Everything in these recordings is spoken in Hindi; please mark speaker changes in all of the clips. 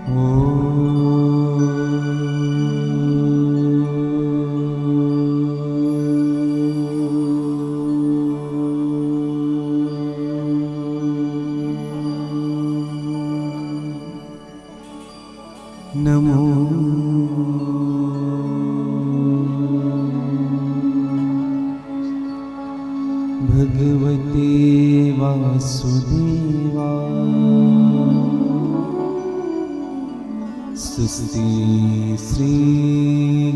Speaker 1: नमो भगवते वासुदेवाय। स्वस्ति श्री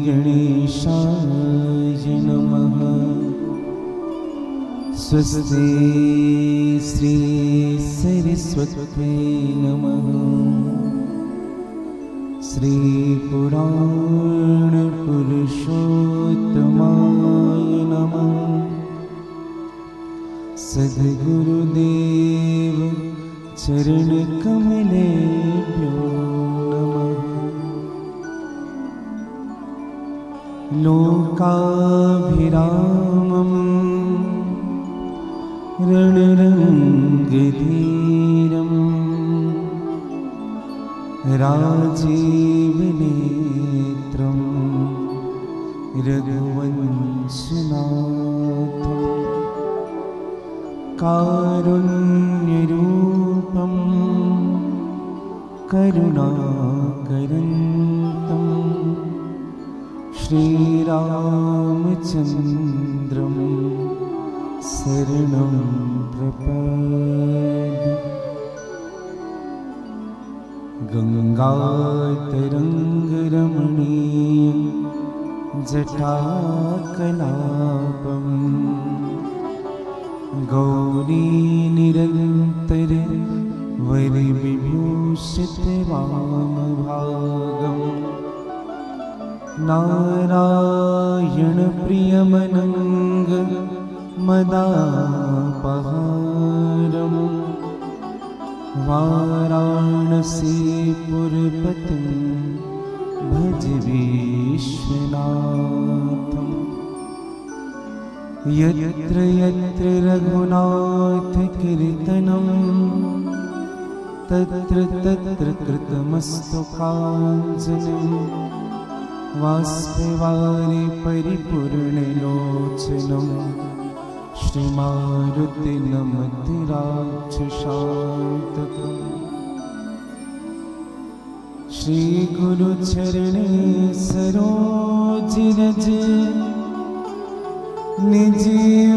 Speaker 1: गणेशाय नमः। स्वस्ति श्री सरस्वत्यै नमः। श्री पुराण पुरुषोत्तमाय नमः। सद्गुरुदेव चरण कमलेभ्यो नमः। लोकाभिरामं रणरङ्गधीरं राजीवनेत्रं रघुवंशनाथं कारुण्यरूपं करुणाकरन्तं श्रीरामचन्द्रं शरणं प्रपद्ये। गंगातरंगरमणीय जटाकलापं गौरीनिरन्तर वरविभूषितवामभागं नारायणप्रियमनङ्ग मदापहारम् वाराणसीपुरपतिं भज विश्वनाथम्। यत्र यत्र रघुनाथकीर्तनं तत्र तत्र कृतमस्तु काञ्चनं वाष्पवारि परिपूर्णलोचनं श्रीमारुतिनमति राक्षसान्तकम्। श्रीगुरुचरणे सरोज रज निज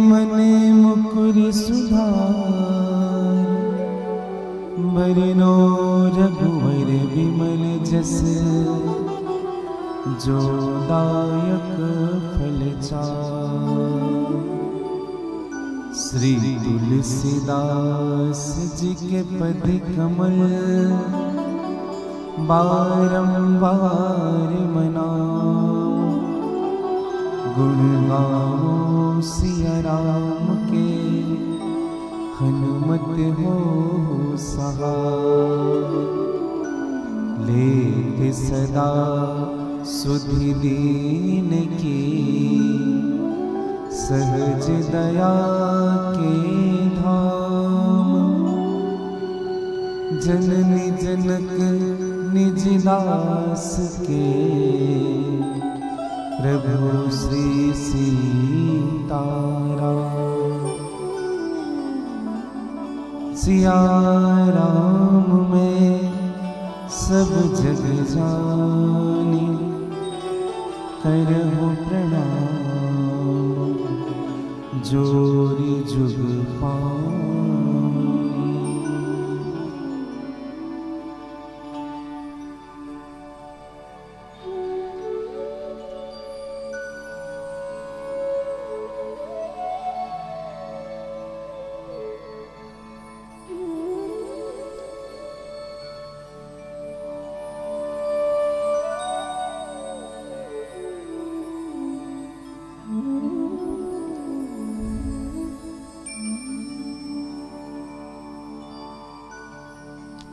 Speaker 1: मन मुकुर सुधार। बरनो रघुवर विमल जस जो दायक फल चार। श्री तुलसीदास जी के पद कमल बारंबार मनाओ। गुण गाओ सिया राम के हनुमत हो सहाय। लेते सदा सुधि दीन की सहज दया के धाम। जननी जनक निज दास के प्रभु श्री सीताराम। सिया राम में सब जग जानी करहु प्रणाम। जोरी जुग पानी।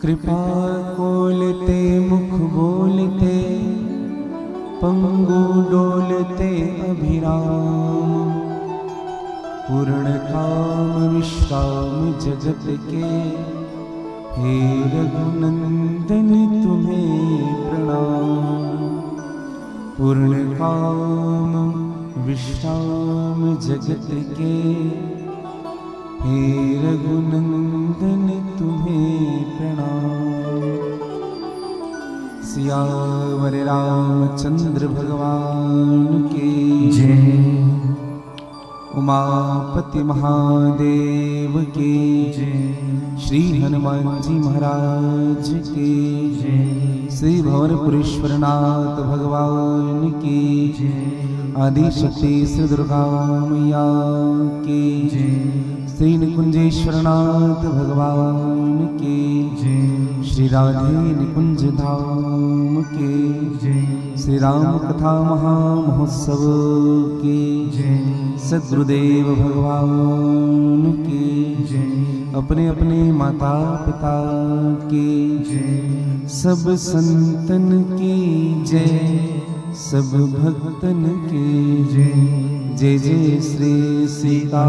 Speaker 1: कृपा कोलते मुख बोलते पंगु डोलते अभिराम। पूर्ण काम विश्राम जगत के हे रघुनंदन तुम्हें काम विश्राम जगत के, हे रघुनंदन तुम्हें प्रणाम। सियावर रामचंद्र भगवान के जय। उमापति महादेव के जय। श्री हनुमान जी महाराज के जय। श्री भुवनपुरेश्वरनाथ भगवान की जय। आदि शक्ति श्री दुर्गा मैया की जय। श्री निकुंजेश्वरनाथ भगवान की जय। श्री राधे निकुंज धाम के जय। श्री राम कथा महामहोत्सव की जय। सद्गुरुदेव भगवान की जय। अपने अपने माता पिता की जय। सब संतन की जय। सब भक्तन की जय। जय जय श्री सीता,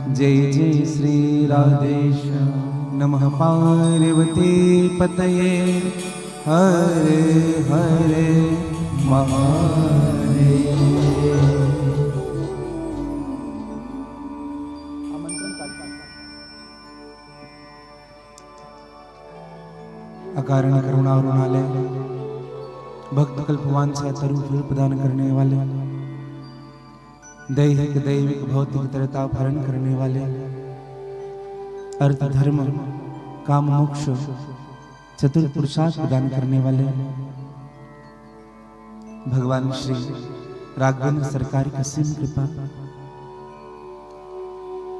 Speaker 1: जय जय श्री राधेश्याम। नमः पार्वती पतये हरे हरे महादेव। अकारण करुणा रुणालय, भक्त कल्पवान से तरु फल प्रदान करने वाले, दैहिक दैविक भौतिक तरता हरण करने वाले, अर्थ धर्म काम मोक्ष चतुर पुरुषार्थ प्रदान करने वाले भगवान श्री राघवेंद्र सरकार की असीम कृपा,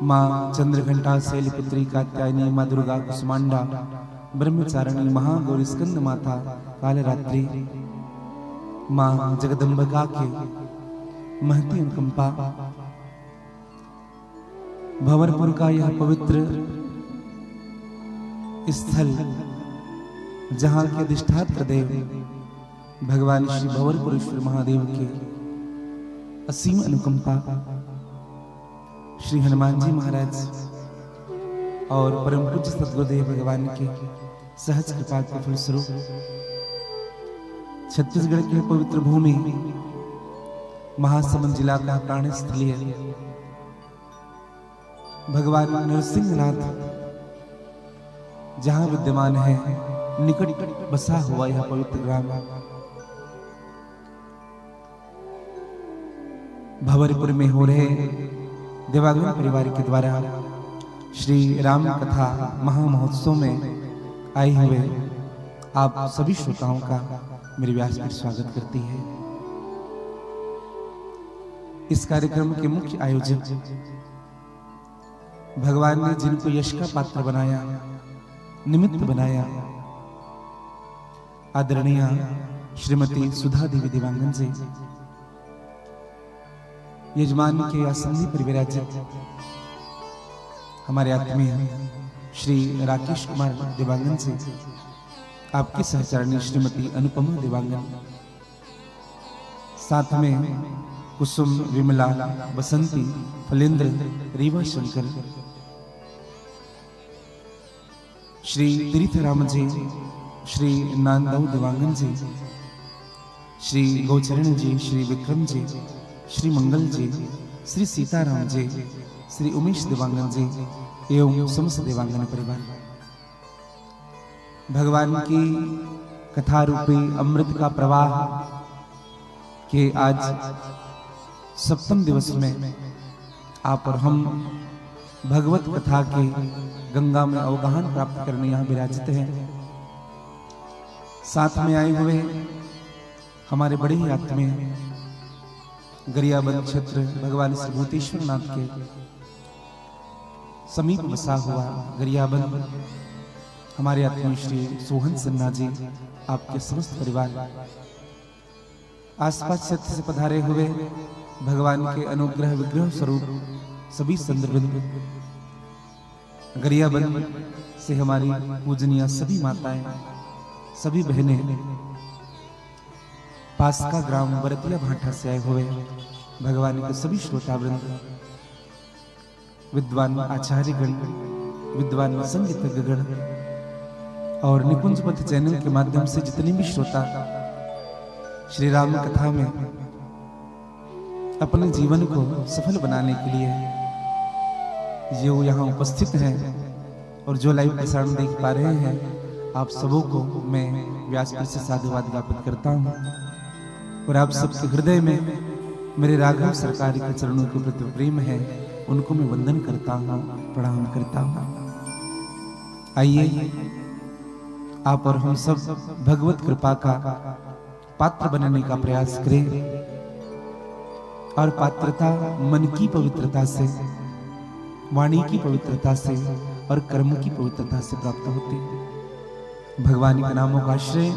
Speaker 1: माँ चंद्रघंटा शैलपुत्री कात्यायनी, माँ दुर्गा कुसुमांडा ब्रह्मचारिणी, महागौरी स्कंद माता कालरात्रि, माँ जगदम्बिका के महती अनुकंपा, भंवरपुर का यह पवित्र स्थल जहाँ के अधिष्ठात्र देव भगवान श्री भंवरपुरेश्वर महादेव के असीम अनुकंपा, श्री हनुमान जी महाराज और परम पूज्य सद्गुरुदेव भगवान के सहज कृपा के फलस्वरूप छत्तीसगढ़ की पवित्र भूमि महासमुंद जिला का प्राण स्थलीय भगवान नरसिंहनाथ जहां विद्यमान है, निकट बसा हुआ यह पवित्र ग्राम भंवरपुर में हो रहे देवागमन परिवार के द्वारा श्री राम कथा महामहोत्सव में आए हुए आप सभी श्रोताओं का मेरे व्यासपीठ स्वागत करती है। इस कार्यक्रम के मुख्य आयोजक भगवान ने जिनको यश का पात्र बनाया, निमित्त बनाया, आदरणीय श्रीमती सुधा देवी देवांगन जी, यजमान के आसंदी परिविराजित हमारे आत्मीय श्री राकेश कुमार देवांगन से, आपकी सहचरणी श्रीमती अनुपमा देवांगन, साथ में कुसुम, विमला, बसंती, फलेंद्र, रीवा शंकर, श्री तीर्थराम जी, श्री नांदव देवांगन जी, श्री गौचरण जी, श्री विक्रम जी, श्री मंगल जी, श्री सीताराम जी, श्री उमेश देवांगन जी एवं समस्त देवांगन परिवार, भगवान की कथा रूपी अमृत का प्रवाह के आज सप्तम दिवस में आप और हम भगवत कथा के गंगा में अवगाहन प्राप्त करने यहाँ विराजित हैं। साथ में आए हुए हमारे बड़े ही आत्मीय गरियाबंद क्षेत्र भगवान श्री भूतेश्वर नाथ के समीप बसा हुआ गरियाबंद हमारे आत्मीय श्री सोहन सिन्हा जी, आपके समस्त परिवार, आसपास क्षेत्र से पधारे हुए भगवान के अनुग्रह विग्रह स्वरूप सभी संदर्भित, गरियाबंद से हमारी पूजनीय सभी माताएं, सभी बहनें, पास का ग्राम बरतिया भाटा से आए हुए भगवान के सभी श्रोतावृंद, विद्वान आचार्यगण, विद्वान संगीतज्ञगण और निकुंज पथ चैनल के माध्यम से जितने भी श्रोता श्री राम कथा में अपने जीवन को सफल बनाने के लिए जो यहाँ उपस्थित हैं और जो लाइव प्रसारण देख पा रहे हैं, आप सबों को मैं व्यासपीठ से साधुवाद ज्ञापित करता हूँ और आप सबके हृदय में मेरे राघव सरकार के चरणों के प्रति प्रेम है, उनको मैं वंदन करता हूँ, प्रणाम करता हूँ। आइए आप और हम सब भगवत कृपा का पात्र बनने का प्रयास करें और पात्रता मन की पवित्रता से, वाणी की पवित्रता से और कर्म की पवित्रता से प्राप्त होते हैं। भगवान के नामों का आश्रय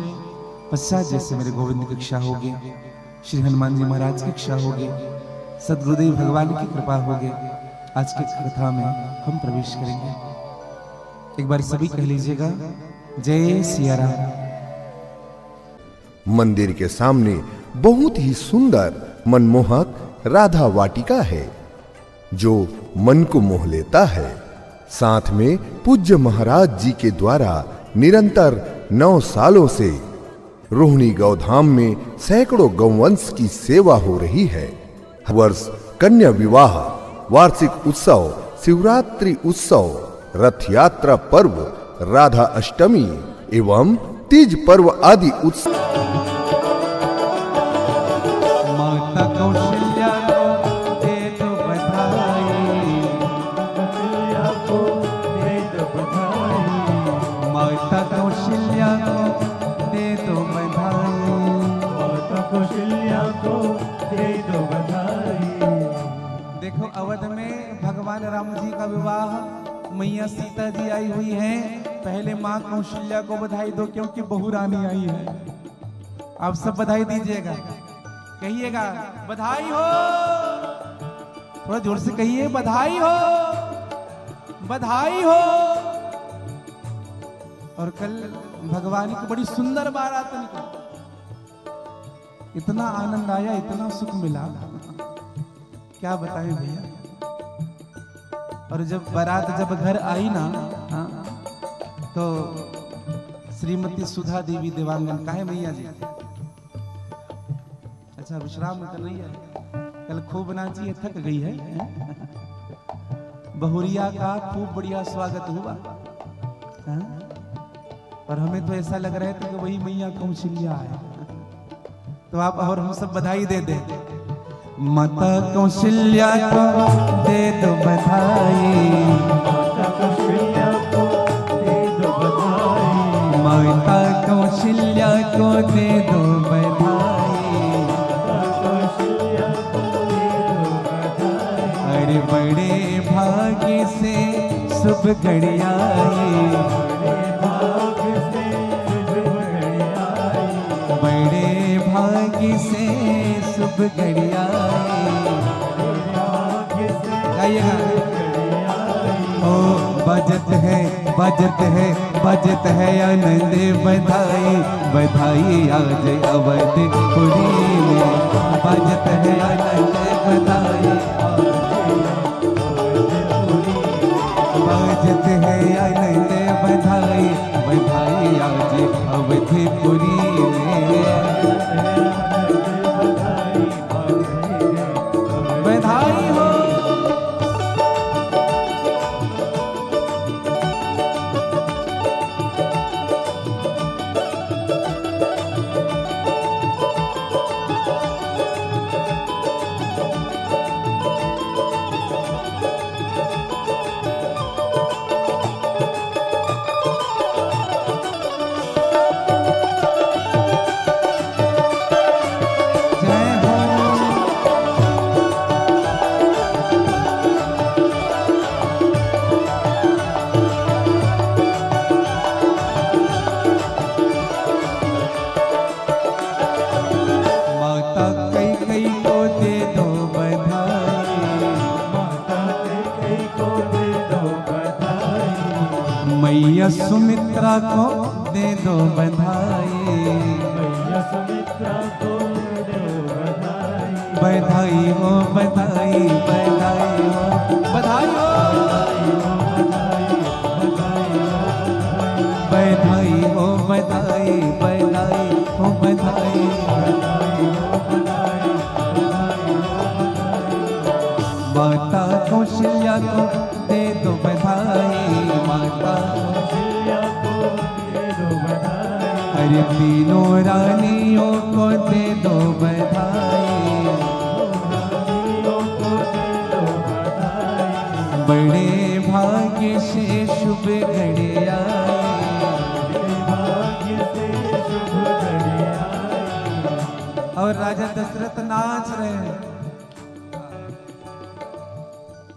Speaker 1: पश्चात जैसे मेरे गोविंद की इच्छा होगी, श्री हनुमान जी महाराज की इच्छा होगी, सदगुरुदेव भगवान की कृपा होगी, आज की कथा में हम प्रवेश करेंगे। एक बार सभी कह लीजिएगा, जय सिया राम।
Speaker 2: मंदिर के सामने बहुत ही सुंदर मनमोहक राधा वाटिका है जो मन को मोह लेता है। साथ में पूज्य महाराज जी के द्वारा निरंतर 9 सालों से रोहिणी गौधाम में सैकड़ों गौवंश की सेवा हो रही है। हर वर्ष कन्या विवाह, वार्षिक उत्सव, शिवरात्रि उत्सव, रथ यात्रा पर्व, राधा अष्टमी एवं तीज पर्व आदि उत्सव
Speaker 1: माता कौशल्या को दे दो बधाई, को दे दो बधाई, माता कौशल्या को दे दो बधाई, माता कौशल्या को दे दो बधाई। देखो अवध में भगवान राम जी का विवाह, मैया सीता जी आई हुई हैं। पहले माँ कौशल्या को बधाई दो क्योंकि बहू रानी आई है। आप सब बधाई दीजिएगा, कहिएगा बधाई हो, थोड़ा जोर से कहिए बधाई हो, बधाई हो। और कल भगवान की बड़ी सुंदर बारात निकली, इतना आनंद आया, इतना सुख मिला, क्या बताएं भैया। और जब बारात जब घर आई ना, तो श्रीमती सुधा देवी देवांगन, काहे मैया जी, अच्छा विश्राम कर रही है, कल खूब नाची है, थक गई है। बहुरिया का खूब बढ़िया स्वागत हुआ, और हमें तो ऐसा लग रहा है कि वही मैया कौशल्या है। तो आप और हम सब बधाई दे दे। माता कौशल्या को दे दो बधाई, माता कौशल्या को दे दो बधाई, माता कौशल्या को दे दो बधाई, माता कौशल्या को दे दो बधाई। अरे बड़े भाग्य से शुभ घड़ी आई, बड़े भाग्य से शुभ घड़ी आई, बड़े भाग्य से शुभ घड़ी आई। ओ बजत है, बजत है, बजत है आनंद बधाई, बधाई आज अवधपुरी में, बजत है आनंद बधाई, बजत है आनंद बधाई, बधाई आज अवधपुरी में, बधाई हो। मैया सुमित्रा को दे दो बधाई, मैया सुमित्रा को दे दो बधाई, बधाई हो, बधाई, बधाई हो, बधाई हो, बधाई हो, बधाई, बधाई हो, बधाई, बधाई हो, बधाई, अरे तीनों रानियों को दे दो बधाई, बड़े भाग्य से शुभ घड़ी और राजा दशरथ नाच रहे हैं।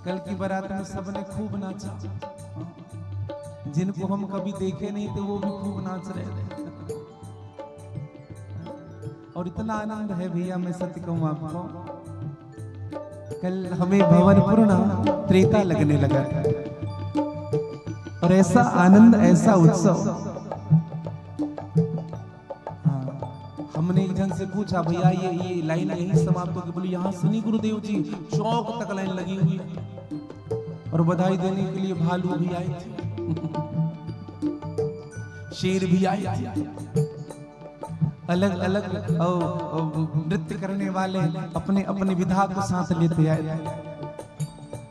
Speaker 1: कल की बारात में सबने खूब नाचा, जिनको हम कभी देखे नहीं थे वो भी खूब नाच रहे थे। और इतना आनंद है भैया, मैं सत्य कहूं आपको, कल हमें भवनपुर ना त्रेता लगने लगा था और ऐसा आनंद, ऐसा उत्सव। हमने एक जन से पूछा, भैया ये लाइन यही समाप्त होगी? बोली यहाँ से नहीं गुरुदेव जी, चौक तक लाइन लगी हुई है। और बधाई देने के लिए भालू भी आए थे, शेर भी आए थे, अलग अलग नृत्य करने वाले अपने अपने विधा को साथ लेते आए थे।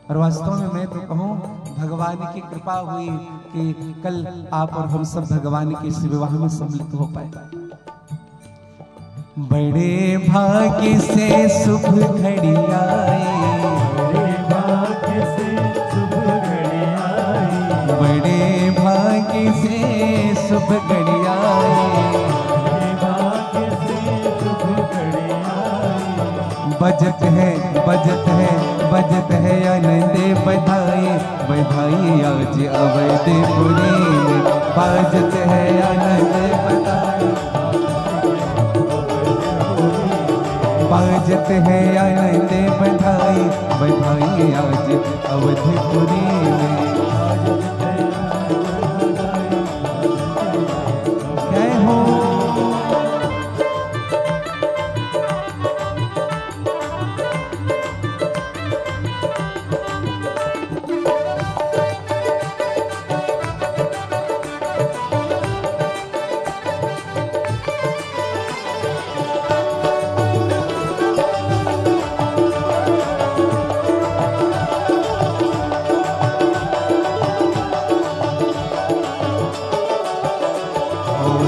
Speaker 1: और वास्तव में मैं तो कहूँ भगवान की कृपा हुई कि कल आप और हम सब भगवान के इस विवाह में सम्मिलित हो पाए। बड़े भाग्य से शुभ घड़ी आई, बड़े भाग्य से शुभ घड़ी आई, बड़े भाग्य से शुभ घड़ी आई, बड़े भाग्य से शुभ घड़ी आई। बजत है बजत है बजत है आनंद बधाई, बधाई आज अवधपुरी में, बजत है आनंद बधाई, बाजत है आनंद बधाई, बधाई आज अवधपुरी में। जय हो।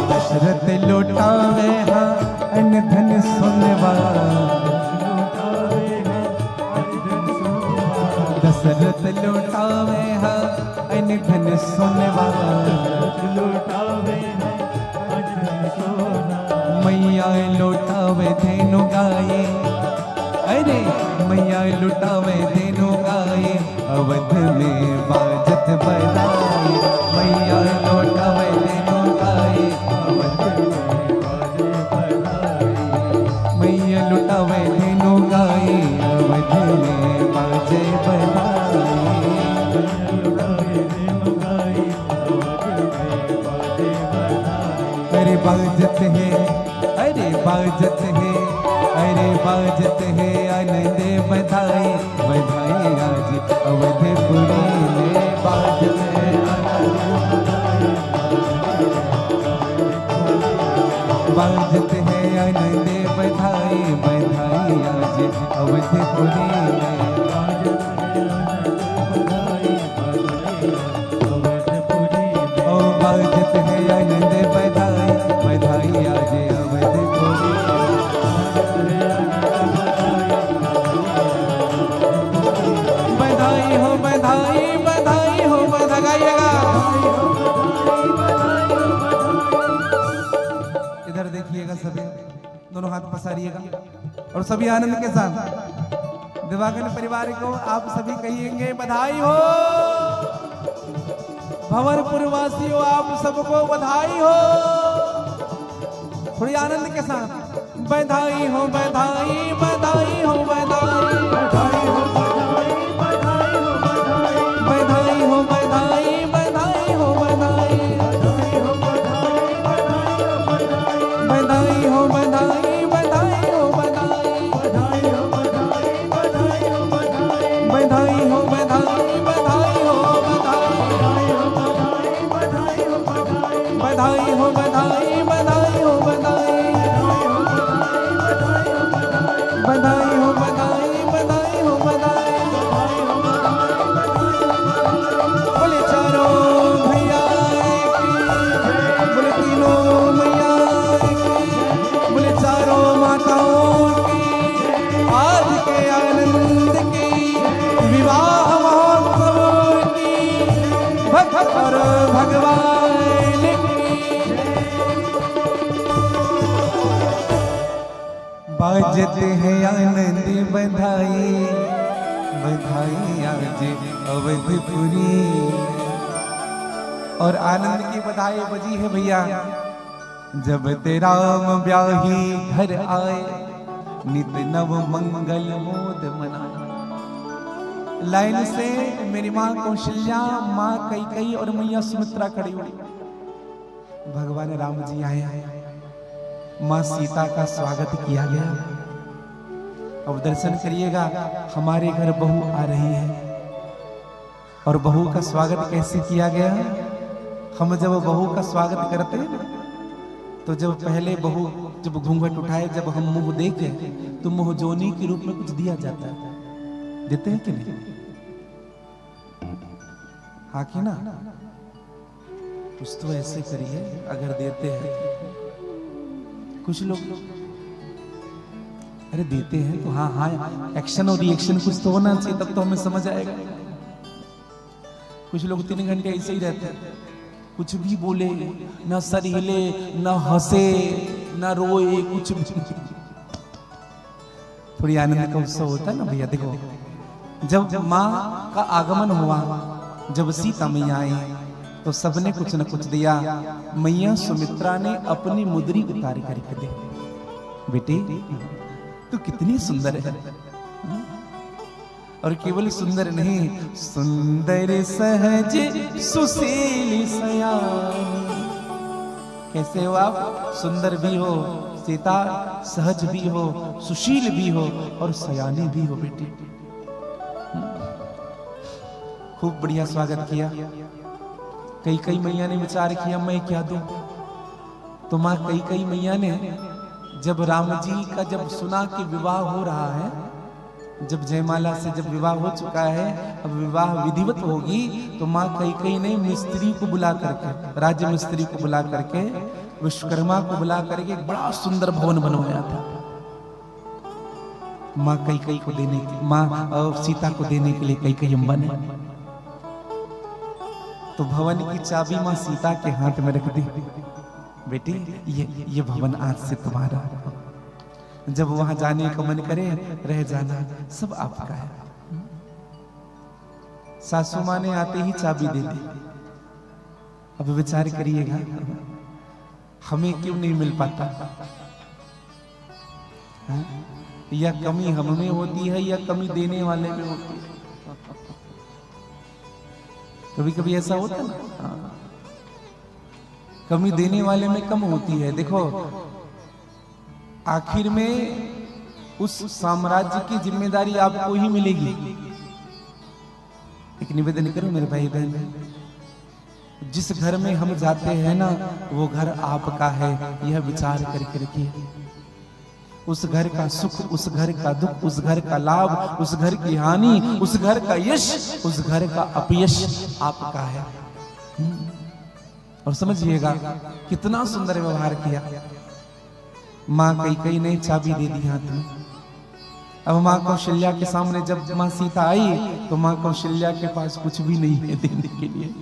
Speaker 1: दशरथ लौटावे हा अन्न धन सोनवा, दशरथ लौटावे हा अन्न धन सोनवा, मैया लौटावे धेनु गाये, अरे मैया लौटावे धेनु गाये, अवध में बाजत बधाई, मैया लौटावे धेनु गाये, मैया लुटावे धेनु गाई, अवध में बाजे बधाई। अरे बाजत है, अरे बाजत है, अरे बाजत है आनंद बधाई, बधाई आज अवधपुरी में, बाजत है बाजत है आनंद बधाई, बधाई आज अवधपुरी में। ओ बाजत है आनंद बधाई, बधाई आज अवधपुरी में। बधाई हो बधाई बधाई हो, बधाइएगा। इधर देखिएगा सभी, दोनों हाथ पसारिएगा और सभी आनंद के साथ दिवाकर परिवार को आप सभी कहिएंगे बधाई हो। भंवरपुर वासियों आप सबको बधाई हो, थोड़ी आनंद के साथ बधाई हो बधाई बधाई हो, बधाई बधाई हो बधाई बधाई हो, बधाई हो बधाई बधाई हो, बधाई बधाई हो बधाई बधाई हो, बधाई बधाई हो बधाई बधाई हो, बधाई हो बधाई बधाई हो, बधाई हो बधाई बधाई हो, बधाई बोले चारों भैया की, बोले बाजते हैं आनंद बधाई, बधाई आज अवधपुरी। और आनंद की बधाई बजी है भैया, जब तेरा राम ब्याही घर आए, नित नव मंगल मोद मनाए। लाइन से मेरी माँ कौशल्या, माँ कैकेयी और मैया सुमित्रा खड़ी हुई। भगवान राम जी आए, माँ सीता का स्वागत किया गया। अब दर्शन करिएगा, हमारे घर बहू आ रही है और बहू का स्वागत कैसे किया गया। हम जब बहू का स्वागत करते हैं ना, तो जब पहले बहू जब घूंघट उठाए, जब हम मुंह देखे तो मुंह जोनी के रूप में कुछ दिया जाता है, देते हैं कि नहीं? हाँ कि ना? कुछ तो ऐसे करिए अगर देते हैं। कुछ लोग अरे देते हैं तो हाँ हाँ, एक्शन और रिएक्शन कुछ तो होना चाहिए, तब तो हमें समझ आएगा। कुछ लोग 3 घंटे ऐसे ही रहते हैं, कुछ भी बोले ना, सर हिले ना, हंसे ना, रोए, कुछ भी। थोड़ी आनंद का उत्सव होता है ना भैया। देखो, जब माँ का आगमन हुआ, जब सीता मैया आई, तो सबने कुछ न कुछ दिया। मैया सुमित्रा ने अपनी मुद्री उतार करके दी। बेटी तू कितनी सुंदर है, और केवल सुंदर नहीं, सुंदर सहज सुशील सयानी। कैसे हो आप? सुंदर भी हो सीता, सहज भी हो, सुशील भी हो और सयानी भी हो बेटी। खूब बढ़िया स्वागत किया। कैकेयी मैया ने विचार किया मैं क्या दूं। तो मां कैकेयी मैया ने जब राम जी का जब सुना कि विवाह हो रहा है, जब जयमाला से जब विवाह हो चुका है, अब विवाह विधिवत होगी, तो मां कैकेयी ने मिस्त्री को बुला करके, राज्य मिस्त्री को बुला करके, विश्वकर्मा को बुला करके एक बड़ा सुंदर भवन बनवाया था मां कैकेयी को देने के, मां सीता को देने के लिए कैकेयी अम्बा ने। तो भवन की चाबी मां सीता के हाथ में रख दी। बेटी ये भवन आज से तुम्हारा, जब वहां जाने का मन करे रह जाना, सब आपका है। सासू मां ने आते ही चाबी दे दी। अब विचार करिएगा, हमें क्यों नहीं मिल पाता? या कमी हम में होती है या कमी देने वाले में होती है? कभी कभी ऐसा होता है ना, कमी देने वाले में कम होती है। देखो, आखिर में उस साम्राज्य की जिम्मेदारी आपको ही मिलेगी। एक निवेदन करूं मेरे भाई बहन, जिस घर में हम जाते हैं ना, वो घर आपका है, यह विचार करके रखिए। उस घर का सुख, उस घर का दुख, उस घर का लाभ, उस घर की हानि, उस घर का यश, उस घर का अपयश आपका है। और समझिएगा कितना सुंदर व्यवहार किया। मां कैकेयी ने चाबी दे दी हाथ में। अब मां कौशल्या के सामने जब मां सीता आई, तो मां कौशल्या के पास कुछ भी नहीं है देने के लिए।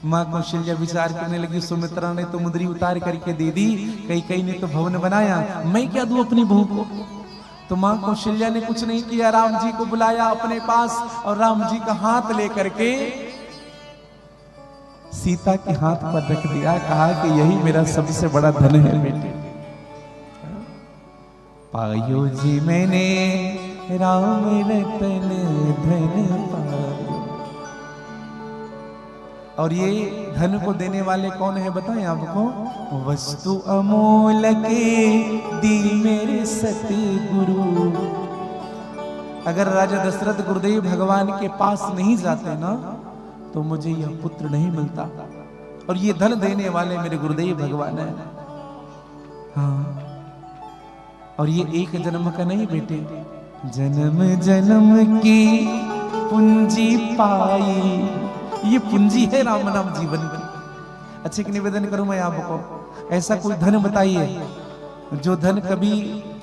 Speaker 1: मां कौशल्या विचार करने लगी, सुमित्रा ने तो मुद्री उतार करके दे दी, कैकेयी ने तो भवन बनाया, मैं क्या दूं अपनी बहू को? तो मां कौशल्या ने कुछ नहीं किया, राम जी को बुलाया अपने पास और राम जी का हाथ लेकर के सीता के हाथ पर रख दिया। कहा कि यही मेरा सबसे बड़ा धन है बेटे। पायो जी मैंने राम रतन धन पायो। और ये धन को देने वाले कौन है बताएं आपको? वस्तु अमोलक दी मेरे सतगुरु। अगर राजा दशरथ गुरुदेव भगवान के पास नहीं जाते ना, तो मुझे यह पुत्र नहीं मिलता। और ये धन देने वाले मेरे गुरुदेव भगवान है। हाँ, और ये एक जन्म का नहीं बेटे, जन्म जन्म की पूंजी पाई। ये पूंजी है राम नाम जीवन की। अच्छे की निवेदन करूं मैं आपको, ऐसा कोई धन बताइए जो धन कभी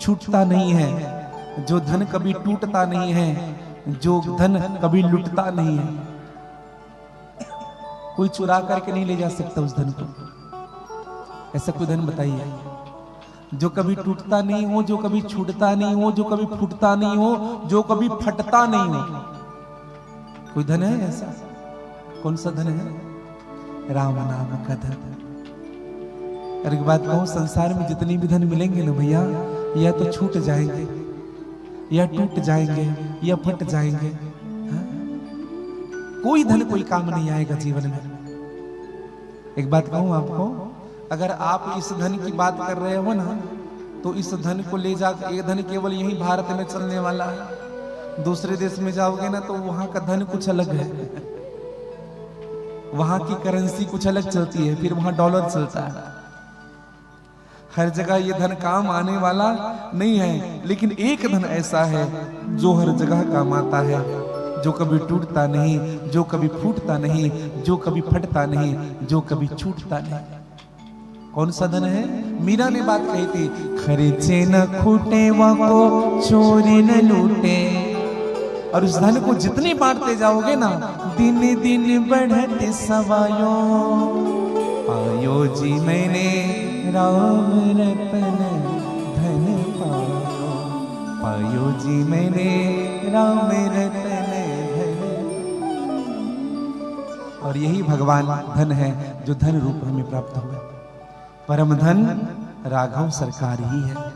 Speaker 1: छूटता नहीं है, जो धन कभी टूटता नहीं है, जो धन कभी लुटता नहीं है। कोई चुरा करके नहीं ले जा सकता उस धन को। ऐसा कोई धन बताइए। जो कभी टूटता नहीं हो, जो कभी छूटता नहीं हो, जो कभी फूटता नहीं हो, जो कभी फटता नहीं हो। कोई धन है ऐसा? कौन सा धन है? राम नाम का धन। और एक बात कहूं, संसार में जितने भी धन मिलेंगे ना भैया, या तो छूट जाएंगे, या टूट जाएंगे, या फट जाएंगे। हाँ? कोई धन कोई काम नहीं आएगा जीवन में। एक बात कहूं आपको, अगर आप इस धन की बात कर रहे हो ना, तो इस धन को ले जाकर, ये धन केवल यही भारत में चलने वाला है। दूसरे देश में जाओगे ना तो वहां का धन कुछ अलग है, वहां की करेंसी कुछ अलग चलती है, फिर वहां डॉलर चलता है। हर जगह ये धन काम आने वाला नहीं है, लेकिन एक धन ऐसा है जो हर जगह काम आता है, जो कभी टूटता नहीं, जो कभी फूटता नहीं, जो कभी फटता नहीं, जो कभी छूटता नहीं। कौन सा धन है? मीरा ने बात कही थी, खर्चे न खूटे को चोरी न लूटे। और उस धन को जितने बांटते जाओगे ना, दिन दिन बढ़ते सवायो। पायो जी मैंने राम रतन धन पायो, पायो जी मैंने राम रतन धन। और यही भगवान धन है जो धन रूप हमें प्राप्त हुआ। परम धन राघव सरकार ही है।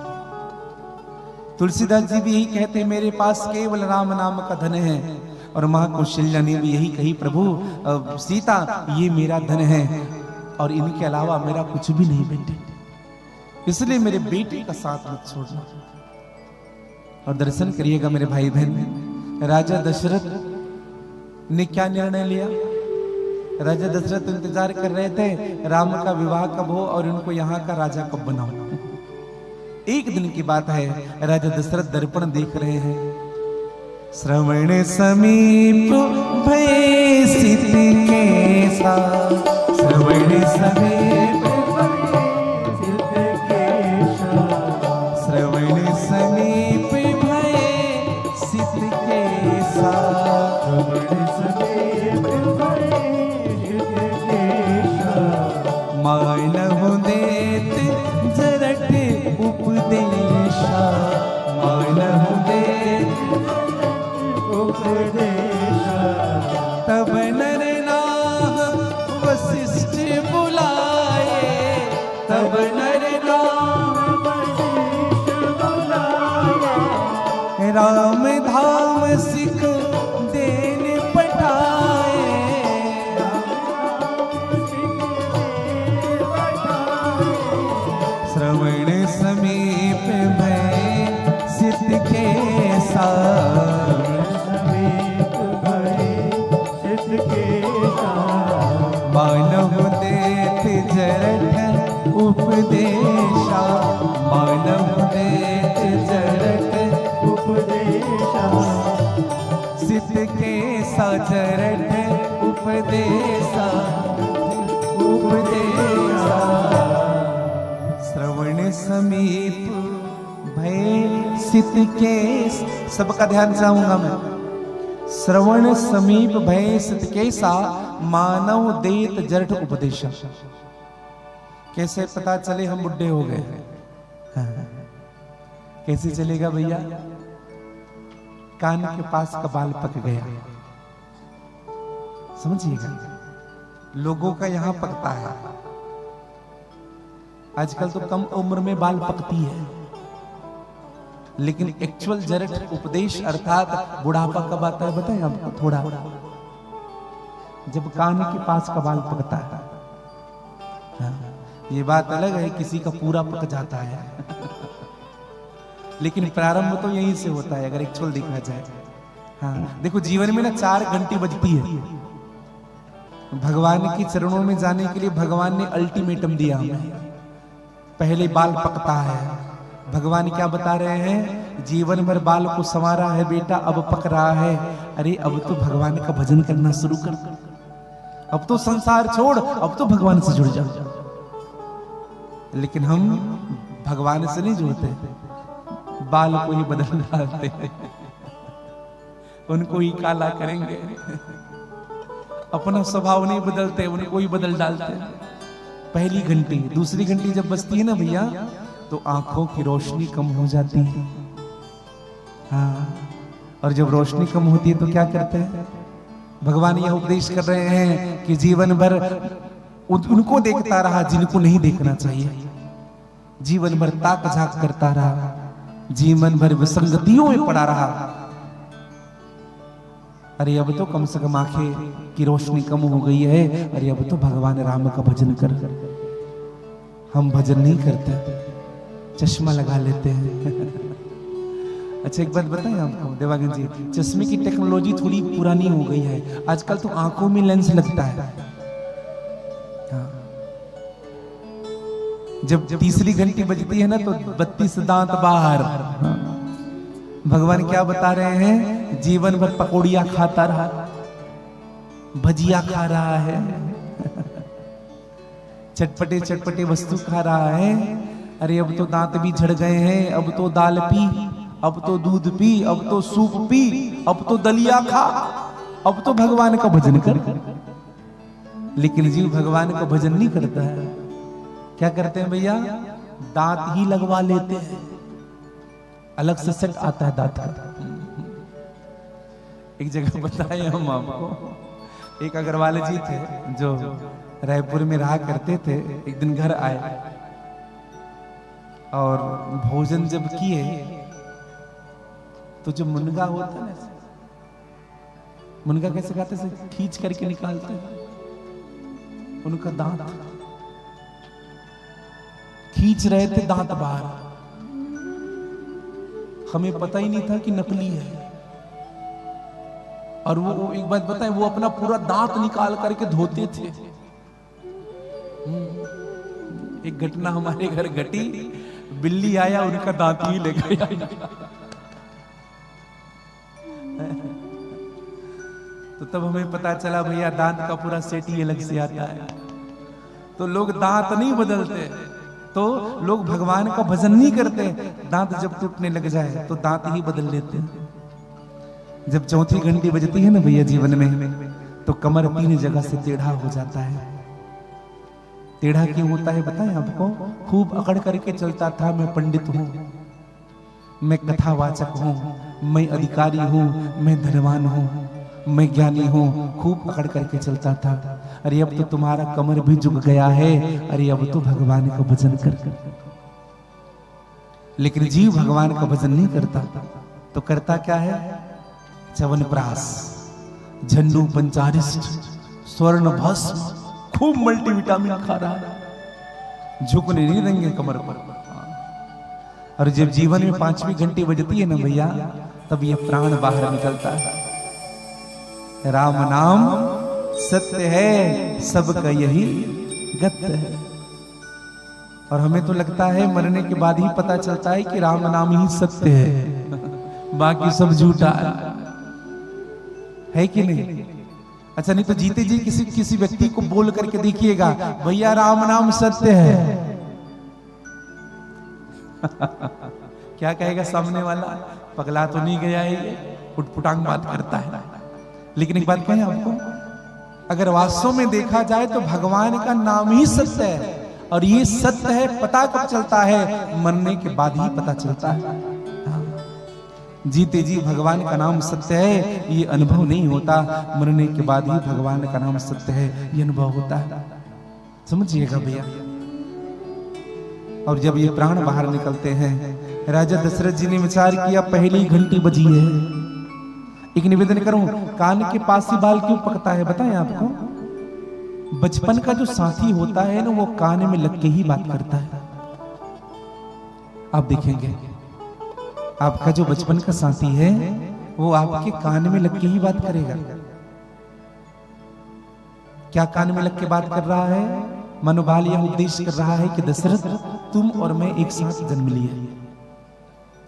Speaker 1: तुलसीदास जी भी यही कहते, मेरे पास केवल राम नाम का धन है। और मां कौशल्या ने भी यही कही, प्रभु सीता ये मेरा धन है, और इनके अलावा मेरा कुछ भी नहीं बेटे, इसलिए मेरे बेटे का साथ मत छोड़ना। और दर्शन करिएगा मेरे भाई बहन, राजा दशरथ ने क्या निर्णय लिया। राजा दशरथ इंतजार कर रहे थे राम का विवाह कब हो और उनको यहाँ का राजा कब बनाओ। एक दिन की बात है, राजा दशरथ दर्पण देख रहे हैं, श्रवण समीप भय सित केसा, श्रवण समीप श्रवण समीप भय सित केसा, मानहु देत जरठ उपदेशा, मानहु देत उपदेशा। तब नर नाम वशिष्ठ बुलाए, तब नर नाम वशिष्ठ बुलाए। राम धाम सिख देन पठाए, श्रवण समीप भय सित केसा, मानव देत जरठ उपदेशा, मानव देत जरठ उपदेशा। सित केसा जरठ उपदेशा, उपदेशा। श्रवण समीप भय सित केस, सबका ध्यान चाहूंगा मैं। श्रवण समीप भय सित केसा, मानव देत जरठ उपदेशा। कैसे पता चले हम बुढ़े हो गए? कैसे चलेगा भैया? कान के पास का बाल पक गया, समझिएगा। लोगों का यहां पकता है, आजकल तो कम उम्र में बाल पकती है, लेकिन एक्चुअल जरठ उपदेश अर्थात बुढ़ापा कब आता है बताएं आपको? थोड़ा जब कान के पास का बाल पकता है। हाँ, ये बात अलग है किसी का पूरा पक जाता है लेकिन प्रारंभ तो यहीं से होता है अगर एक्चुअल देखा जाए। हाँ, देखो जीवन में ना 4 घंटी बजती है। भगवान के चरणों में जाने के लिए भगवान ने अल्टीमेटम दिया हमें, पहले बाल पकता है। भगवान क्या बता रहे हैं? जीवन भर बाल को संवारा है बेटा, अब पक रहा है। अरे अब तो भगवान का भजन करना शुरू कर, अब तो संसार छोड़, अब तो भगवान से जुड़ जा। लेकिन हम भगवान से नहीं जुड़ते, बाल को ही बदल डालते हैं, उनको ही काला करेंगे। अपना स्वभाव नहीं बदलते, उनको ही बदल डालते हैं। पहली घंटी, दूसरी घंटी जब बजती है ना भैया, तो आंखों की रोशनी कम हो जाती है। हाँ, और जब रोशनी कम होती है तो क्या करते हैं? भगवान यह उपदेश कर रहे हैं कि जीवन भर उनको देखता रहा जिनको नहीं देखना चाहिए, जीवन भर ताक झाक करता रहा, जीवन भर विसंगतियों में पड़ा रहा। अरे अब तो कम से कम आंखें की रोशनी कम हो गई है, अरे अब तो भगवान राम का भजन कर। हम भजन नहीं करते, चश्मा लगा लेते हैं। अच्छा एक बात बताएं आपको देवांगन जी, चश्मे की टेक्नोलॉजी थोड़ी पुरानी हो गई है, आजकल तो आंखों में लेंस लगता है। हाँ। जब तीसरी घंटी बजती है ना तो 32 दांत बाहर। हाँ। भगवान क्या बता रहे हैं? जीवन भर पकौड़ियां खाता रहा, भजिया खा रहा है, चटपटे चटपटे वस्तु खा रहा है। अरे अब तो दांत भी झड़ गए हैं, अब तो दाल पी, अब तो दूध पी, अब तो सूप पी, अब तो दलिया खा, अब तो भगवान का भजन कर। लेकिन जीव भगवान का भजन नहीं करता है। क्या करते हैं भैया? दांत ही लगवा लेते हैं, अलग से सेट आता है दांत का। एक जगह बताए हम आपको, एक अग्रवाल जी थे जो रायपुर में रहा करते थे। एक दिन घर आए और भोजन जब किए तो जो मुनगा होता है ना, मुनगा कैसे खाते से खींच करके निकालते हैं, उनका दांत खींच रहे थे, दांत बाहर। हमें पता ही नहीं था कि नकली है। और वो एक बात बताएं, वो अपना पूरा दांत निकाल करके धोते थे। एक घटना हमारे घर घटी, बिल्ली आया, उनका दांत ही ले गया। तो तब हमें पता चला भैया दांत का पूरा सेट ही अलग से आता है। तो लोग दांत नहीं बदलते, तो लोग भगवान का भजन नहीं करते। दांत जब टूटने लग जाए तो दांत ही बदल लेते हैं। जब चौथी घंटी बजती है ना भैया जीवन में, तो कमर 3 जगह से टेढ़ा हो जाता है। टेढ़ा क्यों होता है बताएं आपको? खूब अकड़ करके चलता था, मैं पंडित हूं, मैं कथावाचक हूं, मैं अधिकारी हूं, मैं धनवान हूं, मैं ज्ञानी हूं, खूब अकड़ करके चलता था। अरे अब तो तुम्हारा कमर भी झुक गया है, अरे अब तो भगवान का भजन कर। लेकिन जीव भगवान का भजन नहीं करता, तो करता क्या है? च्यवनप्राश, झंडू पंचारिष्ट, स्वर्ण भस्म, खूब मल्टीविटामिन खा रहा है, झुकने नहीं देंगे कमर पर। और जब जीवन में 5वीं घंटी बजती है ना भैया, तब ये प्राण बाहर निकलता है। राम नाम सत्य है, सबका यही गत है। और हमें तो लगता है मरने के बाद ही पता चलता है कि राम नाम ही सत्य है, बाकी सब झूठा है कि नहीं? अच्छा, नहीं तो जीते जी किसी व्यक्ति को बोल करके देखिएगा, भैया राम नाम सत्य है। क्या कहेगा सामने वाला? पगला तो नहीं गया है ये, उटपुटांग बात करता है। लेकिन एक बात कहें आपको, अगर वास्तव में देखा जाए तो भगवान का नाम ही सत्य है। और ये सत्य है, पता कब चलता है? मरने के बाद ही पता चलता है। जीते जी भगवान का नाम सत्य है, ये अनुभव नहीं होता। मरने के बाद ही भगवान का नाम सत्य है, ये अनुभव होता है। समझिएगा भैया। और जब ये प्राण बाहर निकलते हैं, राजा दशरथ जी ने विचार किया, पहली घंटी बजी है। एक निवेदन करूं, कान के पास ही बाल क्यों पकता है बताएं आपको? बचपन का जो साथी होता है ना, वो कान में लग के ही बात करता है। आप देखेंगे, आपका जो बचपन का साथी है वो आपके कान में लग के ही बात करेगा। क्या कान में लग के बात कर रहा है? मनोबाल यह उपदेश कर रहा है कि दशरथ, तुम और मैं एक साथ जन्म लिए।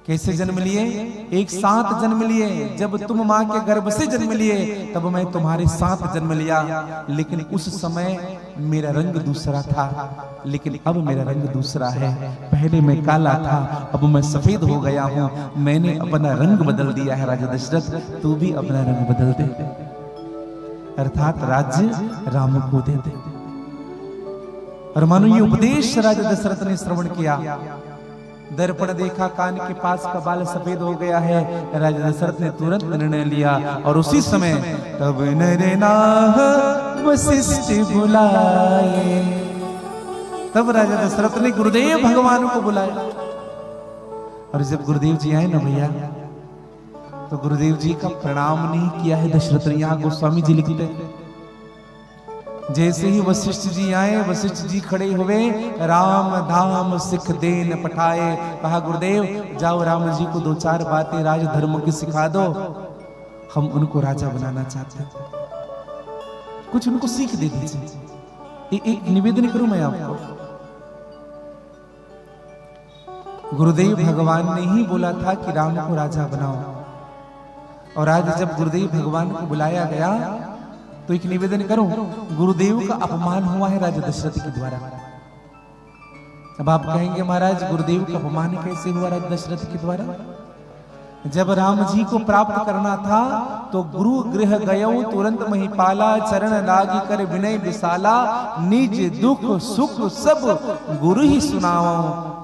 Speaker 1: कैसे जन्म लिए? एक साथ जन्म लिए। जब तुम मां के गर्भ से जन्म लिए, तब मैं तुम्हारे साथ जन्म लिया। लेकिन उस समय मेरा रंग दूसरा था, लेकिन अब मेरा रंग दूसरा है। पहले मैं काला था, अब मैं सफेद हो गया हूं। मैंने अपना रंग बदल दिया है। राजा दशरथ, तू भी अपना रंग बदल दे, अर्थात राज्य राम को दे दे। और मानो ये उपदेश राजा दशरथ ने श्रवण किया। दर्पण देखा, कान के पास का बाल सफेद हो गया है। राजा दशरथ ने तुरंत निर्णय लिया और उसी समय तब नर नाह वशिष्ठ बुलाए। तब राजा दशरथ ने गुरुदेव भगवान को बुलाया। और जब गुरुदेव जी आए ना भैया, तो गुरुदेव जी का प्रणाम नहीं किया है दशरथ ने। यहाँ गोस्वामी जी लिखते हैं, जैसे ही वशिष्ठ जी आए, वशिष्ठ जी खड़े हुए, राम धाम सिख देन पठाए। कहा गुरुदेव जाओ राम जी को 2-4 बातें राज धर्म की सिखा दो, हम उनको राजा बनाना चाहते हैं, कुछ उनको सीख दे दीजिए। एक निवेदन करूं मैं आपको, गुरुदेव भगवान ने ही बोला था कि राम को राजा बनाओ। और आज जब गुरुदेव भगवान को बुलाया गया तो एक निवेदन करूं, गुरुदेव का अपमान हुआ है राजा दशरथ के द्वारा। अब आप कहेंगे महाराज गुरुदेव का अपमान कैसे हुआ राजा दशरथ के द्वारा? जब राम जी को प्राप्त करना था तो गुरु गृह गयो तुरंत महिपाला, चरण लागी कर विनय विशाला, निज दुख सुख सब गुरु ही सुनाओ,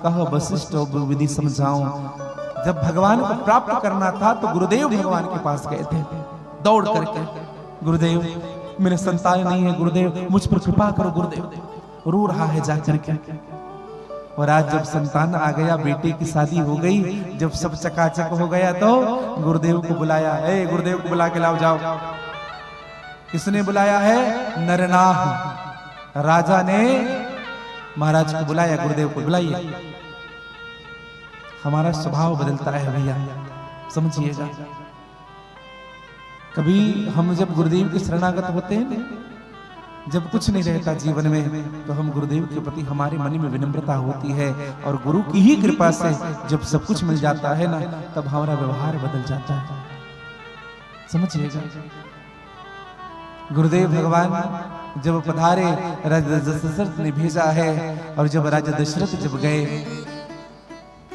Speaker 1: कह वशिष्ठ विधि समझाओ। जब भगवान को प्राप्त करना था तो गुरुदेव भगवान के पास गए थे दौड़ करके, गुरुदेव मेरे संतान नहीं है, गुरुदेव मुझ पर कृपा करो, गुरुदेव रो रहा है जाकर के। और आज जब संतान आ गया, बेटे की शादी हो गई, जब सब चकाचक हो गया तो गुरुदेव को बुलाया। ए गुरुदेव को बुला के लाओ जाओ। किसने बुलाया है? नरनाह राजा ने महाराज को बुलाया, गुरुदेव को बुलाइए। हमारा स्वभाव बदलता है भैया, समझिएगा। कभी हम जब गुरुदेव के शरणागत होते हैं, जब कुछ नहीं रहता जीवन में, तो हम गुरुदेव के प्रति हमारे मन में विनम्रता होती है। और गुरु की ही कृपा से जब सब कुछ मिल जाता है ना, तब हमारा व्यवहार बदल जाता है, समझिएगा। गुरुदेव भगवान जब पधारे, राजा दशरथ ने भेजा है। और जब राजा दशरथ जब गए,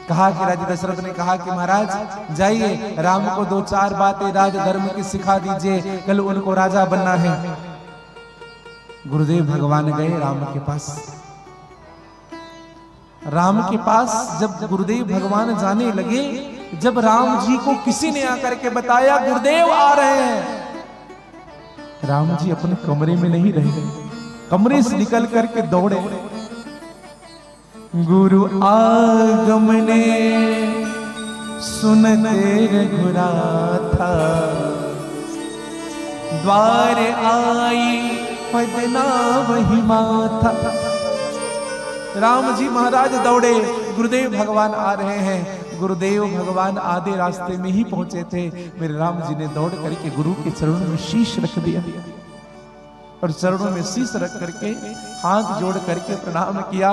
Speaker 1: कहा कि राजा दशरथ ने कहा कि महाराज जाइए, राम को 2-4 बातें राज धर्म की सिखा दीजिए, कल उनको राजा बनना है। गुरुदेव भगवान गए राम के पास। राम के पास जब गुरुदेव भगवान जाने लगे, जब राम जी को किसी ने आकर के बताया गुरुदेव आ रहे हैं, राम जी अपने कमरे में नहीं रहे, कमरे से निकल करके दौड़े। गुरु आगमने सुनते रघुनाथा, द्वार आई पदना वही माथा। राम जी महाराज दौड़े, गुरुदेव भगवान आ रहे हैं। गुरुदेव भगवान आधे रास्ते में ही पहुंचे थे, मेरे राम जी ने दौड़ करके गुरु के चरणों में शीश रख दिया और चरणों में शीश रख करके हाथ जोड़ करके प्रणाम किया।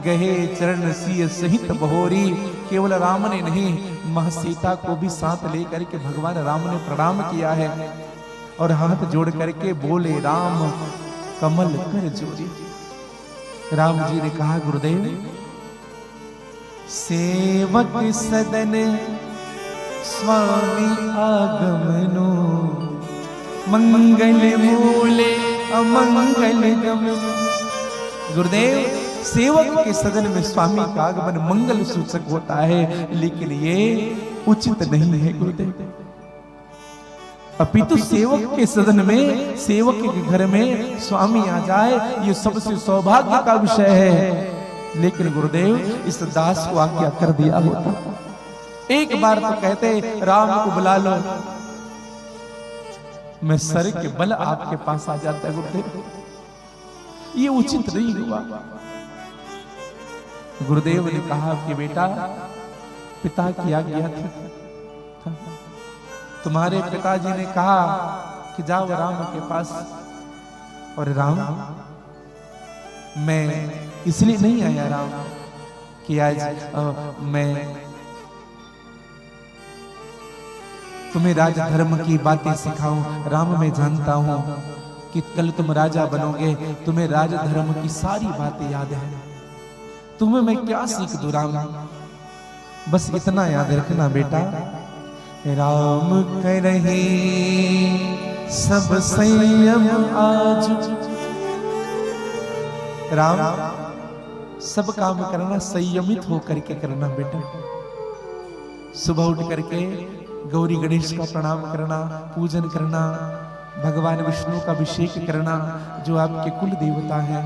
Speaker 1: गहे चरण सिय सहित बहोरी। केवल राम ने नहीं, मां सीता को भी साथ लेकर के भगवान राम ने प्रणाम किया है। और हाथ जोड़ करके बोले राम कमल कर जोड़ी। राम जी ने कहा गुरुदेव सेवक सदन स्वामी आगमनो, मंगल मूले अमंगल गम। गुरुदेव सेवक के सदन में स्वामी का आगमन मंगल सूचक होता है, लेकिन ये उचित नहीं है गुरुदेव। अपितु सेवक के सदन में, सेवक के घर में स्वामी आ जाए, ये सबसे सौभाग्य का विषय है। लेकिन गुरुदेव इस दास को आज्ञा कर दिया होता, एक बार तो कहते राम को बुला लो, मैं सर के बल आपके पास आ जाता है गुरुदेव। ये उचित नहीं हुआ। गुरुदेव ने कहा कि बेटा पिता की आज्ञा थी, तुम्हारे पिताजी ने कहा कि जाओ राम के पास। और राम मैं इसलिए नहीं आया राम कि आज मैं तुम्हें राजा धर्म की बातें सिखाऊं। राम मैं जानता हूं कि कल तुम राजा बनोगे, तुम्हें राजा धर्म की सारी बातें याद है, तुम्हें मैं क्या सीख दूं राम। बस इतना याद रखना बेटा, राम करहि सब संयम आज। राम सब काम करना संयमित होकर के करना बेटा। सुबह उठ करके गौरी गणेश का प्रणाम करना, पूजन करना, भगवान विष्णु का अभिषेक करना, जो आपके कुल देवता हैं,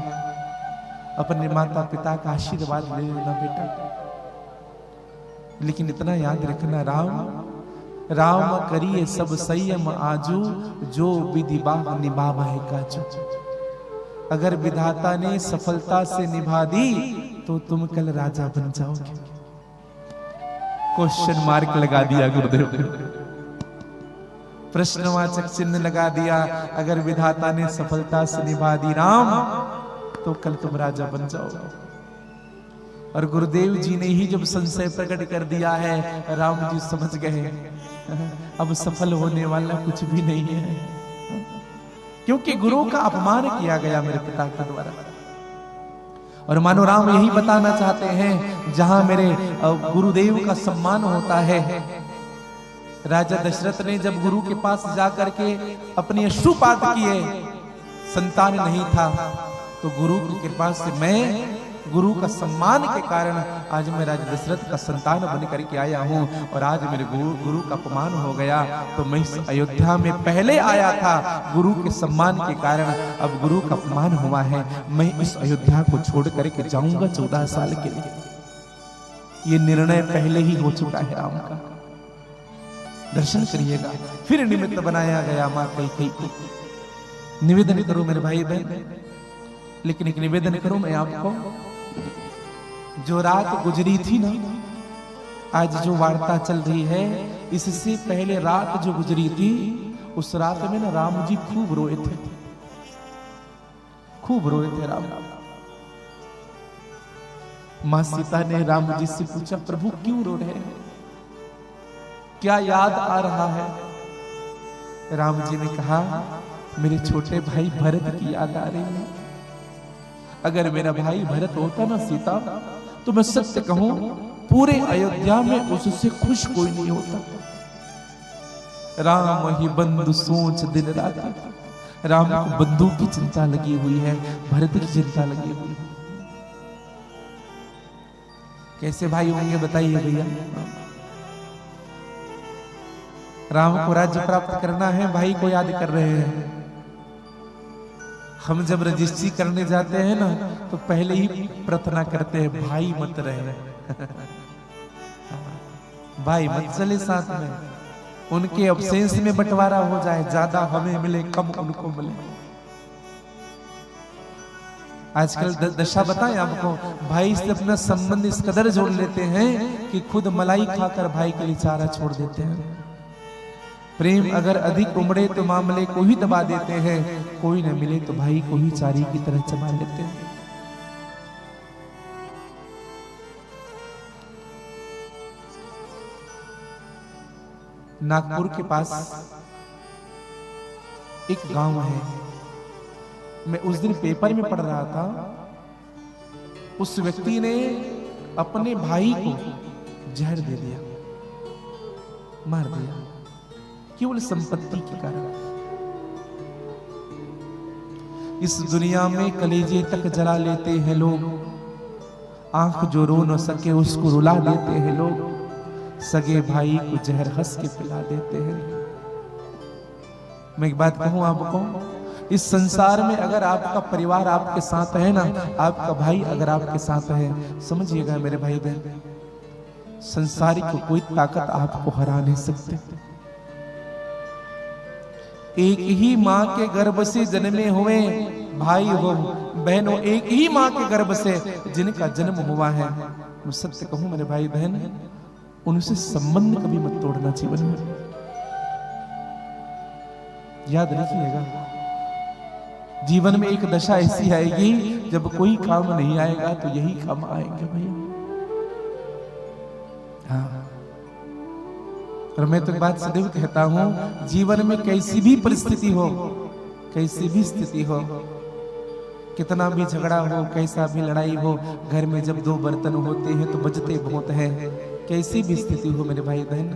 Speaker 1: अपने माता पिता का आशीर्वाद ले लेना बेटा। लेकिन इतना याद रखना, राम करिए सब संयम आजू, जो विधि बाह निभावे काजू। अगर विधाता ने सफलता से निभा दी तो तुम कल राजा बन जाओगे। क्वेश्चन मार्क लगा दिया गुरुदेव ने, प्रश्नवाचक चिन्ह लगा दिया। अगर विधाता ने सफलता से निभा दी राम, तो कल तुम राजा बन जाओगे। और गुरुदेव जी ने ही जब संशय प्रकट कर दिया है, राम जी समझ गए अब सफल होने वाला कुछ भी नहीं है, क्योंकि गुरु का अपमान किया गया मेरे पिता के द्वारा। और मानो राम यही बताना चाहते हैं, जहां मेरे गुरुदेव का सम्मान होता है। राजा दशरथ ने जब गुरु के पास जाकर के अपनी अश्रुपात किए, संतान नहीं था, तो गुरु की कृपा से मैं गुरु का सम्मान के कारण आज मैं राजा दशरथ का संतान बन करके आया हूं। और आज मेरे गुरु का अपमान हो गया, तो मैं इस अयोध्या में पहले आया था गुरु के सम्मान के कारण, अब गुरु का अपमान हुआ है, मैं इस अयोध्या को छोड़ करके जाऊंगा 14 साल के लिए। ये निर्णय पहले ही हो चुका है राम का। दर्शन करिएगा। फिर निमित्त बनाया गया मां कैकेयी को। निवेदन करो मेरे भाई बहन, लेकिन एक निवेदन करूं मैं आपको, जो रात गुजरी थी ना, आज जो वार्ता चल रही है, इससे पहले रात जो गुजरी थी, उस रात में ना राम जी खूब रोए थे, खूब रोए थे राम। मां सीता ने राम जी से पूछा, प्रभु क्यों रो रहे हैं, क्या याद आ रहा है? राम जी ने कहा, मेरे छोटे भाई भरत की याद आ रही है। अगर मेरा भाई भरत होता ना सीता, तो मैं सत्य कहूं पूरे अयोध्या में उससे खुश कोई नहीं होता। राम ही बंधु सोच दिन रात, राम को बंधु की चिंता लगी हुई है, भरत की चिंता लगी हुई है। कैसे भाई होंगे बताइए भैया? राम को राज्य प्राप्त करना है, भाई को याद कर रहे हैं। हम जब रजिस्ट्री करने जाते हैं ना, तो पहले ही प्रार्थना करते हैं, भाई मत रहे भाई मत चले साथ में, उनके अब्सेंस में बंटवारा हो जाए, ज्यादा हमें मिले कम उनको मिले। आजकल दशा बताएं आपको, भाई से अपना संबंध इस कदर जोड़ लेते हैं कि खुद मलाई खाकर भाई के लिए चारा छोड़ देते हैं। प्रेम अगर अधिक उमड़े तो मामले को ही दबा देते हैं, कोई न मिले तो भाई को ही चारी की तरह चबा लेते हैं। नागपुर के पास एक गांव है, मैं उस दिन पेपर में पढ़ रहा था, उस व्यक्ति ने अपने भाई को जहर दे दिया, मार दिया, केवल संपत्ति के कारण। इस दुनिया में कलेजे तक जला लेते हैं लोग, आंख जो रो न सके उसको रुला देते हैं लोग, सगे भाई को जहर हंस के पिला देते हैं। मैं एक बात कहूं आपको, इस संसार में अगर आपका परिवार आपके साथ है ना, आपका भाई अगर आपके साथ है, समझिएगा मेरे भाई बहन, संसार की कोई ताकत आपको हरा नहीं सकते। एक ही मां के गर्भ से जन्मे हुए भाई हो बहन हो, एक ही मां के गर्भ से जिनका जन्म हुआ है, मैं सत्य कहूं मेरे भाई बहन, उनसे संबंध कभी मत तोड़ना जीवन में। याद रखिएगा, जीवन में एक दशा ऐसी आएगी जब कोई काम नहीं आएगा तो यही काम आएंगे भैया। हाँ, और मैं तो एक बात सदैव कहता हूं, जीवन में कैसी भी परिस्थिति हो, कैसी भी स्थिति हो, कितना भी झगड़ा हो, कैसा भी लड़ाई हो, घर में जब दो बर्तन होते हैं तो बजते बहुत हैं। कैसी भी स्थिति हो मेरे भाई बहन,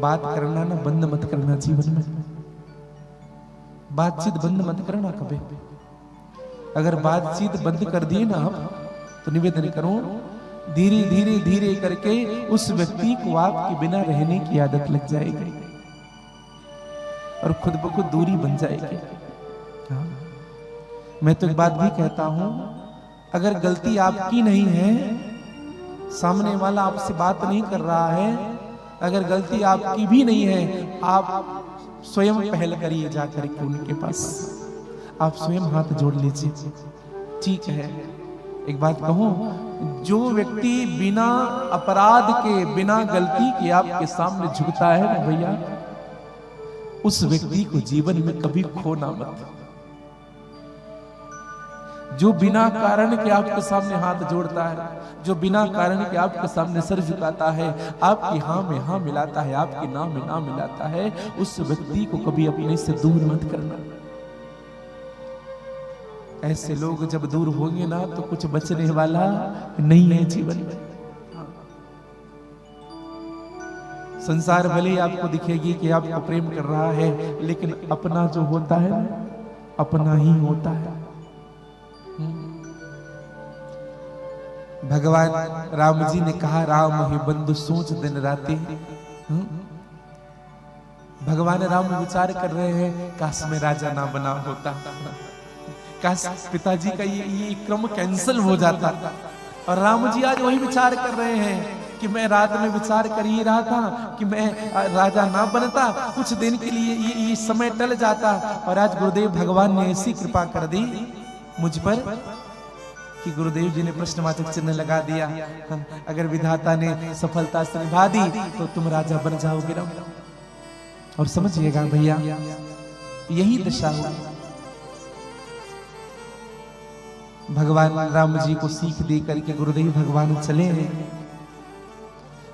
Speaker 1: बात करना ना बंद मत करना जीवन में, बातचीत बंद मत करना कभी। अगर बातचीत बंद कर दिए ना आप, तो निवेदन करूं, धीरे धीरे धीरे करके उस व्यक्ति को आपके बिना रहने की आदत लग जाएगी और खुद ब खुद दूरी बन जाएगी। हाँ। मैं तो एक बात भी कहता हूं, अगर गलती आपकी नहीं है, सामने वाला आपसे बात नहीं कर रहा है, अगर गलती आपकी भी नहीं है, आप स्वयं पहल करिए जाकर के उनके पास, आप स्वयं हाथ जोड़ लीजिए। ठीक है, एक बात कहूं, जो व्यक्ति बिना अपराध के, बिना गलती के आपके सामने झुकता है ना भैया, उस व्यक्ति को जीवन में कभी खोना मत। जो बिना कारण के आपके सामने हाथ जोड़ता है, जो बिना कारण के आपके सामने सर झुकाता है, आपकी हाँ में हाँ मिलाता है, आपकी ना में ना मिलाता है, उस व्यक्ति को कभी अपने से दूर मत करना। ऐसे लोग जब दूर होंगे ना तो कुछ बचने वाला नहीं है जीवन में। संसार भले ही आपको दिखेगी कि आपको प्रेम कर रहा है, लेकिन अपना जो होता है अपना ही होता है। भगवान राम जी ने कहा, राम ही बंधु सोच दिन राते। भगवान राम विचार कर रहे हैं, काश में राजा ना बना होता, काश पिताजी का ये क्रम कैंसिल हो जाता। और राम जी आज वही विचार कर रहे हैं कि मैं रात में विचार कर ही रहा था कि मैं राजा ना बनता, कुछ दिन के लिए ये समय टल जाता। और आज गुरुदेव भगवान ने ऐसी कृपा कर दी मुझ पर कि गुरुदेव जी ने प्रश्नवाचक चिन्ह लगा दिया। अगर विधाता ने सफलता से निभा दी तो तुम राजा बन जाओगे राम। और समझिएगा भैया, यही दशा होगी। भगवान राम जी को सीख दे करके गुरुदेव भगवान चले हैं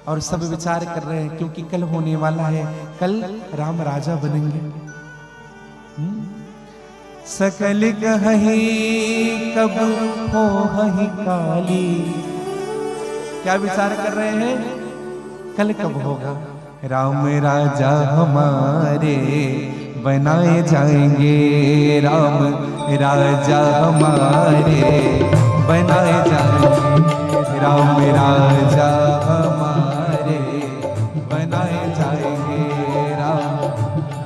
Speaker 1: और सब विचार कर रहे हैं, क्योंकि कल होने वाला है, कल राम राजा बनेंगे। सकल कहि कब होहि काली, क्या विचार कर रहे हैं, कल कब होगा राम राजा हमारे बनाए जाएंगे, राम राजा हमारे बनाए जाएंगे, राम राजा हमारे बनाए जाएंगे, राम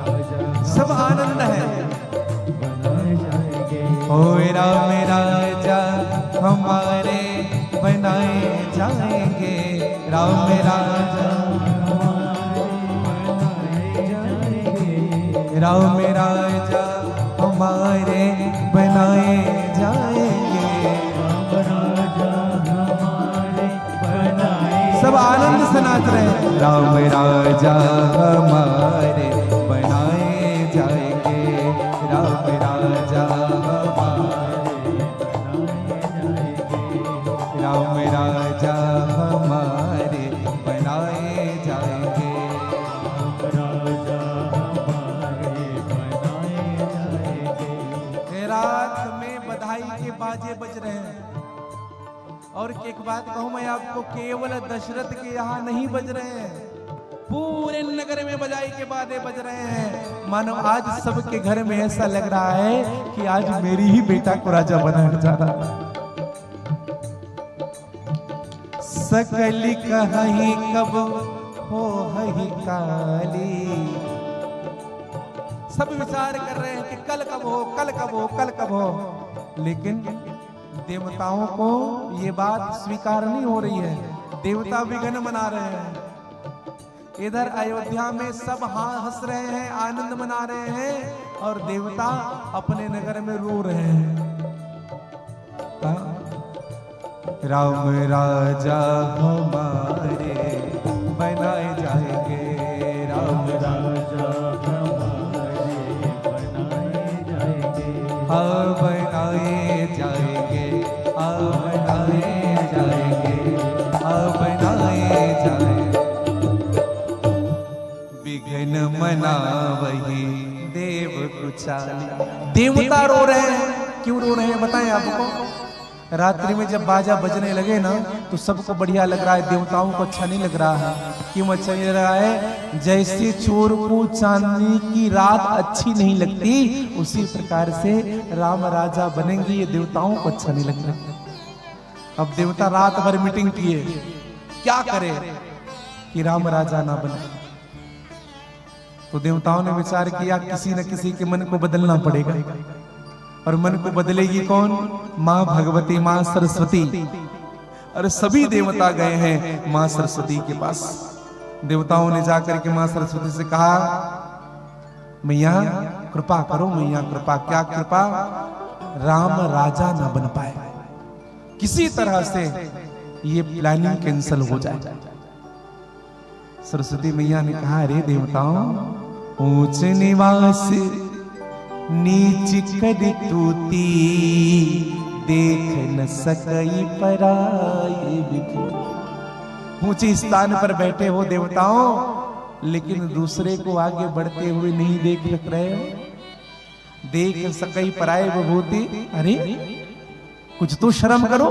Speaker 1: राजा। सब आनंद है, ओ राम राजा हमारे बनाए जाएंगे, राम राजा राम राजा हमारे बनाए जाएंगे, सब आनंद से नाच रहे हैं, राम राजा हमारे बनाए जाएंगे, राम राजा हमारे राम राजा हमारे बनाए जाएंगे, रात में बधाई के बाजे बज रहे हैं। और एक बात कहूं मैं आपको, केवल दशरथ के यहाँ नहीं बज रहे हैं, पूरे नगर में बधाई के बाजे बज रहे हैं। मानो आज सबके घर में ऐसा लग रहा है कि आज मेरी ही बेटा को राजा बनाया जा रहा है। सकल कहि कब होहि काली, सब विचार कर रहे हैं कि कल कब हो, कल कब हो, कल कब हो। लेकिन देवताओं को ये बात स्वीकार नहीं हो रही है, देवता विघ्न मना रहे हैं। इधर अयोध्या में सब हंस रहे हैं, आनंद मना रहे हैं, और देवता अपने नगर में रो रहे हैं। राम राजा हमारे बनाए जाएंगे, राम राजा बनाए जाएंगे, बनाए जाएंगे, बनाए जाएंगे। विघ्न मनावहि देव कुचाली। देवता रो रहे हैं, क्यों रो रहे हैं बताएं आपको। रात्रि में जब बाजा बजने लगे ना तो सबको बढ़िया लग रहा है, देवताओं को अच्छा नहीं लग रहा है। क्यों अच्छा नहीं लग रहा है? जैसे चोर को चांदनी की रात अच्छी नहीं लगती, उसी प्रकार से राम राजा बनेंगे, ये देवताओं को अच्छा नहीं लग रहा। अब देवता रात भर मीटिंग किए, क्या करे कि राम राजा ना बने। तो देवताओं ने विचार किया किसी न किसी के मन को बदलना पड़ेगा। और मन को बदलेगी कौन? माँ भगवती, माँ सरस्वती। और सभी देवता गए हैं माँ सरस्वती के पास। देवताओं ने जाकर के माँ सरस्वती से कहा, मैया कृपा करो, मैया कृपा। क्या कृपा? राम राजा ना बन पाए, किसी तरह से ये प्लानिंग कैंसल हो जाए। सरस्वती मैया ने कहा, अरे देवताओं, ऊंच निवास नीच कर तूती, देख न सकई पराई विभु। ऊंचे स्थान पर बैठे हो देवताओं, लेकिन दूसरे को आगे बढ़ते हुए नहीं देख रहे हो। देख सकई पराई विभूति, अरे कुछ तो शर्म करो।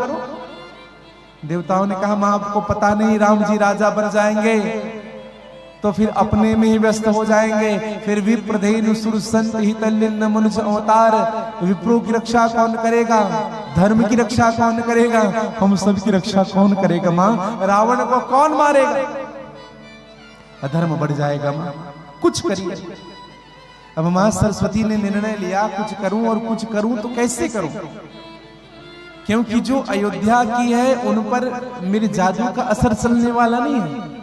Speaker 1: देवताओं ने कहा, मां आपको पता नहीं राम जी राजा बन जाएंगे तो फिर अपने में ही व्यस्त हो जाएंगे। फिर विप्रधेनु सुर संत हितलिन्न मनुष्य अवतार, विप्रो की रक्षा कौन करेगा? धर्म की रक्षा कौन करेगा? हम सब की रक्षा कौन करेगा? मां रावण को कौन मारेगा? अधर्म बढ़ जाएगा मां, कुछ करिए। अब मां सरस्वती ने निर्णय लिया, कुछ करूं और कुछ करूं तो कैसे करूं, क्योंकि जो अयोध्या की है उन पर मेरे जादू का असर चलने वाला नहीं है,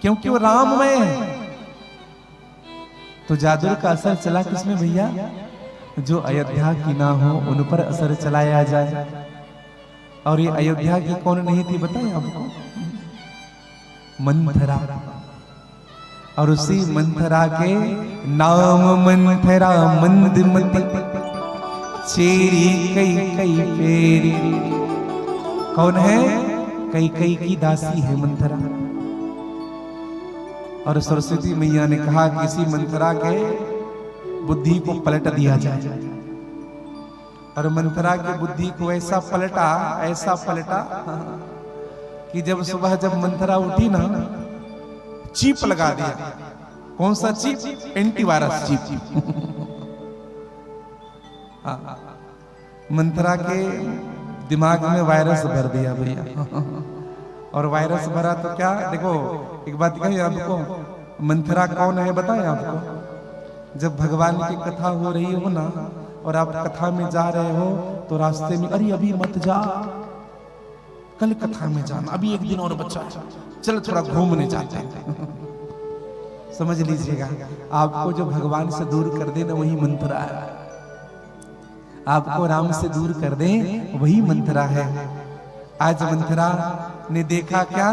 Speaker 1: क्योंकि वो राममय है। तो जादू का असर चला किसमें भैया? जो अयोध्या की ना हो उन पर असर चलाया जाए। और ये अयोध्या की कौन नहीं थी बताएं आपको? मंथरा। और उसी मंथरा के नाम मंथरा मंदमती, चेरी कई कई फेरी। कौन है? कई कई की दासी है मंथरा। और सरस्वती मैया ने कहा कि इसी मंथरा के बुद्धि को पलट दिया जाए। और मंथरा की बुद्धि को ऐसा पलटा कि जब सुबह जब मंथरा उठी ना, चीप लगा दिया। कौन सा चीप? Antivirus cheap. मंथरा के दिमाग में वायरस भर दिया भैया। और वायरस भरा तो क्या, देखो एक बात कही आपको, मंथरा कौन है बताएं आपको? जब भगवान की कथा हो रही हो ना और आप कथा में जा रहे हो तो रास्ते में, अरे अभी मत जा, कल कथा में जाना, अभी एक दिन और बचा, चल थोड़ा घूमने जाते हैं। समझ लीजिएगा, आपको जो भगवान से दूर कर दे ना वही मंथरा है। आपको राम से दूर कर दे वही मंथरा है। आज मंथरा ने देखा क्या?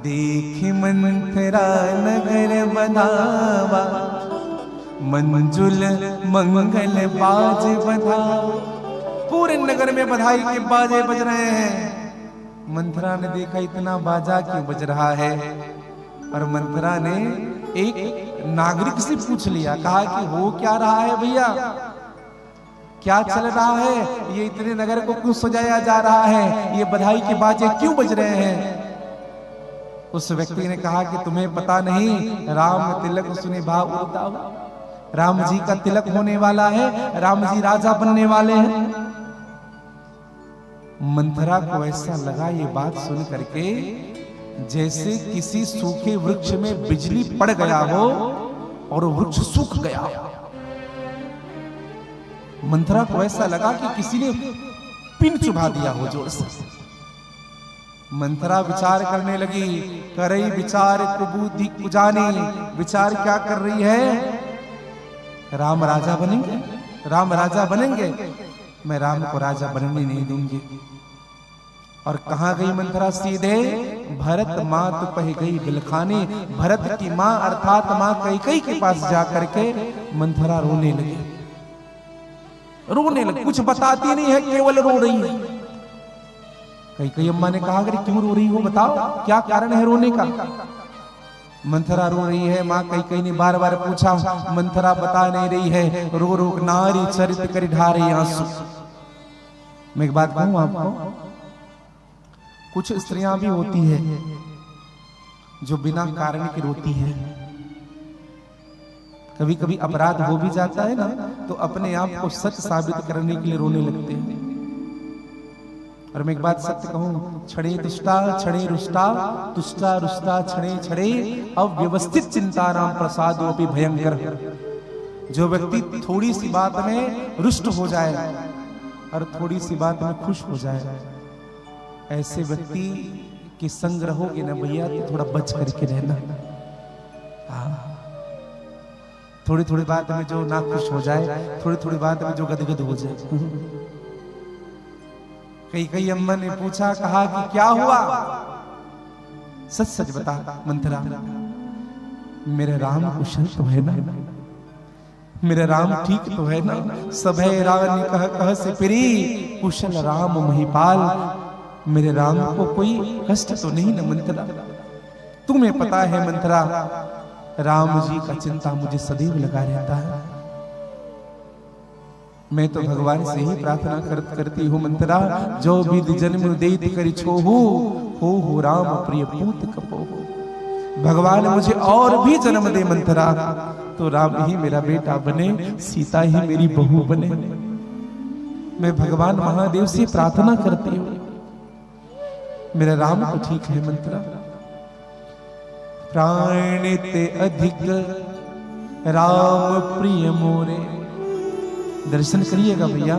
Speaker 1: देख मंथरा नगर बनावा, मंजुल मंगल बाज बधा। पूरे नगर में बधाई के बाजे बज रहे हैं। मंथरा ने देखा इतना बाजा क्यों बज रहा है, और मंथरा ने एक नागरिक से पूछ लिया, कहा कि हो क्या रहा है भैया, क्या चल रहा है, ये इतने नगर को क्यों सजाया जा रहा है, ये बधाई के बाजे क्यों बज रहे हैं? उस व्यक्ति ने कहा कि तुम्हें पता नहीं, राम तिलक सुने भाव उड़ता हुआ, राम जी का तिलक होने वाला है, राम जी राजा बनने वाले हैं। मंथरा को ऐसा लगा ये बात सुन करके जैसे किसी सूखे वृक्ष में बिजली पड़ गया हो और वृक्ष सूख गया। मंथरा को ऐसा लगा कि किसी ने पिन चुभा दिया हो जोर से। मंथरा विचार करने लगी, करई विचार कुबुद्धि कुजानी। विचार क्या कर रही है? राम राजा बनेंगे, राम राजा बनेंगे, मैं राम को राजा बनने नहीं दूंगी। और कहां गई मंथरा? सीधे भरत मात पह गई बिलखाने। भरत की मां अर्थात मां कैकेयी के पास जाकर के मंथरा रोने लगी। कुछ बताती नहीं है, केवल रो रही है। कैकेयी अम्मा ने कहा, अगर क्यों रो रही हो बताओ, क्या कारण है रोने का? मंथरा रो रही है। मां कैकेयी ने बार बार पूछा, मंथरा बता नहीं रही है। रो रो नारी चरित कर ढारे आंसू। मैं एक बात कहूं आपको, कुछ स्त्रियां भी होती है जो बिना कारण की रोती है। कभी कभी अपराध हो भी जाता है ना, तो अपने आप को सच साबित करने के लिए रोने लगते हैं। और मैं एक बात सत्य कहूं, छड़े दुष्टा छड़े रुष्टा, तुष्टा रुष्टा छड़े छड़े, अव्यवस्थित चिंता राम प्रसादोपि भयंकर। जो व्यक्ति थोड़ी सी बात में रुष्ट हो जाए और थोड़ी सी बात में खुश हो जाए, ऐसे व्यक्ति के संग रहोगे ना भैया तो थोड़ा बच करके रहना। थोड़ी थोड़ी बात में जो ना खुश हो जाए, थोड़ी थोड़ी बात में जो गदगद हो जाए। कई अम्मा ने पूछा, कहा कि क्या हुआ, सच सच बता मंथरा, मेरे राम कुशल तो है ना, मेरे राम ठीक तो है ना। सभै रानी कह कह से प्री, कुशल राम महिपाल। मेरे राम को कोई कष्ट तो नहीं ना मंथरा। तुम्हें पता है मंथरा, राम जी का चिंता मुझे सदैव लगा रहता है। मैं तो भगवान से ही प्रार्थना करती हूँ मंथरा, जो विधि जन्म देत करि छोहु, हो राम प्रिय पूत कपोहु। भगवान मुझे और भी जन्म दे मंथरा, तो राम ही मेरा बेटा बने, सीता ही मेरी बहू बने। मैं भगवान महादेव से प्रार्थना करती हूँ, मेरा राम तो ठीक है मंथरा। प्राण ते अधिक राम प्रिय मोरे। दर्शन करिएगा भैया,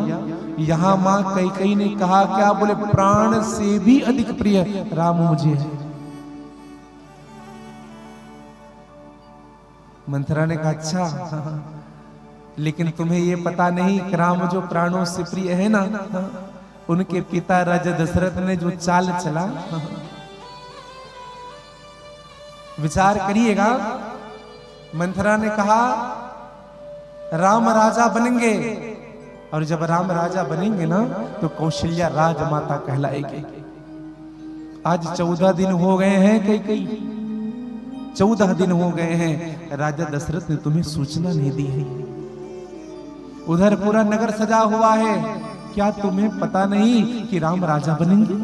Speaker 1: यहां मां कैकेयी ने कहा क्या, बोले प्राण से भी अधिक प्रिय राम मुझे है। मंथरा ने कहा अच्छा, लेकिन तुम्हें ये पता नहीं कि राम जो प्राणों से प्रिय है ना, उनके पिता राजा दशरथ ने जो चाल चला, विचार करिएगा। मंथरा ने कहा राम राजा बनेंगे, और जब राम राजा बनेंगे ना तो कौशल्या राजमाता कहलाएगी। आज 14 दिन हो गए हैं, कई 14 दिन हो गए हैं, राजा दशरथ ने तुम्हें सूचना नहीं दी है। उधर पूरा नगर सजा हुआ है, क्या तुम्हें पता नहीं कि राम राजा बनेंगे?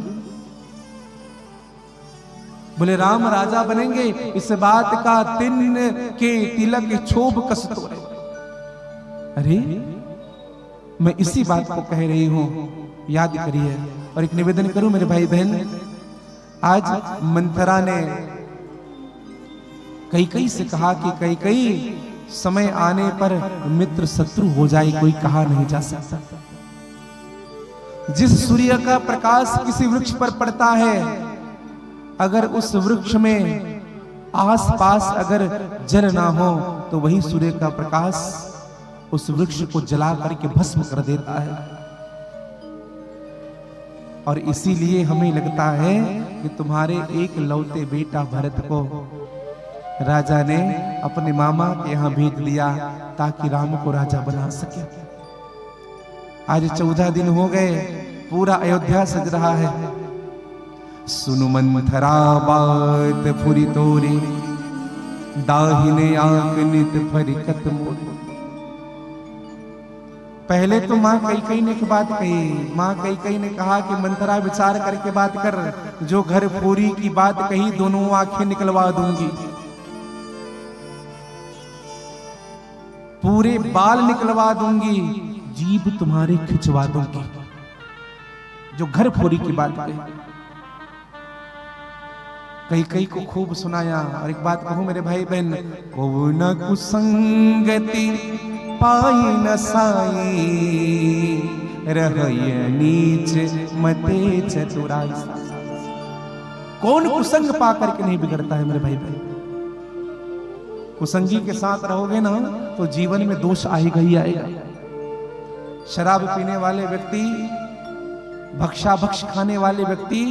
Speaker 1: बोले राम राजा बनेंगे, इस बात का तिन के तिलक क्षोभ कसतो है। अरे मैं इसी बात को कह रही हूं, याद करिए। और एक निवेदन करूं मेरे भाई बहन, आज मंथरा ने कैकेयी से कहा कि कैकेयी, समय आने पर मित्र शत्रु हो जाए कोई कहा नहीं जा सकता। जिस सूर्य का प्रकाश किसी वृक्ष पर पड़ता है, अगर उस वृक्ष में आसपास अगर जल ना हो तो वही सूर्य का प्रकाश उस वृक्ष को जला करके भस्म कर देता है। और इसीलिए हमें लगता है कि तुम्हारे एक लौते बेटा भरत को राजा ने अपने मामा के यहाँ भेज दिया ताकि राम को राजा बना सके। आज 14 दिन हो गए, पूरा अयोध्या सज रहा है। सुनु मंथरा बात फुरी तोरे, दाहिने आंख नित फरिकत मोरे। पहले तो माँ कैकेयी ने की बात कही, माँ कैकेयी ने कहा कि मंथरा विचार करके बात कर, जो घर पूरी की बात कही दोनों आंखें निकलवा दूंगी, पूरे बाल निकलवा दूंगी, जीभ तुम्हारे खिंचवा दूंगी। जो घर फोड़ी की बात कही, कैकेयी को खूब सुनाया। और एक बात कहूं मेरे भाई बहन, को न कुसंगति पाई न साई, रहय नीच मते चतुराई। कौन कुसंग पा करके नहीं बिगड़ता है मेरे भाई बहन? कुसंगी के साथ रहोगे ना तो जीवन में दोष आएगा ही आएगा। शराब पीने वाले व्यक्ति, भक्षा खाने वाले व्यक्ति,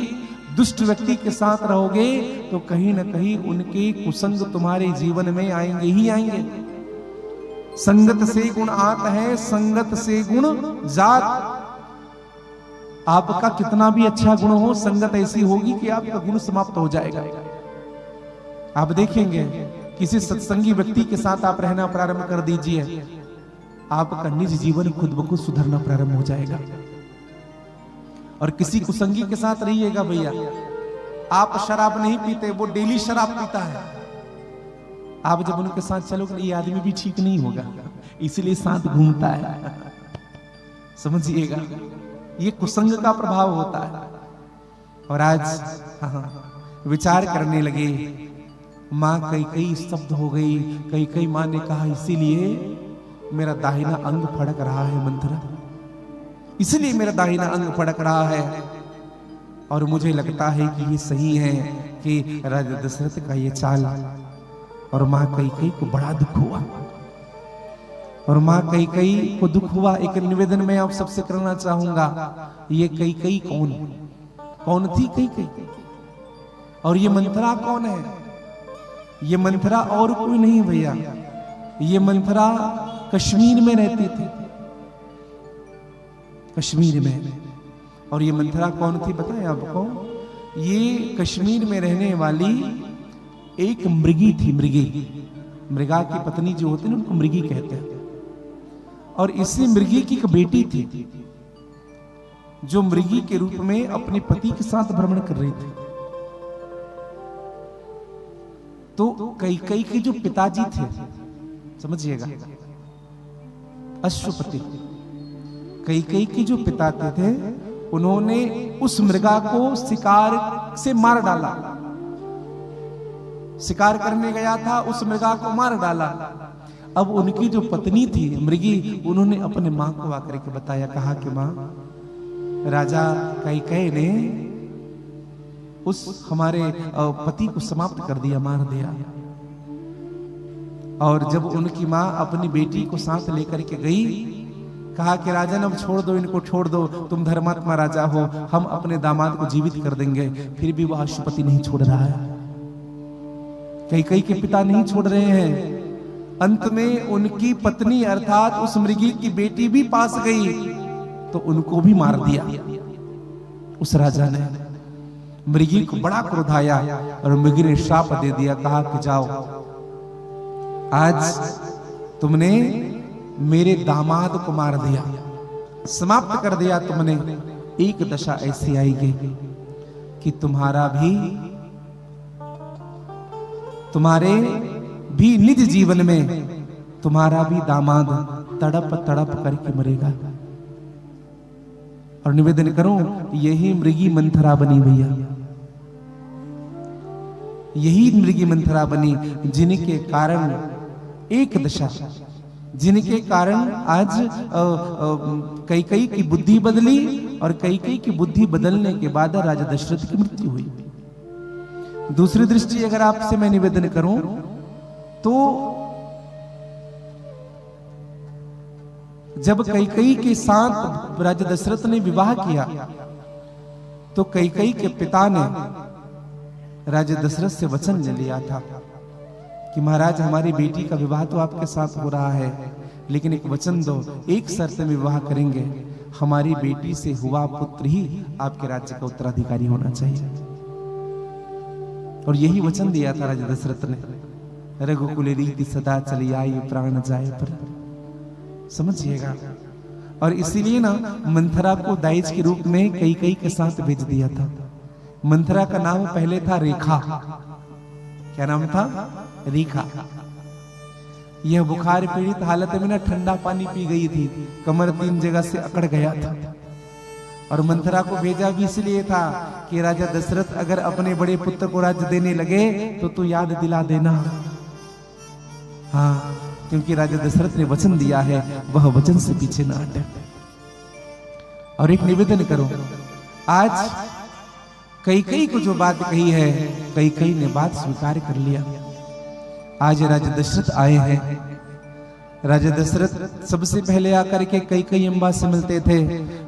Speaker 1: दुष्ट व्यक्ति के साथ रहोगे तो कहीं ना कहीं उनके कुसंग तुम्हारे जीवन में आएंगे ही आएंगे। संगत से गुण आता है, संगत से गुण जात। आपका कितना भी अच्छा गुण हो, संगत ऐसी होगी कि आपका गुण समाप्त हो जाएगा। आप देखेंगे किसी सत्संगी व्यक्ति के साथ आप रहना प्रारंभ कर दीजिए, आपका निज जीवन खुद ब खुद सुधरना प्रारंभ हो जाएगा। और किसी कुसंगी के साथ रहिएगा भैया, आप शराब नहीं पीते, वो डेली शराब पीता है, आप जब उनके साथ चलोगे ये आदमी भी ठीक नहीं होगा, इसलिए साथ घूमता है। समझिएगा, ये कुसंग का प्रभाव होता है। और आज विचार करने लगे। माँ कई स्तब्ध हो गई। कई माँ ने कहा इसीलिए मेरा दाहिना अंग फड़क रहा है मंथरा, इसलिए मेरा दाहिना अंग फड़क रहा है। और मुझे लगता है कि ये सही है कि राजा दशरथ का ये चाल। और माँ कई को बड़ा दुख हुआ, और माँ कई को दुख हुआ। एक निवेदन मैं आप सबसे करना चाहूंगा, ये कई कौन थी कई? और ये मंथरा कौन है? ये मंथरा और कोई नहीं भैया, ये मंथरा कश्मीर में रहती थी, कश्मीर में। और ये मंथरा कौन थी बताएं आपको? ये कश्मीर में रहने वाली एक मृगी थी। मृगा की पत्नी जो होती है उनको मृगी कहते हैं। और इसी मृगी की एक बेटी थी जो मृगी के रूप में अपने पति के साथ भ्रमण कर रही थी। तो कई के जो पिताजी थे, समझिएगा, अश्वपति, कई के जो पिता थे, उन्होंने उस मृगा को शिकार से मार डाला। शिकार करने गया था, उस मृगा को मार डाला। अब उनकी जो पत्नी थी मृगी, उन्होंने अपने मां को आकर के बताया, कहा कि मां, राजा कई ने उस हमारे पति को समाप्त कर दिया, मार दिया। और जब उनकी मां अपनी बेटी को साथ लेकर के गई, कहा कि राजन अब छोड़ दो, इनको छोड़ दो, तुम धर्मात्मा राजा हो, हम अपने दामाद को जीवित कर देंगे। फिर भी वह अश्वपति नहीं छोड़ रहा है, कई के पिता नहीं छोड़ रहे हैं। अंत में उनकी पत्नी अर्थात उस मृगी की बेटी भी पास गई, तो उनको भी मार दिया उस राजा ने। मृगी को बड़ा क्रोध आया और मृगी ने श्राप दे दिया, कहा कि जाओ, आज तुमने मेरे दामाद को मार दिया, समाप्त कर दिया तुमने। एक दशा ऐसी आएगी कि तुम्हारे भी निज जीवन में तुम्हारा भी दामाद तड़प तड़प करके मरेगा। और निवेदन करूं, यही मृगी मंथरा बनी भैया, यही मृगी मंथरा बनी, जिनके कारण एक दशा, जिनके कारण आज कई की बुद्धि बदली, और कई की बुद्धि बदलने के बाद राजा दशरथ की मृत्यु हुई। दूसरी दृष्टि अगर आपसे मैं निवेदन करूं तो जब कई के साथ राजा दशरथ ने विवाह किया, तो कई के पिता ने राजा दशरथ से वचन ले लिया था कि महाराज, हमारी बेटी का विवाह तो आपके साथ हो रहा है, लेकिन एक वचन दो, एक शर्त में विवाह करेंगे, हमारी बेटी से हुआ पुत्र ही आपके राज्य का उत्तराधिकारी होना चाहिए। और यही वचन दिया था राजा दशरथ ने, रघुकुल रीति सदा चली आई, प्राण जाए पर। समझिएगा। और इसीलिए ना मंथरा को दाइज के रूप में कई के साथ भेज दिया था। मंथरा का नाम पहले था रेखा। क्या नाम था? रेखा। यह बुखार पीड़ित हालत में ना ठंडा पानी पी गई थी, कमर 3 जगह से अकड़ गया था। और मंथरा को भेजा भी इसलिए था कि राजा दशरथ अगर अपने बड़े पुत्र को राज्य देने लगे तो तू याद दिला देना। हाँ, क्योंकि राजा दशरथ ने वचन दिया है, वह वचन से पीछे ना हटे। और एक निवेदन करो, आज कई को जो बात कही है, कई ने बात स्वीकार कर लिया। आज राजा दशरथ आए हैं। राजा दशरथ सबसे पहले आकर के कई अम्बा से मिलते थे।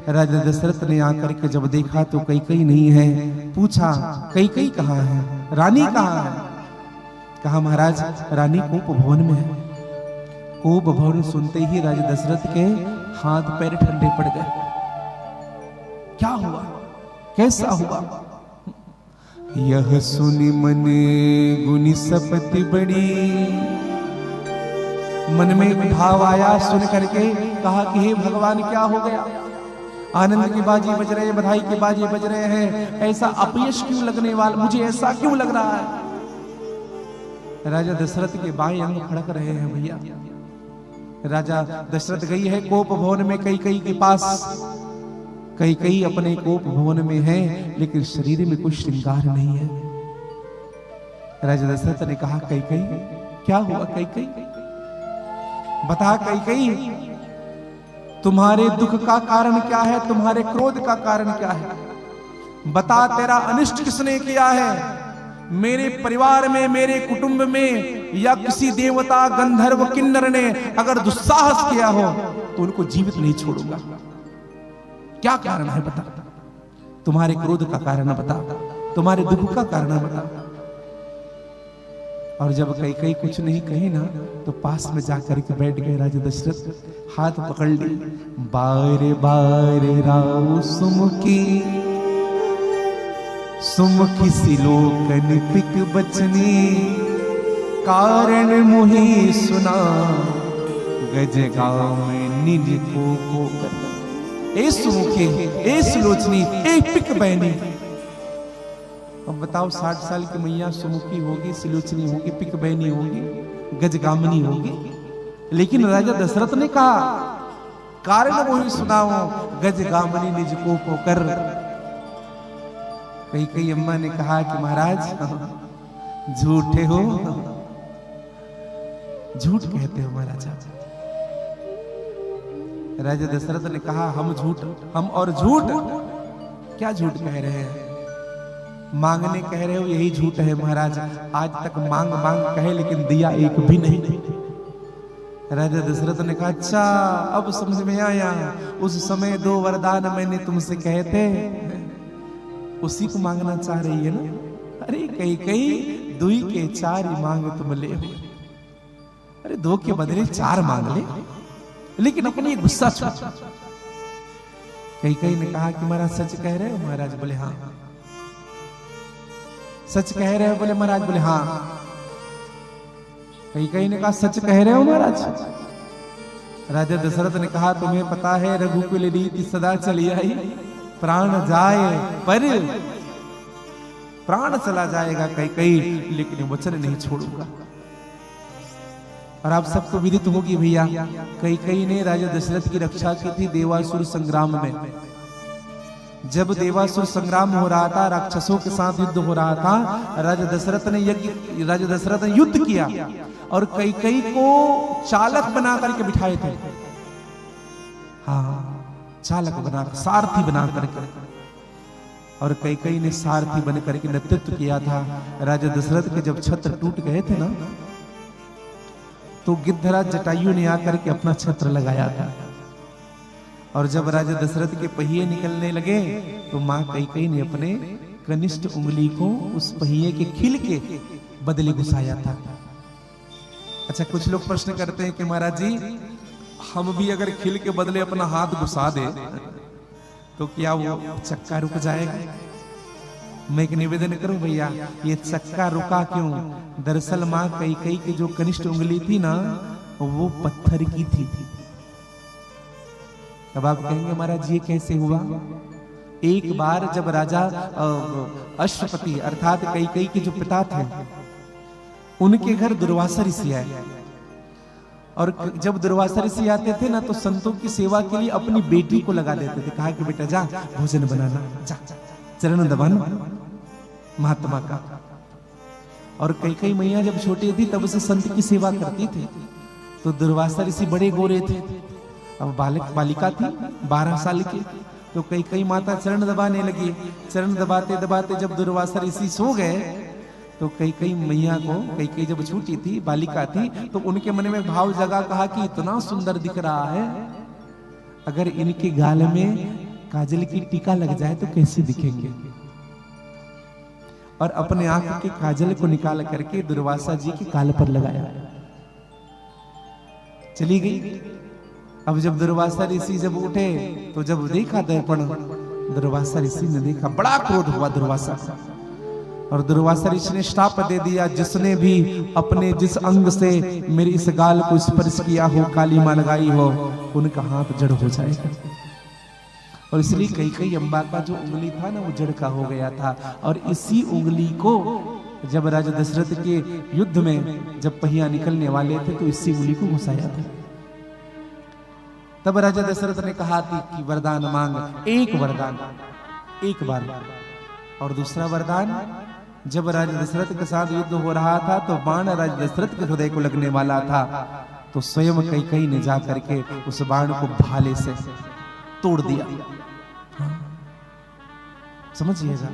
Speaker 1: राजा दशरथ ने आकर के जब देखा तो कई नहीं है। पूछा, कई कहाँ है, रानी कहाँ है? कहा, महाराज रानी कोप भवन में है। कोप भवन सुनते ही राजा दशरथ के हाथ पैर ठंडे पड़ गए। क्या हुआ, कैसा हुआ? यह सुनी मन गुनी सपति बड़ी, मन में भाव आया सुन करके। कहा कि हे भगवान, क्या हो गया? आनंद की बाजी बज रहे, बधाई के बाजी बज रहे हैं, ऐसा अपयश क्यों लगने वाला, मुझे ऐसा क्यों लग रहा है? राजा दशरथ के बाएं अंग फड़क रहे हैं भैया। राजा दशरथ गई है कोप भवन में कई के पास। कई अपने कोप भवन में है, लेकिन शरीर में कोई श्रृंगार नहीं है। राजा दशरथ ने कहा, कई क्या हुआ? कई बता, कई तुम्हारे दुख का कारण क्या है? तुम्हारे क्रोध का कारण क्या है? बता, तेरा अनिष्ट किसने किया है? मेरे परिवार में, मेरे कुटुंब में, या किसी देवता, गंधर्व, किन्नर ने अगर दुस्साहस किया हो तो उनको जीवित नहीं छोड़ूंगा। क्या कारण है बता? तुम्हारे क्रोध का कारण बता, तुम्हारे दुख का कारण बता। और जब कई कुछ नहीं कही ना, तो पास में जाकर के बैठ गए राजा दशरथ, हाथ पकड़ ली। बारे बारे राव सुमुखी सिलोकन पिक बचनी, कारण मुहि सुना गज गाँव निज को कर। ए सुमुखी, ए सुलोचनी, ए पिक बहनी। अब बताओ, 60 साल की मैया सुमुखी होगी, सिलोचनी होगी, पिक बहनी होगी, गजगामनी होगी, लेकिन राजा दशरथ ने कहा कारण वही सुनाओ, गजगामनी निज को कर। कई अम्मा ने कहा कि महाराज झूठे हो, झूठ कहते हो महाराज। राजा दशरथ ने कहा, हम और झूठ? क्या झूठ कह रहे हैं? मांगने कह रहे हो, यही झूठ है महाराज। आज तक मांग कहे, लेकिन दिया एक भी नहीं। राजा दशरथ ने कहा, अच्छा अब समझ में आया, उस समय 2 वरदान मैंने तुमसे कहे थे, उसी को मांगना चाह रही है ना? अरे कई 2 के 4 ही मांग तुम ले। अरे 2 के बदले 4 मांग ले, लेकिन अपनी गुस्सा छोड़। कई ने कहा कि महाराज सच कह रहे हो? महाराज बोले हाँ। सच कह रहे हो? बोले महाराज। बोले हाँ। कई ने कहा, सच कह रहे हो महाराज? राजा दशरथ ने कहा, तुम्हें पता है रघुकुल रीति सदा चली आई, प्राण जाए पर प्राण चला जाएगा कई, लेकिन वचन नहीं छोड़ूंगा। और आप सबको विदित होगी भैया, कई ने राजा दशरथ की रक्षा की थी देवासुर संग्राम में। जब देवासुर संग्राम हो रहा था, राक्षसों के साथ युद्ध हो रहा था, राजा दशरथ ने युद्ध किया और कई को चालक बना करके बिठाए थे। हाँ, चालक बना, सारथी बना करके। और कई ने सारथी बन करके नेतृत्व किया था। राजा दशरथ के जब छत्र टूट गए थे ना, तो गिद्धराज जटायु ने आकर के अपना छत्र लगाया था। और जब राजा दशरथ के पहिए निकलने लगे, तो मां कई ने अपने कनिष्ठ उंगली को उस पहिए के खिल के बदले घुसाया था। अच्छा, कुछ लोग प्रश्न करते हैं कि महाराज जी, हम भी अगर खिल के बदले अपना हाथ घुसा दे तो क्या वो चक्का रुक जाएगा? मैं एक निवेदन करूं भैया, ये चक्का रुका क्यों? दरअसल मां कई की जो कनिष्ठ उंगली थी ना, वो पत्थर की थी। अब आप कहेंगे महाराज ये कैसे हुआ? एक बार जब राजा अश्वपति अर्थात कई के जो पिता थे, उनके घर दुर्वासा ऋषि आए। और जब दुर्वासा ऋषि आते थे ना, तो संतों की सेवा के लिए अपनी बेटी को लगा देते थे। कहा कि बेटा जा भोजन बनाना, जा चरण दबाना महात्मा का। और कई मैया जब छोटी थी तब से संत की सेवा करती थी। तो दुर्वासा ऋषि बड़े गोरे थे, अब बालिका थी 12 साल की। तो कई माता चरण दबाने लगी। चरण दबाते दबाते जब दुर्वासा ऋषि सो गए, तो कई मैया को, कई जब छोटी थी, बालिका थी, तो उनके मन में भाव जगा। कहा कि इतना सुंदर दिख रहा है, अगर इनके गाल में काजल की टीका लग जाए तो कैसे दिखेंगे? और अपने आंख के काजल को निकाल करके दुर्वासा जी के गाल पर लगाया। चली गई। अब जब दुर्वासा ऋषि जब उठे, तो जब देखा दर्पण, दुर्वासा ऋषि ने देखा, बड़ा क्रोध हुआ दुर्वासा का। और दुर्वासा ऋषि ने श्राप दे दिया, जिसने भी अपने जिस अंग से मेरे इस गाल को स्पर्श किया हो, काली मां लगाई हो, उनका हाथ जड़ हो जाएगा। और इसलिए कई अम्बा का जो उंगली था ना, वो जड़ का हो गया था। और इसी उंगली को जब राजा दशरथ के युद्ध में जब पहिया निकलने वाले थे, तो इसी उंगली को घुसाया था। तब राजा दशरथ ने कहा कि वरदान मांग, एक वरदान, एक बार। और दूसरा वरदान, जब राजा दशरथ के साथ युद्ध हो रहा था तो बाण राजा दशरथ के हृदय को लगने वाला था, तो स्वयं कैकेयी ने जा करके उस बाण को भाले से तोड़ दिया। समझिएगा,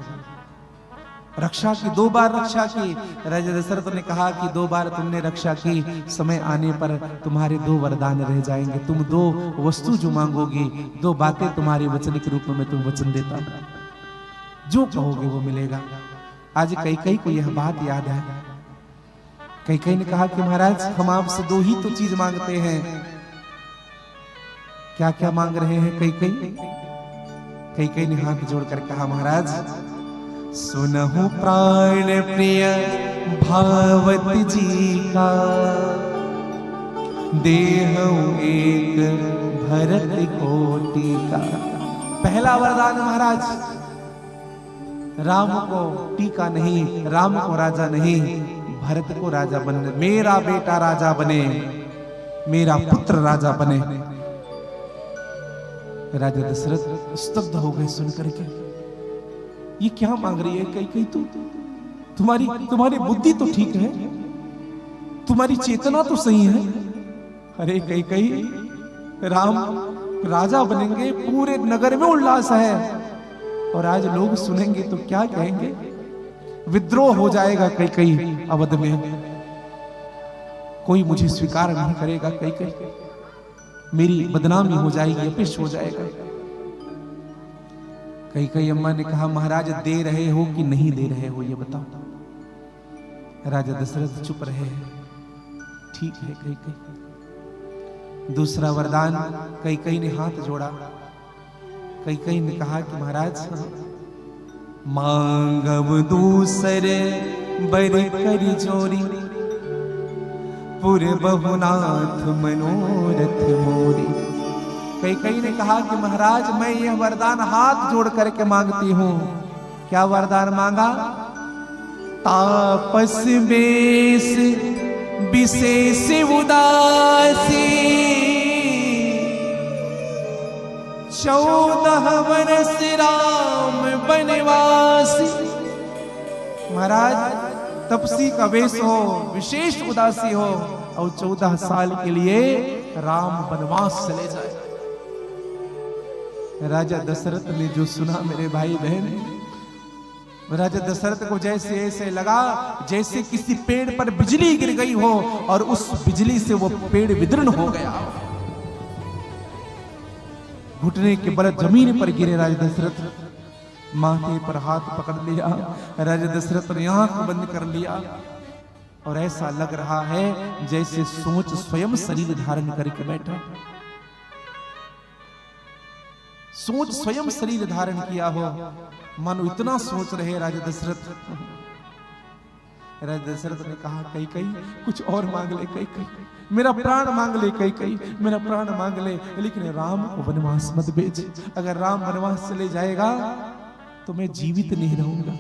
Speaker 1: रक्षा की, 2 बार रक्षा की। राजा दशरथ ने कहा कि 2 बार तुमने रक्षा की, समय आने पर तुम्हारे 2 वरदान रह जाएंगे। तुम 2 वस्तु जो मांगोगी, 2 बातें तुम्हारे वचन के रूप में तुम वचन देता हूं, जो कहोगे वो मिलेगा। आज कैकेयी को यह बात याद है। कैकेयी ने कहा कि महाराज हम आपसे 2 ही तो चीज मांगते हैं। क्या क्या मांग रहे हैं कैकेयी? कैकेयी ने हाथ जोड़कर कहा, महाराज सुनहु प्राण प्रिय भावत जी का, देहु एक भरत कोटि का। पहला वरदान महाराज, राम को टीका नहीं, राम को राजा नहीं, भरत को राजा बनने, मेरा बेटा राजा बने, मेरा पुत्र राजा बने। राजा दशरथ स्तब्ध हो गए सुनकर के। ये क्या मांग रही है कैकेयी? तुम्हारी बुद्धि तो ठीक है, तुम्हारी चेतना तो सही है। अरे कैकेयी, राम राजा बनेंगे, पूरे नगर में उल्लास है, और आज लोग सुनेंगे तो क्या कहेंगे? विद्रोह हो जाएगा कैकेयी अवध में, कोई मुझे स्वीकार नहीं करेगा कैकेयी, मेरी बदनामी हो जाएगी, अपिश हो जाएगा। कैकेयी अम्मा ने कहा, महाराज दे रहे हो कि नहीं दे रहे हो ये बताओ। राजा दशरथ चुप रहे। ठीक है कैकेयी। दूसरा वरदान, कैकेयी ने हाथ जोड़ा। कैकेयी ने कहा कि महाराज मांगब दूसरे बर कर जोरी, पुर बहुनाथ मनोरथ मोरी। कैकेयी ने कहा कि महाराज मैं यह वरदान हाथ जोड़ करके मांगती हूं। क्या वरदान मांगा? तापस बेस विशेष उदासी, 14 वर्ष राम बनवासी। महाराज तपसी का वेश हो, विशेष उदासी हो, और 14 साल के लिए राम वनवास चले जाए। राजा दशरथ ने जो सुना मेरे भाई बहन, राजा दशरथ को जैसे ऐसे लगा जैसे किसी पेड़ पर बिजली गिर गई हो और उस बिजली से वो पेड़ विदीर्ण हो गया। घुटने के बल जमीन पर गिरे राजा दशरथ, माथे पर हाथ पकड़ लिया। राजा दशरथ ने आंख बंद कर लिया और ऐसा लग रहा है जैसे सोच स्वयं शरीर धारण करके बैठा। सोच स्वयं शरीर धारण किया हो, मानो इतना सोच रहे राजा दशरथ। राजा दशरथ ने कहा, कैकेयी कुछ और मांग ले कैकेयी, मेरा प्राण मांग ले कैकेयी, मेरा प्राण मांग ले, लेकिन राम को वनवास मत भेज। अगर राम वनवास चले जाएगा तो मैं जीवित नहीं रहूंगा।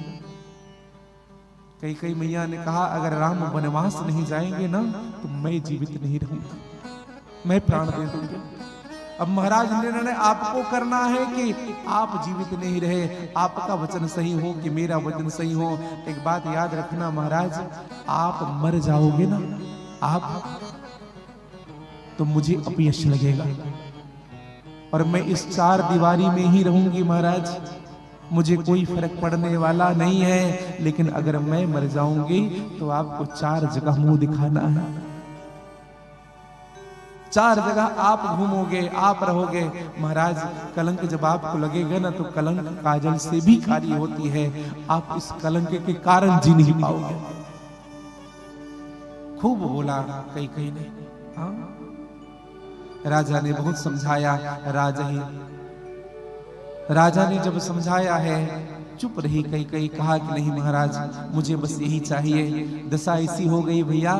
Speaker 1: कैकेयी मैया ने कहा, अगर राम वनवास नहीं जाएंगे ना तो मैं जीवित नहीं रहूंगा, मैं प्राण दे दूंगा। अब महाराज निर्णय आपको करना है कि आप जीवित नहीं रहे, आपका वचन सही हो कि मेरा वचन सही हो। एक बात याद रखना महाराज, आप मर जाओगे ना आप, तो मुझे अपयश लगेगा और मैं इस 4 दीवारी में ही रहूंगी महाराज, मुझे कोई फर्क पड़ने वाला नहीं है। लेकिन अगर मैं मर जाऊंगी तो आपको 4 जगह मुंह दिखाना है, 4 जगह आप घूमोगे, आप रहोगे। महाराज कलंक जब आपको लगेगा ना तो कलंक काजल से भी कारी होती है, आप इस कलंक के कारण जी नहीं पाओगे। खूब बोला कैकेयी ने। हाँ? राजा ने बहुत समझाया, राजा ने जब समझाया है चुप रही कैकेयी। कहा कि नहीं महाराज मुझे बस यही चाहिए। दशा ऐसी हो गई भैया,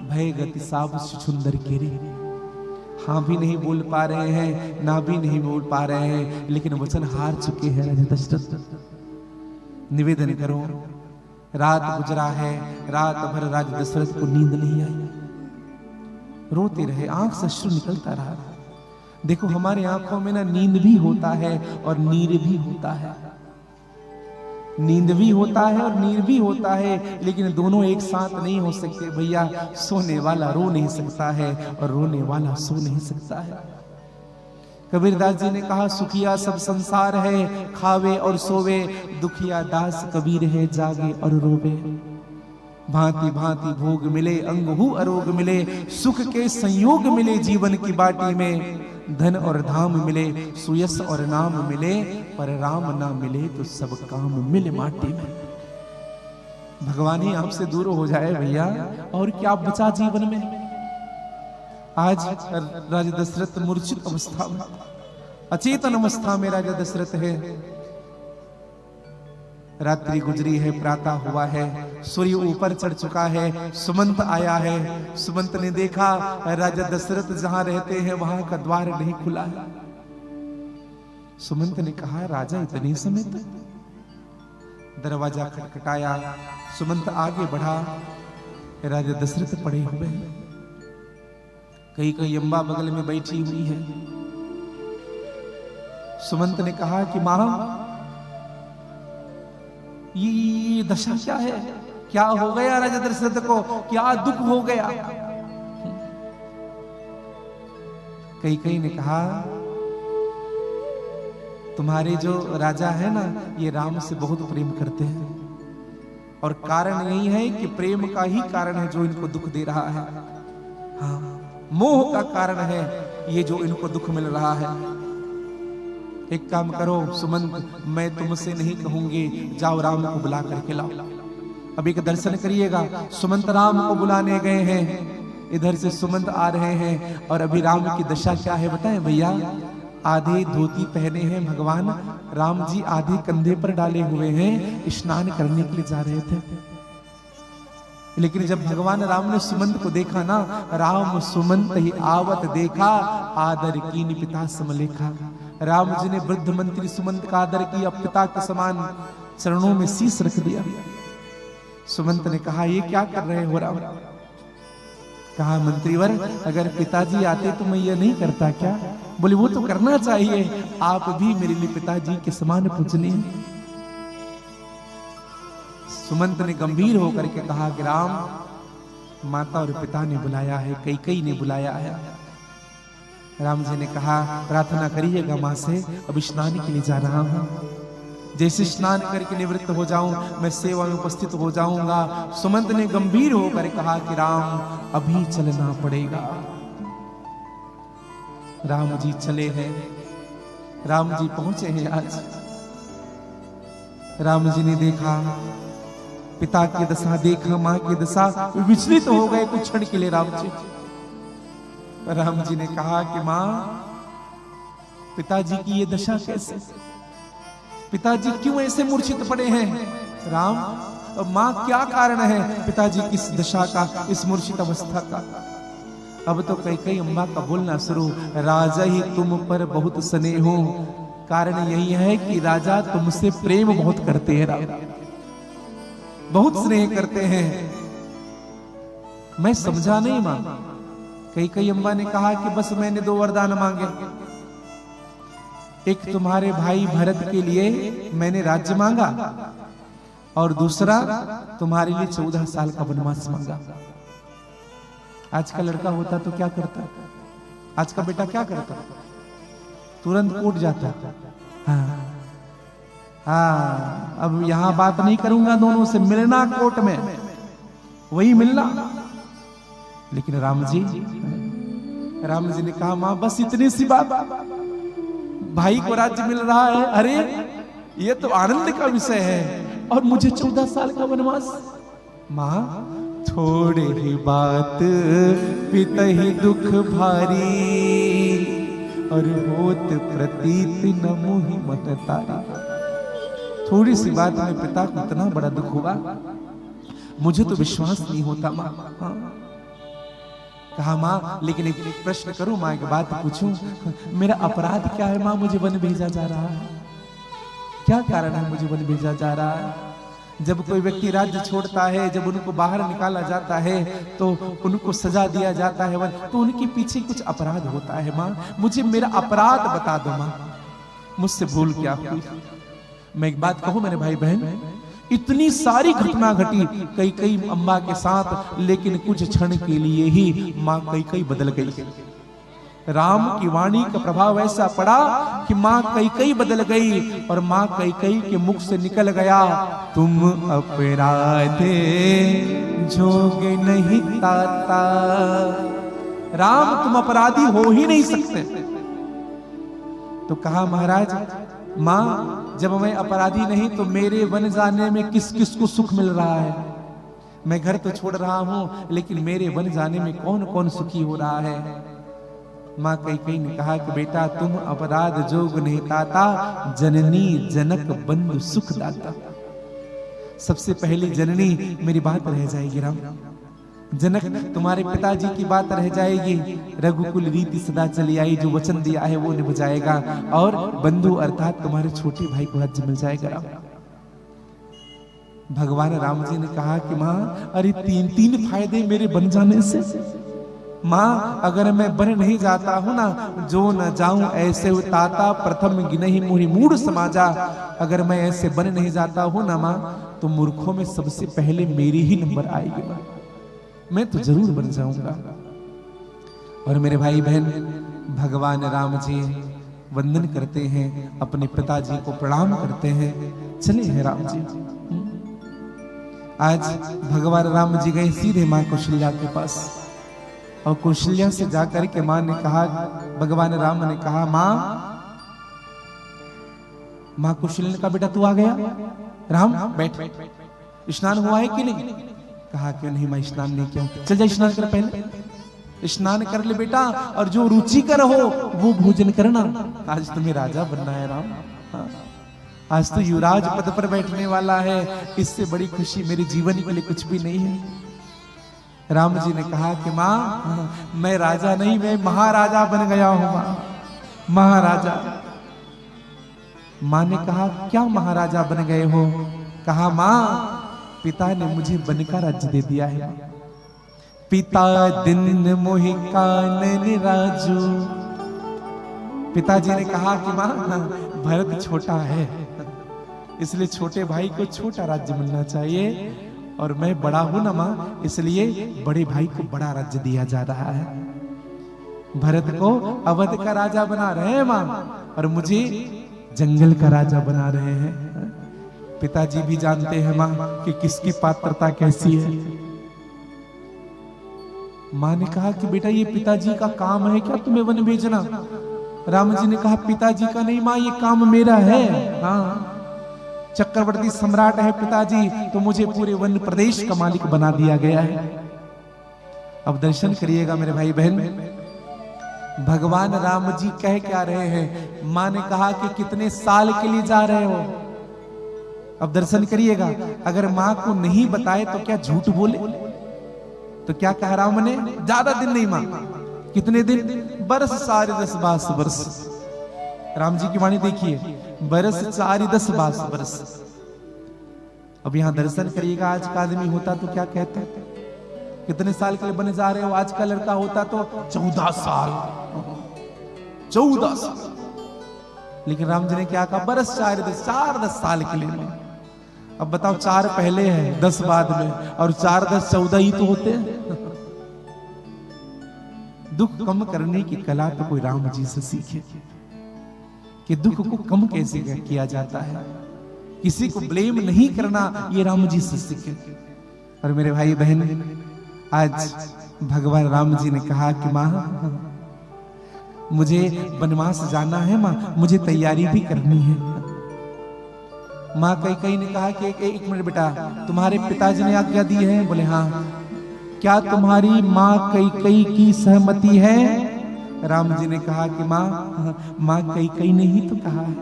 Speaker 1: भय गति साब सुंदर केरी। हाँ भी नहीं बोल पा रहे हैं, ना भी नहीं बोल पा रहे हैं, लेकिन वचन हार चुके हैं राजा दशरथ। निवेदन करो, रात गुजरा है, रात भर राजा दशरथ को नींद नहीं आई, रोते रहे, आंख से अश्रु निकलता रहा। देखो हमारे आंखों में ना नींद भी होता है और नीर भी होता है, नींद भी होता है और नीर भी होता है, लेकिन दोनों एक साथ नहीं हो सकते भैया। सोने वाला रो नहीं सकता है और रोने वाला सो नहीं सकता है। कबीरदास जी ने कहा सुखिया सब संसार है, खावे और सोवे, दुखिया दास कबीर है, जागे और रोवे। भांति भांति भोग मिले, अंगहु अरोग मिले, सुख के संयोग मिले जीवन की बाटी में। धन और धाम मिले, सुयस और नाम मिले, पर राम ना मिले तो सब काम मिले माटी में। भगवान ही आपसे दूर हो जाए भैया, और क्या बचा जीवन में। आज राजा दशरथ मूर्छित अवस्था में, अचेतन अवस्था में राजा दशरथ है। रात्रि गुजरी है, प्रातः हुआ है, सूर्य ऊपर चढ़ चुका है, सुमंत आया है। सुमंत ने देखा राजा दशरथ जहां रहते हैं वहां का द्वार नहीं खुला है। सुमंत ने कहा राजा इतने समय तक। दरवाजा खटखटाया, सुमंत आगे बढ़ा, राजा दशरथ पड़े हुए हैं। कहीं कहीं अम्बा बगल में बैठी हुई है। सुमंत ने कहा कि मां ये दशा क्या है, क्या हो गया राजा दशरथ को, क्या दुख हो गया। कई ने कहा तुम्हारे जो राजा है ना ये राम से बहुत प्रेम करते हैं, और कारण यही है कि प्रेम का ही कारण है जो इनको दुख दे रहा है। हाँ, मोह का कारण है ये जो इनको दुख मिल रहा है। एक काम करो सुमंत, मैं तुमसे नहीं कहूंगी, जाओ राम को बुला करके लाओ। अभी के दर्शन करिएगा। सुमंत राम को बुलाने गए हैं, इधर से सुमंत आ रहे हैं, और अभी राम की दशा क्या है बताएं भैया। आधे धोती पहने हैं भगवान राम जी, आधे कंधे पर डाले हुए हैं, स्नान करने के लिए जा रहे थे। लेकिन जब भगवान राम ने सुमंत को देखा ना, राम सुमंत ही आवत देखा, आदर कीन पिता समलेखा। राम जी ने वृद्ध मंत्री सुमंत का आदर किया, पिता के समान चरणों में शीश रख दिया। सुमंत ने कहा ये क्या कर रहे हो राम। कहा मंत्रीवर अगर पिताजी आते तो मैं ये नहीं करता क्या। बोले वो तो करना चाहिए, आप भी मेरे लिए पिताजी के समान पूजनीय। सुमंत ने गंभीर होकर के कहा कि राम माता और पिता ने बुलाया है, कई ने बुलाया है। राम जी ने कहा प्रार्थना करिएगा मां से, अब स्नान के लिए जा रहा हूं। जैसे स्नान करके निवृत्त हो जाऊं मैं सेवा में उपस्थित हो जाऊंगा। सुमंत ने गंभीर होकर कहा कि राम अभी चलना पड़ेगा। राम जी चले हैं, राम जी पहुंचे हैं आज। राम जी ने देखा पिता की दशा, देखा मां की दशा, विचलित हो गए कुछ क्षण के लिए राम जी। राम जी ने कहा कि मां पिताजी की ये दशा कैसे, पिताजी क्यों ऐसे मूर्छित पड़े हैं। राम मां क्या कारण है पिताजी की इस दशा का, इस मूर्छित अवस्था का। अब तो कई अम्बा का बोलना शुरू, राजा ही तुम पर बहुत स्नेह हो। कारण यही है कि राजा तुमसे प्रेम बहुत करते हैं, राम बहुत स्नेह करते हैं। मैं समझा नहीं मां। कई अम्बा ने कहा कि बस मैंने 2 वरदान मांगे। एक तुम्हारे भाई भरत के लिए मैंने राज्य मांगा, और दूसरा तुम्हारे लिए 14 साल का वनवास मांगा। आज का लड़का होता तो क्या करता, आज का बेटा क्या करता, तुरंत कोर्ट जाता। हाँ, अब यहां बात नहीं करूंगा, दोनों से मिलना कोर्ट में, वही मिलना। लेकिन राम जी ने कहा मां बस इतनी सी बात, भाई को राज्य मिल रहा है, अरे ये तो आनंद का विषय है, और मुझे 14 साल का वनवास। मां थोड़े ही बात पिता ही दुख भारी, और होत प्रतीत न मोहि मत तारी। थोड़ी सी बात में पिता को इतना बड़ा दुख हुआ, मुझे तो विश्वास नहीं होता मां। कहा मां लेकिन एक प्रश्न करूं मां, एक बात पूछूं, मेरा अपराध क्या है मां, मुझे वन भेजा जा रहा है, क्या कारण है मुझे वन भेजा जा रहा है। जब कोई व्यक्ति राज्य छोड़ता है, जब उनको बाहर निकाला जाता है तो उनको सजा दिया जाता है, तो उनके पीछे कुछ अपराध होता है। माँ मुझे मेरा अपराध बता दो माँ, मुझसे भूल क्या हुई। मैं एक बात कहूं मेरे भाई बहन, इतनी सारी घटना घटी कई अम्मा के साथ, लेकिन कुछ क्षण के लिए ही माँ कई बदल गई। राम की वाणी का प्रभाव ऐसा पड़ा कि माँ कई बदल गई, और माँ कई के मुख से निकल गया, तुम अपराधे जोग नहीं ताता। राम तुम अपराधी हो ही नहीं सकते। तो कहा महाराज माँ जब मैं अपराधी नहीं तो मेरे वन जाने में किस किस को सुख मिल रहा है? मैं घर तो छोड़ रहा हूं, लेकिन मेरे वन जाने में कौन कौन सुखी हो रहा है? माँ कई ने कहा कि बेटा तुम अपराध जोग नहीं ताता, जननी जनक बंधु सुख दाता। सबसे पहली जननी मेरी बात रह जाएगी राम, जनक तुम्हारे पिताजी की बात रह जाएगी, रघुकुल रीति सदा चली आई, जो वचन दिया है वो निभ जाएगा, और बंधु अर्थात तुम्हारे छोटे भाई को राज्य मिल जाएगा राम। भगवान राम जी ने कहा कि माँ अरे तीन फायदे मेरे बन जाने से। माँ अगर मैं बन नहीं जाता हूं ना, जो न जाऊं ऐसे ताता, प्रथम गिनहि मुहि मूढ़ समाजा। अगर मैं ऐसे बन नहीं जाता हूं ना माँ, तो मूर्खों में सबसे पहले मेरी ही नंबर आएगी माँ, मैं तो जरूर बन जाऊंगा। और मेरे भाई बहन भगवान राम जी वंदन करते हैं, अपने पिताजी को प्रणाम करते हैं, चले हैं राम जी। आज भगवान राम जी गए सीधे माँ कौशल्या के पास, और कौशल्या से जाकर के माँ ने कहा, भगवान राम ने कहा माँ कौशल्या ने कहा बेटा तू आ गया, राम बैठ, स्नान हुआ है कि नहीं? कहा क्यों नहीं माँ स्नान नहीं किया। चल जा स्नान कर, पहले स्नान कर ले बेटा, और जो रुचि कर हो वो भोजन करना। आज तुम्हें राजा बनना है राम, आज तो युवराज पद पर बैठने वाला है, इससे बड़ी खुशी मेरे जीवन के लिए कुछ भी नहीं है। राम जी ने कहा कि माँ मैं राजा नहीं, मैं महाराजा बन गया हूं माँ, महाराजा। माँ ने कहा क्या महाराजा बन गए हो? कहा माँ पिता ने मुझे वन का राज्य दे दिया है। पिता दिन मोहि कानन राजू। पिताजी ने कहा कि माँ भरत छोटा है, इसलिए छोटे भाई को छोटा राज्य मिलना चाहिए, और मैं बड़ा हूं ना माँ, इसलिए बड़े भाई को बड़ा राज्य दिया जा रहा है। भरत को अवध का राजा बना रहे हैं माँ, और मुझे जंगल का राजा बना रहे हैं। पिताजी भी जानते हैं माँ कि किसकी पात्रता कैसी है। माँ ने कहा कि बेटा ये पिताजी का काम है क्या तुम्हें वन भेजना? राम जी ने कहा पिताजी का नहीं माँ, ये काम मेरा है। हाँ चक्रवर्ती सम्राट है पिताजी, तो मुझे पूरे वन प्रदेश का मालिक बना दिया गया है। अब दर्शन करिएगा मेरे भाई बहन, भगवान राम जी कह क्या रहे हैं? माँ ने कहा कि कितने साल के लिए जा रहे हो? अब दर्शन करिएगा, अगर माँ को नहीं बताए तो क्या झूठ बोले? तो क्या कह राम ने? ज्यादा दिन नहीं माँ, कितने दिन? बरस 10.5 वर्ष। राम जी की वाणी देखिए, बरस 10.5 वर्ष। अब यहां दर्शन करिएगा, आज का आदमी होता तो क्या कहते? कितने साल के लिए बने जा रहे हो? आज का लड़का होता तो 14 साल, 14 साल। लेकिन राम जी ने क्या कहा? बरस 4-10 साल के लिए। अब बताओ 4 पहले है 10 बाद में, और 4-10 14 ही तो होते हैं। दुख कम करने की कला तो कोई राम जी से सीखे कि दुख को कम कैसे किया जाता है, किसी को ब्लेम नहीं करना, ये राम जी से सीखे। और मेरे भाई बहन आज भगवान राम जी ने कहा कि माँ मुझे वनवास जाना है माँ, मुझे तैयारी भी करनी है। माँ कई ने कहा कि एक मिनट बेटा, तुम्हारे पिताजी ने आज्ञा दी है? बोले हाँ। क्या तुम्हारी माँ कई की सहमति है? राम जी ने कहा कि माँ कई ने ही तो कहा है।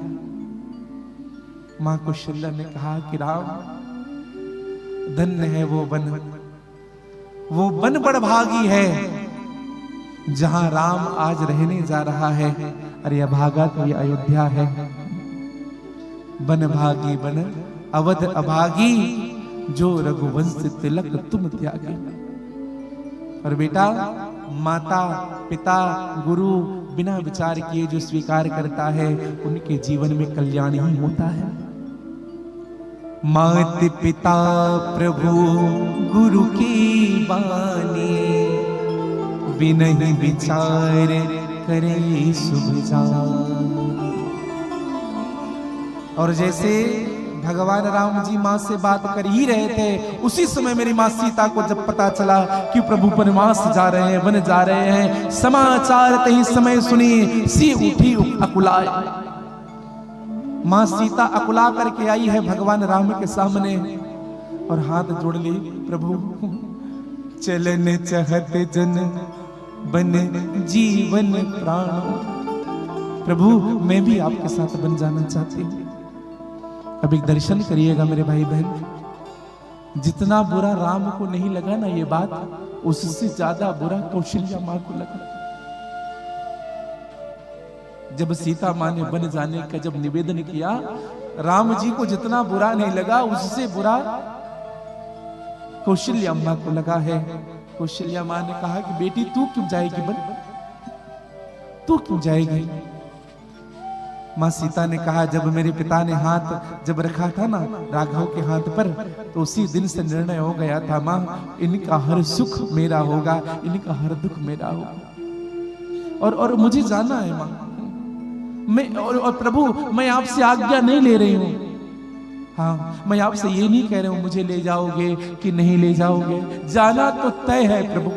Speaker 1: माँ कौशल्या ने कहा कि राम धन्य है वो वन बड़ भागी है जहां राम आज रहने जा रहा है। अरे अभागा तो ये अयोध्या है। वन भागी वन अवध अभागी, जो रघुवंश तिलक तुम त्यागे। और बेटा, माता पिता गुरु बिना विचार किए जो स्वीकार करता है उनके जीवन में कल्याण ही होता है। मात पिता प्रभु गुरु की बानी, बिनहि विचार करे शुभ जानी। और जैसे भगवान राम जी माँ से बात कर ही रहे थे, उसी समय मेरी माँ सीता को जब पता चला कि प्रभु वनवास जा रहे हैं, वन जा रहे हैं, समाचार तही समय सुनी सी उठी अकुलाए। माँ सीता अकुला करके आई है भगवान राम के सामने और हाथ जोड़ ली, प्रभु चलन चाहत जन बन जीवन प्राण। प्रभु मैं भी आपके साथ बन जाना चाहती हूँ। अब एक दर्शन करिएगा मेरे भाई बहन, जितना बुरा राम को नहीं लगा ना ये बात, उससे ज्यादा बुरा कौशल्या मां को लगा। जब सीता मां ने बन जाने का जब निवेदन किया, राम जी को जितना बुरा नहीं लगा उससे बुरा कौशल्या मां को लगा है। कौशल्या मां ने कहा कि बेटी तू क्यों जाएगी बन, तू क्यों जाएगी। माँ सीता ने कहा जब मेरे पिता ने हाथ जब रखा था ना राघव के हाथ पर, तो उसी दिन से निर्णय हो गया था माँ इनका हर सुख मेरा होगा, इनका हर दुख मेरा होगा। और मुझे जाना है माँ, मैं और प्रभु मैं आपसे आज्ञा नहीं ले रही हूँ। हाँ, मैं आपसे ये नहीं कह रहा हूँ मुझे ले जाओगे कि नहीं ले जाओगे, जाना तो तय है प्रभु,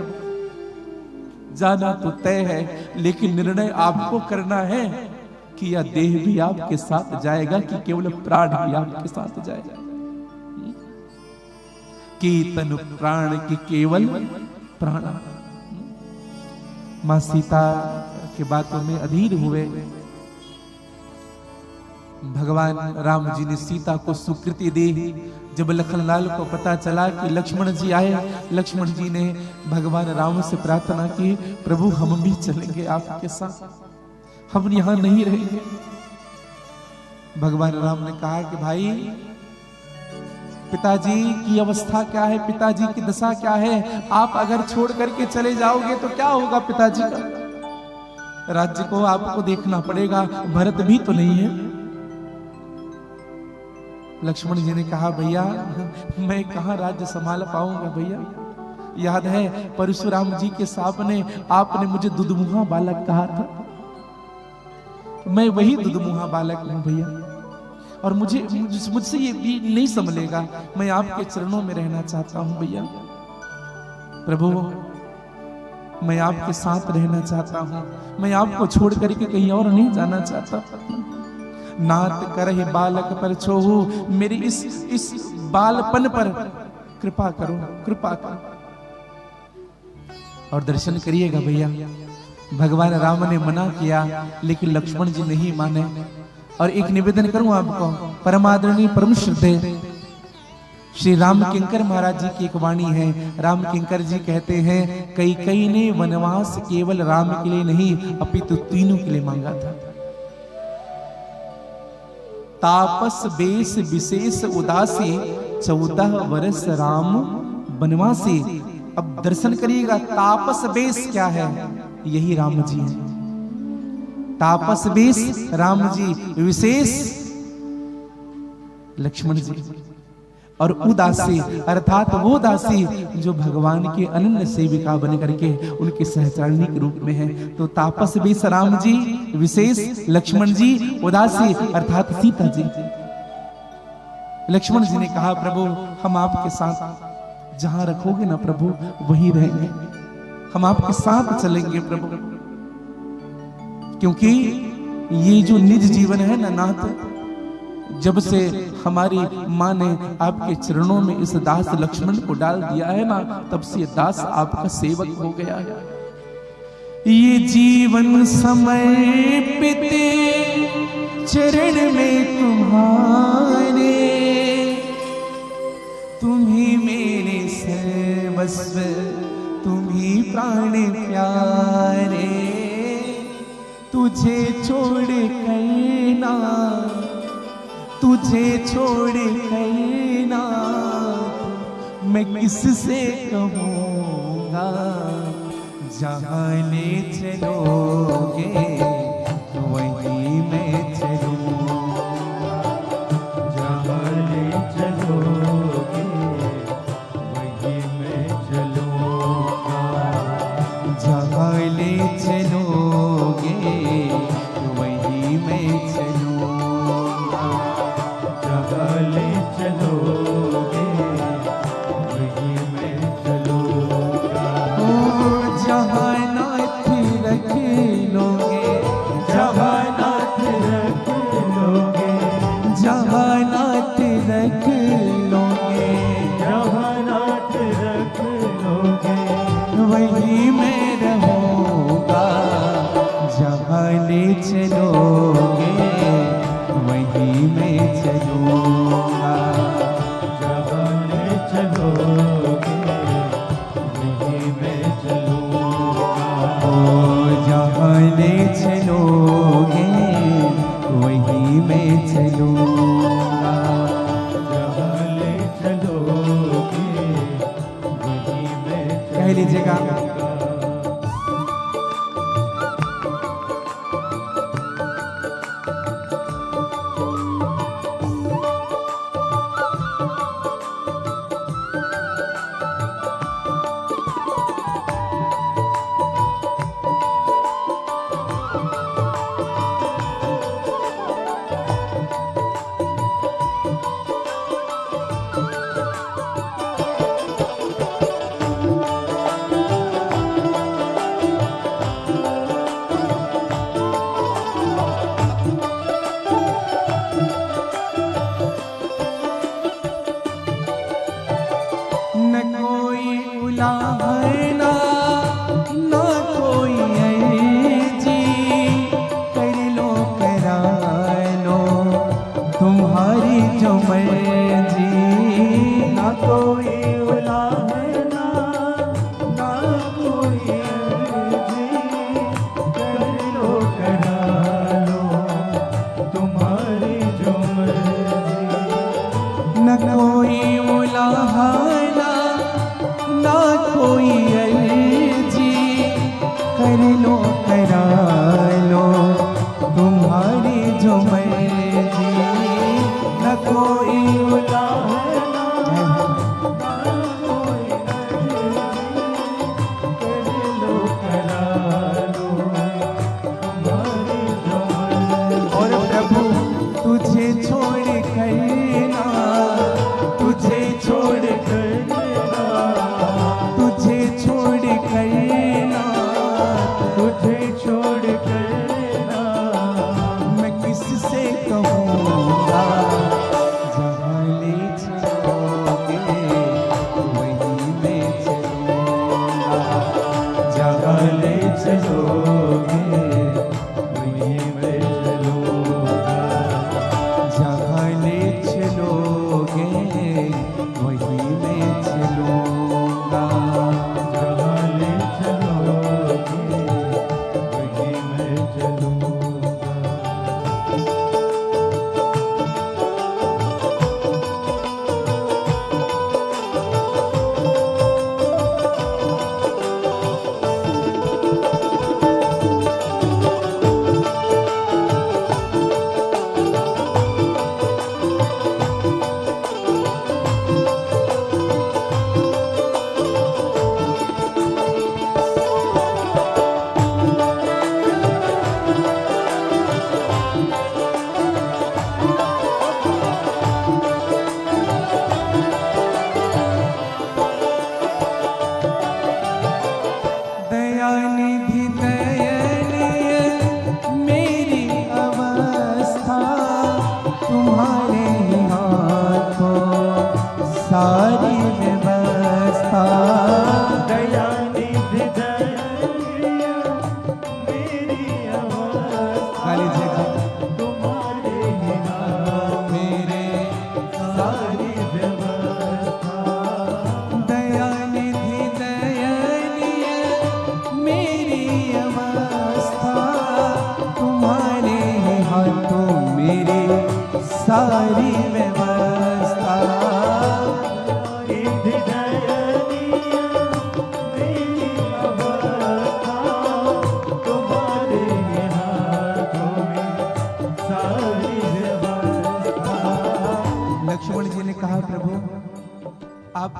Speaker 1: जाना तो तय है, लेकिन निर्णय आपको करना है कि यह देह भी आपके साथ जाएगा कि केवल प्राण भी आपके साथ जाएगा। कि तन प्राण की केवल प्राण। मां सीता के बातों में अधीर हुए। भगवान राम जी ने सीता को स्वीकृति दी। जब लखनलाल को पता चला कि लक्ष्मण जी आए, लक्ष्मण जी ने भगवान राम से प्रार्थना की, प्रभु हम भी चलेंगे आपके साथ, हम यहां नहीं रहेंगे। भगवान राम ने कहा कि भाई पिताजी की अवस्था क्या है, पिताजी की दशा क्या है, आप अगर छोड़ करके चले जाओगे तो क्या होगा पिताजी का, राज्य को आपको देखना पड़ेगा, भरत भी तो नहीं है। लक्ष्मण जी ने कहा भैया मैं कहां राज्य संभाल पाऊंगा भैया, याद है परशुराम जी के सामने आपने मुझे दुधमुहा बालक कहा था, मैं वही दुधमुहा बालक हूं भैया, और मुझसे ये भी नहीं संभलेगा, मैं आपके चरणों में रहना चाहता हूं भैया। प्रभु मैं आपके साथ रहना चाहता हूं, मैं आपको छोड़ करके कहीं और नहीं जाना चाहता। नाथ करहि बालक पर छोहू, मेरी इस बालपन पर कृपा करो, कृपा करो। और दर्शन करिएगा भैया, भगवान राम ने मना किया लेकिन लक्ष्मण जी नहीं माने। और एक निवेदन करूं आपको, परमादरणीय परम श्रद्धेय श्री राम किंकर महाराज जी की एक वाणी है। राम किंकर जी कहते हैं कई ने वनवास केवल राम के लिए नहीं अपितु तीनों के लिए मांगा था। तापस बेस विशेष उदासी 14 वर्ष राम वनवासी। अब दर्शन करिएगा, तापस बेस क्या है, यही राम जी है। तापस बेस राम जी, विशेष लक्ष्मण जी, और उदासी अर्थात वो दासी जो भगवान के अनन्य सेविका बन करके उनके सहचरणी के रूप में है। तो तापस बेस राम जी, विशेष लक्ष्मण जी, उदासी अर्थात सीता जी। लक्ष्मण जी ने कहा प्रभु हम आपके साथ जहां रखोगे ना प्रभु वहीं रहेंगे, हम आपके साथ चलेंगे प्रभु, क्योंकि ये जो निज जीवन है ना नाथ, जब से हमारी माँ ने आपके चरणों में इस दास लक्ष्मण को डाल दिया है ना, तब से दास आपका सेवक हो गया है। ये जीवन समर्पित चरण में तुम्हारे, तुम्ही मेरे सर्वस्व, तुम्ही प्राण प्यारे, तुझे छोड़ करना, तुझे छोड़ करना मैं किससे कहूँगा, जहाँ ले चलोगे वहीं मैं चलूँगा,
Speaker 3: जहाँ ले चलोगे वहीं मैं चलूँगा,
Speaker 1: जहाँ ले चलोगे वहीं मैं चलूँगा,
Speaker 3: जहाँ ले चलोगे वहीं मैं चलूँगा।
Speaker 1: ओ जहाँ नाथ रख लोगे,
Speaker 3: जहाँ नाथ रख लोगे,
Speaker 1: जहाँ नाथ रख लोगे
Speaker 3: जहाँ नाथ रख लोगे
Speaker 1: वहीं मैं रहूँगा, जहाँ ले चलोगे वहीं मैं चलूँगा,
Speaker 3: जहाँ ले चलोगे वहीं मैं चलूँगा।
Speaker 1: ओ जहाँ ले चलोगे वहीं मैं चलूँगा।
Speaker 3: जहाँ ले चलोगे वहीं मैं
Speaker 1: कह लीजिएगा, न कोई उलाहना न कोई अर्जी, कर लो करा लो तुम्हारी जो मर्जी,
Speaker 3: ना कोई उलाहना ना कोई अर्जी, कर लो करा लो तुम्हारी जो मर्जी।
Speaker 1: न कोई उलाहना न कोई अर्जी,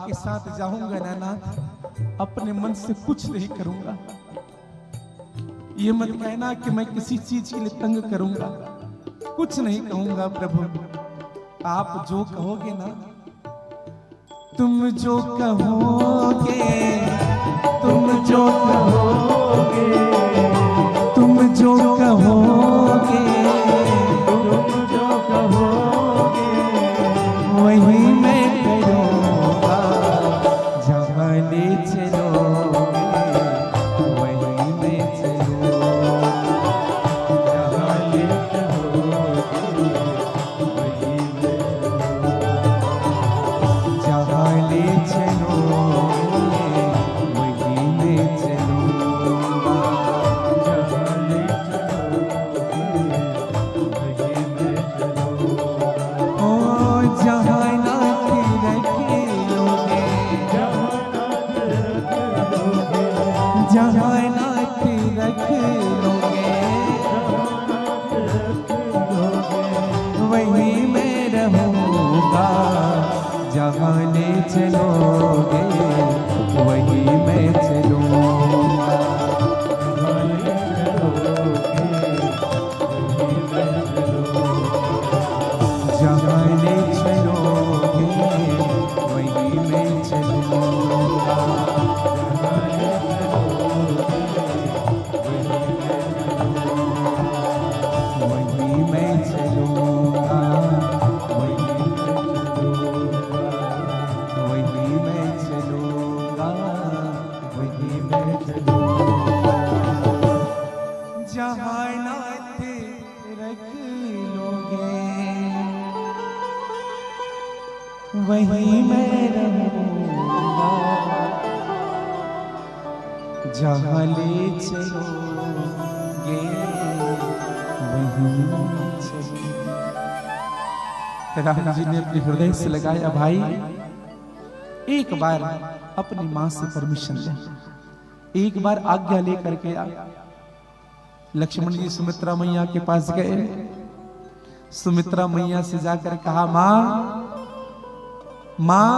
Speaker 1: आपके साथ जाऊंगा ना नाथ, अपने मन से कुछ नहीं करूंगा। ये मत कहना कि मैं किसी चीज के लिए तंग करूंगा, कुछ नहीं कहूंगा प्रभु। आप जो कहोगे ना, तुम जो कहोगे, तुम जो कहोगे, तुम जो कहोगे,
Speaker 3: तुम जो कहोगे
Speaker 1: वही मैं करूँगा। जहाँ ले चलोगे वही मैं चलूँगा।
Speaker 3: जहाँ ले चलोगे वही मैं चलूँगा।
Speaker 1: जहाँ ले चलोगे वही मैं चलूँगा।
Speaker 3: जहाँ ले चलोगे वही मैं चलूँगा।
Speaker 1: ओ जहाँ नाथ रखे लोगे,
Speaker 3: जहाँ नाथ रख लोगे,
Speaker 1: जहाँ नाथ रख लोगे वही मैं रहूँगा। जहाँ ले चलोगे वही मैं चलूँगा।
Speaker 3: जहाँ ले चलोगे वही मैं चलूँगा।
Speaker 1: जहाँ ले चलोगे वही मैं चलूँगा। वही मैं चलूँगा। वही मैं चलूँगा। वही मैं चलूँगा। जहाँ नाथ रख लोगे वही मैं रहूँगा। जहाँ ले चलोगे वही मैं चलूँगा। राम जी ने अपने हृदय से लगाया, भाई एक बार अपनी मां से परमिशन ले, एक बार आज्ञा लेकर के आ। लक्ष्मण जी सुमित्रा मैया के पास गए। सुमित्रा मैया से जाकर कहा, मां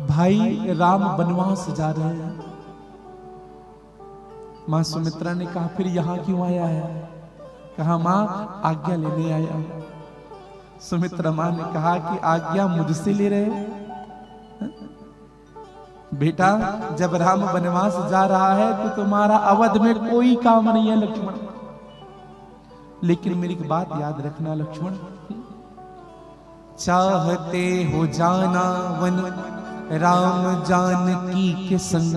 Speaker 1: भाई राम वनवास जा रहे हैं। मां सुमित्रा ने कहा, फिर यहां क्यों आया है? कहा, मां आज्ञा लेने आया हूं। सुमित्रा मां ने कहा कि आज्ञा मुझसे ले रहे हो? बेटा, जब राम वनवास जा रहा है तो तुम्हारा अवध में कोई काम नहीं है लक्ष्मण। लेकिन मेरी एक बात याद रखना लक्ष्मण, चाहते हो जाना वन राम जानकी के संग,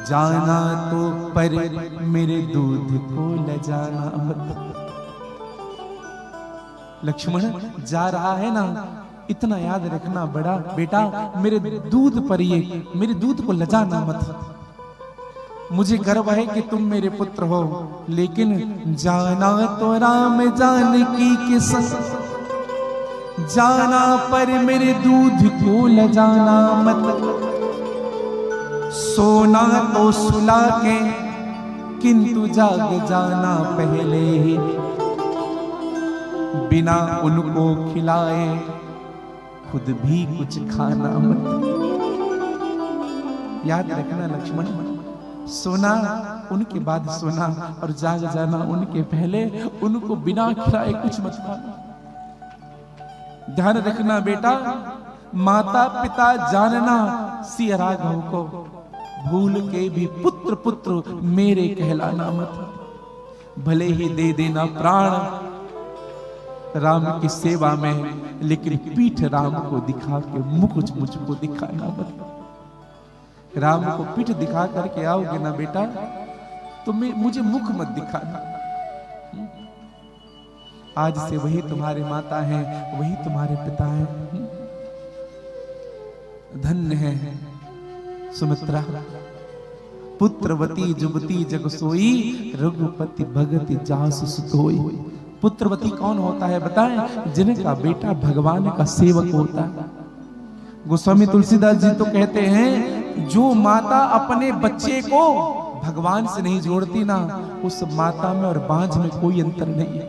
Speaker 1: जाना तो पर मेरे दूध को ले जाना मत। लक्ष्मण जा रहा है ना, इतना याद रखना बड़ा बेटा, मेरे दूध पर ये मेरे दूध को लजाना मत। मुझे गर्व है कि तुम मेरे पुत्र हो, लेकिन जाना तो राम जानकी के संग, जाना पर मेरे दूध को लजाना मत। सोना तो सुला के किंतु जाग जाना पहले ही, बिना उनको खिलाए खुद भी कुछ खाना मत। याद रखना लक्ष्मण, सोना उनके बाद सोना और जाग जाना उनके पहले, उनको बिना खिलाए कुछ मत खाना। ध्यान रखना बेटा, माता पिता जानना सिया राघव को, भूल के भी पुत्र पुत्र मेरे कहलाना मत। भले ही दे देना प्राण राम की सेवा में, लेकिन पीठ राम को दिखा के मुख मुझको दिखाना मत। राम को पीठ दिखा करके आओगे ना बेटा, तो मुझे मुख मत दिखाना। आज से वही तुम्हारे माता हैं, वही तुम्हारे पिता हैं। धन्य है सुमित्रा, पुत्रवती जुबती जग सोई, रघुपति भगति जासु सुतोई। पुत्रवती कौन होता है बताएं? जिनका बेटा भगवान का सेवक होता है। गोस्वामी तुलसीदास जी तो कहते हैं, जो माता अपने बच्चे को भगवान से नहीं जोड़ती ना, उस माता में और बांझ में कोई अंतर नहीं है।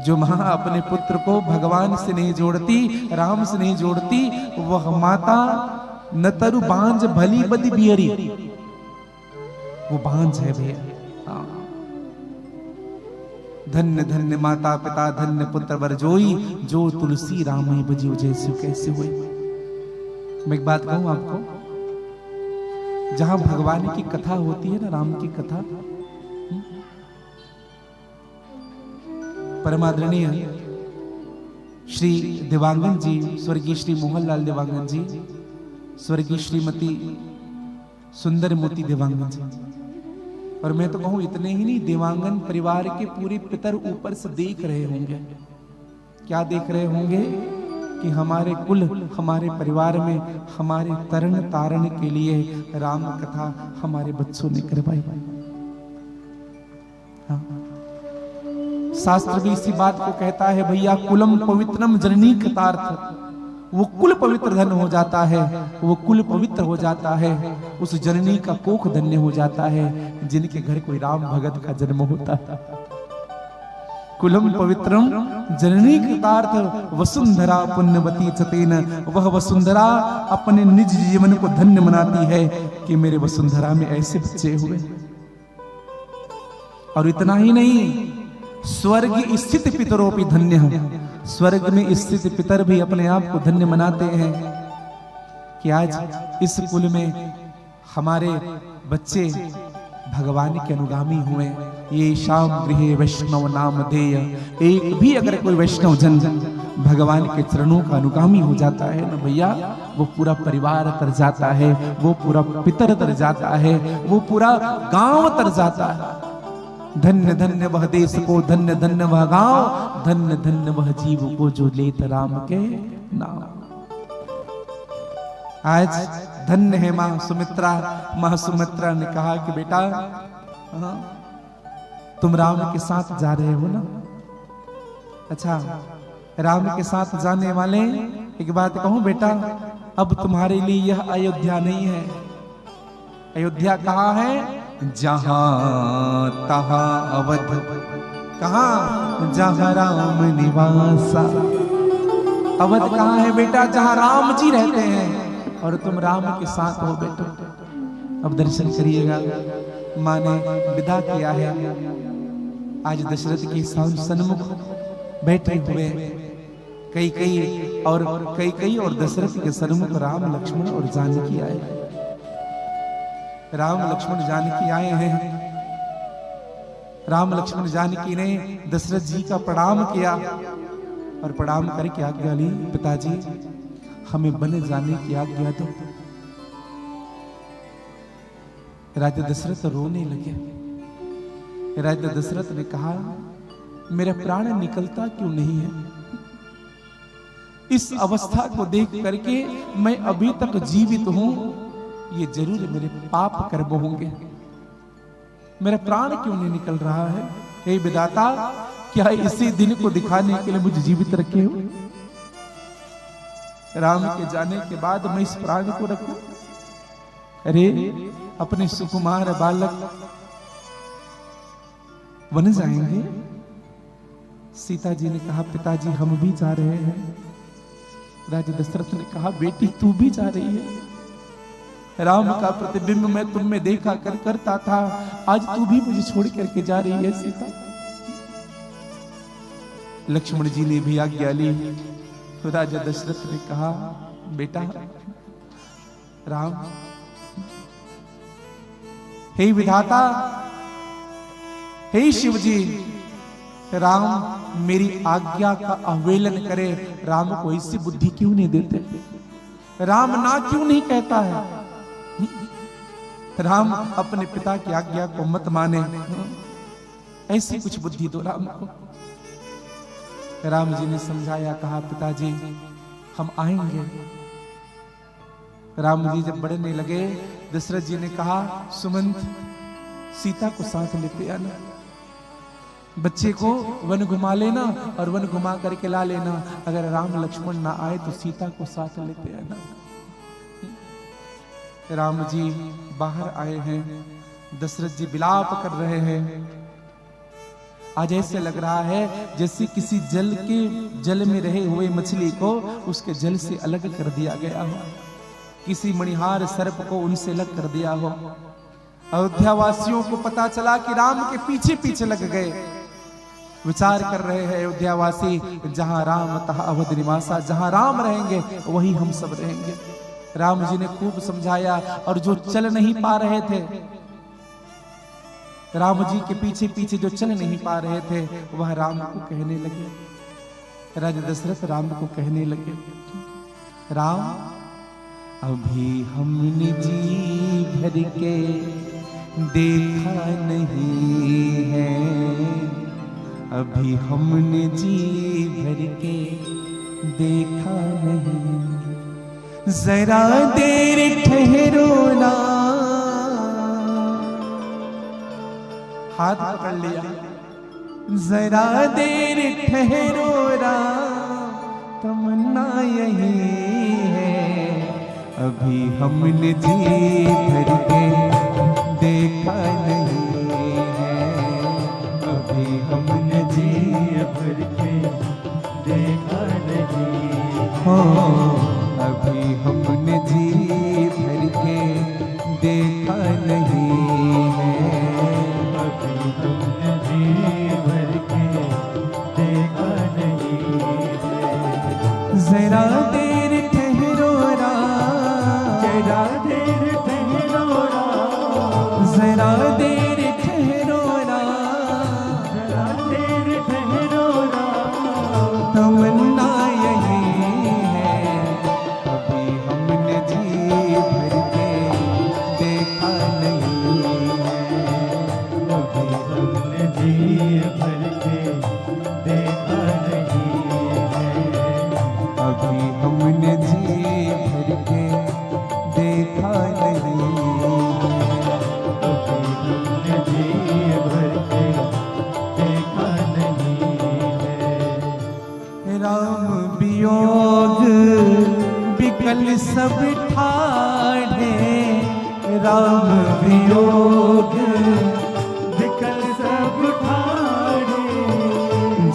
Speaker 1: जो मां अपने पुत्र को भगवान से नहीं जोड़ती, राम से नहीं जोड़ती, वह माता न तरु बांझ भली बदी बियरी, वो बांझ है भैया। हाँ। धन्य धन्य माता पिता, धन्य पुत्र वर जोई, जो तुलसी राम ही बजी जैसे कैसे हुई। मैं एक बात कहूं आपको, जहां भगवान की कथा होती है ना, राम की कथा, परमादरणीय श्री देवांगन जी, स्वर्गीय श्री मोहनलाल देवांगन जी, स्वर्गीय श्रीमती सुंदर मोती देवांगन जी, और मैं तो कहूं इतने ही नहीं, देवांगन परिवार के पूरे पितर ऊपर से देख रहे होंगे। क्या देख रहे होंगे? कि हमारे कुल, हमारे परिवार में, हमारे तरण तारण के लिए राम कथा हमारे बच्चों ने करवाई। हाँ। शास्त्र भी इसी बात को कहता है भैया, कुलम पवित्रम जननी कथार्थ, वो कुल पवित्र धन हो जाता है, वो कुल पवित्र हो जाता है, उस जननी का कोख धन्य हो जाता है जिनके घर कोई राम भगत का जन्म होता है। कुलम पवित्रम जननी कृतार्थ वसुंधरा पुण्यवती चतेन, वह वसुंधरा अपने निज जीवन को धन्य मनाती है कि मेरे वसुंधरा में ऐसे बच्चे हुए। और इतना ही नहीं, स्वर्ग स्थित पितरों भी धन्य है, स्वर्ग में स्थित पितर भी अपने आप को धन्य मनाते हैं कि आज इस कुल में हमारे बच्चे भगवान के अनुगामी हुए। ये शाम गृहे वैष्णव नाम देय, एक भी अगर कोई वैष्णव जन भगवान के चरणों का अनुगामी हो जाता है ना भैया, वो पूरा परिवार तर जाता है, वो पूरा पितर तर जाता है, वो पूरा गांव तर जाता है। धन्य धन्य वह देश को, धन्य धन्य वह गांव, धन्य धन्य वह जीव को जो लेत राम के नाम। आज धन्य है मां सुमित्रा। मां सुमित्रा ने कहा कि बेटा, तुम राम के साथ जा रहे हो ना? अच्छा, राम के साथ जाने वाले, एक बात कहूं बेटा, अब तुम्हारे लिए यह अयोध्या नहीं है। अयोध्या कहाँ है? जहां तहां अवध। कहां? जहां राम निवासा। अवध कहां है बेटा? जहां राम जी रहते हैं, और तुम राम के साथ हो बेटा। अब दर्शन करिएगा, मां ने विदा किया है। आज दशरथ के सन्मुख बैठे हुए कई और दशरथ के सन्मुख राम लक्ष्मण और जानकी आए। राम लक्ष्मण जानकी आए हैं। राम लक्ष्मण जानकी ने दशरथ जी का प्रणाम किया और प्रणाम करके आज्ञा ली, पिताजी हमें वन जाने की आज्ञा दो। राजा दशरथ रोने लगे। राजा दशरथ ने कहा, मेरा प्राण निकलता क्यों नहीं है? इस अवस्था को देख करके मैं अभी तक जीवित हूं, ये जरूर मेरे पाप कर्म होंगे। मेरा प्राण क्यों नहीं निकल रहा है? हे विधाता, क्या इसी दिन को दिखाने के लिए मुझे जीवित रखे हो? राम के जाने के बाद मैं इस प्राण को रखूं? अरे अपने सुकुमार बालक वन जाएंगे। सीता जी ने कहा, पिताजी हम भी जा रहे हैं। राजा दशरथ ने कहा, बेटी तू भी जा रही है? राम का प्रतिबिंब मैं तुम में देखा करता था, आज तू भी मुझे छोड़ करके जा रही है सीता। लक्ष्मण जी ने भी आज्ञा ली। तो राजा दशरथ ने कहा, बेटा राम, हे विधाता, हे शिव जी, राम मेरी आज्ञा का अवहेलन करे, राम को ऐसी बुद्धि क्यों नहीं देते? राम ना क्यों नहीं कहता है? राम अपने पिता की आज्ञा को मत माने, ऐसी कुछ बुद्धि दो राम को। राम जी ने समझाया, कहा पिताजी हम आएंगे। राम जी जब बढ़ने लगे, दशरथ जी ने कहा, सुमंत सीता को साथ लेते आना, बच्चे को वन घुमा लेना और वन घुमा करके ला लेना। अगर राम लक्ष्मण ना आए तो सीता को साथ लेते आना। राम जी बाहर आए हैं, दशरथ जी विलाप कर रहे हैं। आज ऐसे लग रहा है जैसे किसी जल में रहे हुए मछली को उसके जल से अलग कर दिया गया हो, किसी मणिहार सर्प को उनसे अलग कर दिया हो। अयोध्या वासियों को पता चला कि राम के पीछे पीछे लग गए। विचार कर रहे हैं अयोध्या वासी, जहां राम तहाँ अवध निवासा, जहां राम रहेंगे वहीं हम सब रहेंगे। राम जी ने खूब समझाया, और जो चल नहीं पा रहे थे, राम जी के पीछे पीछे जो चल नहीं पा रहे थे, वह राम को कहने लगे, राजा दशरथ राम को कहने लगे, राम अभी हमने जी भर के देखा नहीं है, अभी हमने जी भर के देखा नहीं, जरा देर ठहरो ना। हाथ पकड़ लिया, जरा देर ठहरो ना, तमन्ना यही है, अभी हमने जी भर के देखा नहीं है, अभी हमने जी भर के देखा नहीं हो, अभी हमने जी भर के देखा नहीं है, अभी हमने जी भर के देखा नहीं है, जरा देर ठहरो ना, जरा देर ठहरो ना, जरा देर ठहरो ना, जरा देर ठहरो ना, तमन्ना यही है, अभी हमने जी भर के देखा नहीं है, अभी हमने जी भर के देखा नहीं है, अभी हमने जी भर के देखा नहीं है, अभी हमने जी भर के देखा नहीं है। राम वियोग विकल सब ठाढ़े, राम वियोग विकल सब ठाढ़े,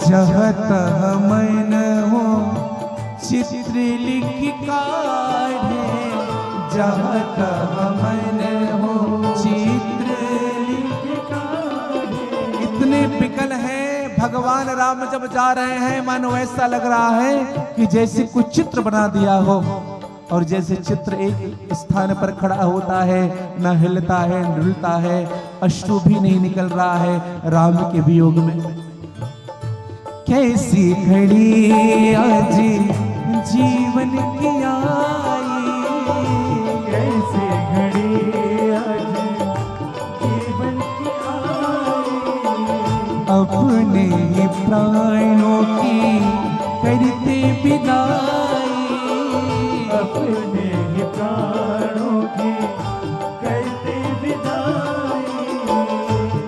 Speaker 1: जहाँ तहाँ मन हो चित्र लिख काढ़े, जहाँ तहाँ मन हो चित्र लिख काढ़े। इतने विकल हैं भगवान राम जब जा रहे हैं, मानो ऐसा लग रहा है कि जैसे कुछ चित्र बना दिया हो, और जैसे चित्र एक स्थान पर खड़ा होता है, न हिलता है न डुलता है, अश्रु भी नहीं निकल रहा है राम के वियोग में। कैसी घड़ी आज जीवन की आई, कैसी घड़ी आज जीवन की आई, अपने ही प्राणों की करते विदाई, अपने ही प्राणों की करते विदाई,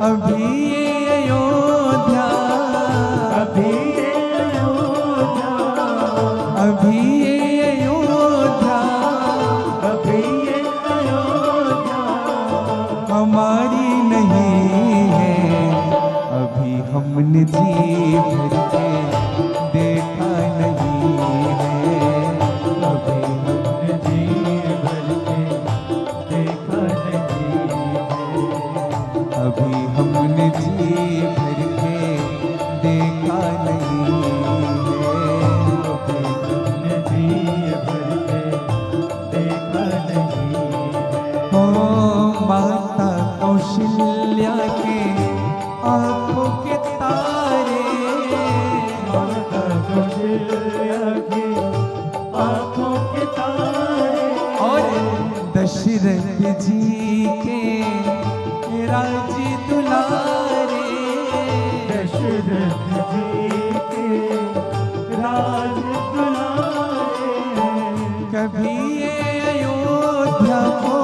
Speaker 1: अभी ये अयोध्या, अभी ये अयोध्या, अभी ये अयोध्या, अभी ये अयोध्या हमारी नहीं है, अभी हमने जी भर के देखा नहीं है, अभी हमने जी भर के देखा नहीं है, अभी हमने जी भर के देखा नहीं है, अभी हमने जी भर के देखा नहीं है। ओ माता कौशल्या के आंखों के तारे, माता कौशल्या के आंखों के तारे, और दशरथ जी के राजी दुलारे, दशरथ जी के राज दुलारे, कभी ये अयोध्या को,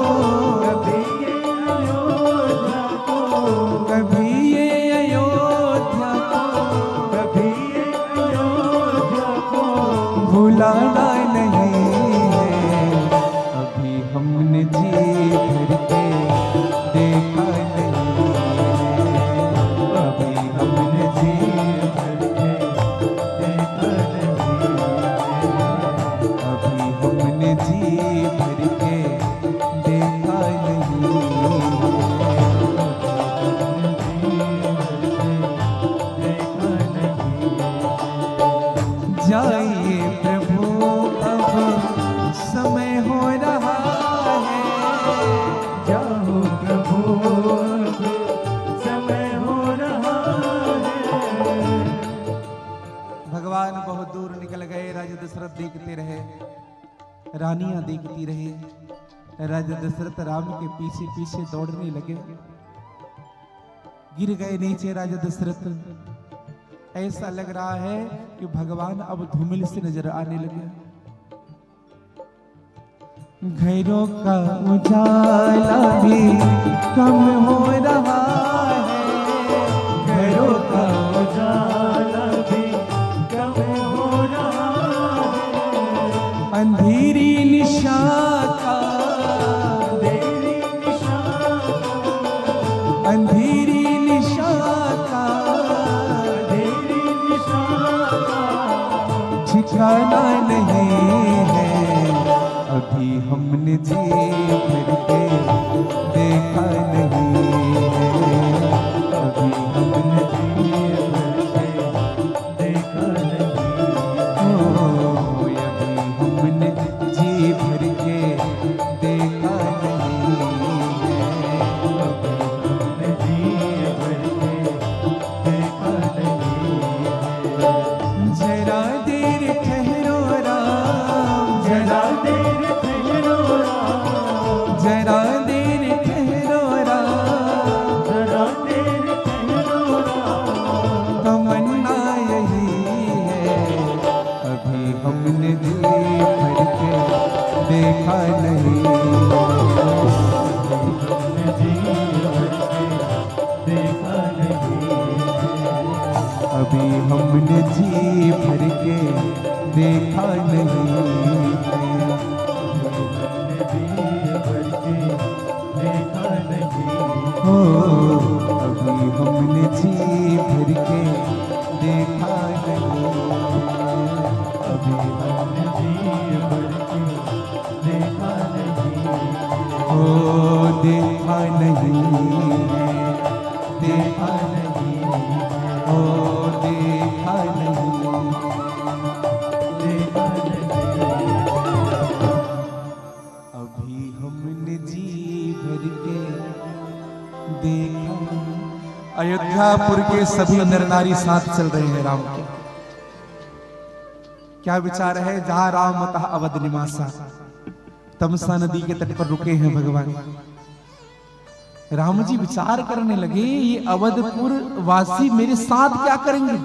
Speaker 1: कभी ये अयोध्या को, कभी ये अयोध्या को, कभी ये अयोध्या को भुलाना नहीं है, अभी हमने जी भर के देखा नहीं है, अभी हमने जी देखती रही। राजा दशरथ राम के पीछे पीछे दौड़ने लगे। गिर गए नीचे राजा दशरथ। ऐसा लग रहा है कि भगवान अब धूमिल से नजर आने लगे। घरों का उजाला भी कम हो रहा है,
Speaker 3: घरों का उजाला भी कम हो रहा है।
Speaker 1: अंधेरी निशा का,
Speaker 3: अंधेरी निशा का,
Speaker 1: अंधेरी निशा का,
Speaker 3: अंधेरी निशा का
Speaker 1: ठिकाना नहीं है। अभी हमने जी भर के देखा नहीं है,
Speaker 3: अभी हमने जी भर के देखा नहीं।
Speaker 1: अभी हमने जी भर के देखा नहीं है।
Speaker 3: हमने जी भर के देखा नहीं है।
Speaker 1: जरा देर ठहरो राम,
Speaker 3: जरा देर ठहरो राम,
Speaker 1: जरा देर ठहरो राम,
Speaker 3: जरा देर ठहरो राम।
Speaker 1: तमन्ना यही है। अभी हमने जी भर के देखा नहीं,
Speaker 3: हमने जी भर के देखा नहीं है।
Speaker 1: अभी हमने जी भर के देखा नहीं।
Speaker 3: हमने जी भर के देखा नहीं।
Speaker 1: हो अभी हमने जी भर के देखा नहीं।
Speaker 3: अभी हमने जी भर के देखा नहीं।
Speaker 1: हो देखा नहीं है, देखा
Speaker 3: नहीं
Speaker 1: हो देखा नहीं।
Speaker 3: देखा नहीं।
Speaker 1: अभी हमने जी भर के देखा। अयोध्यापुर के सभी नर नारी साथ चल रहे हैं राम के। क्या विचार है? जहां राम तहाँ अवध निवासा। तमसा नदी के तट पर रुके हैं भगवान। राम जी विचार करने लगे, ये अवधपुर वासी मेरे साथ क्या करेंगे?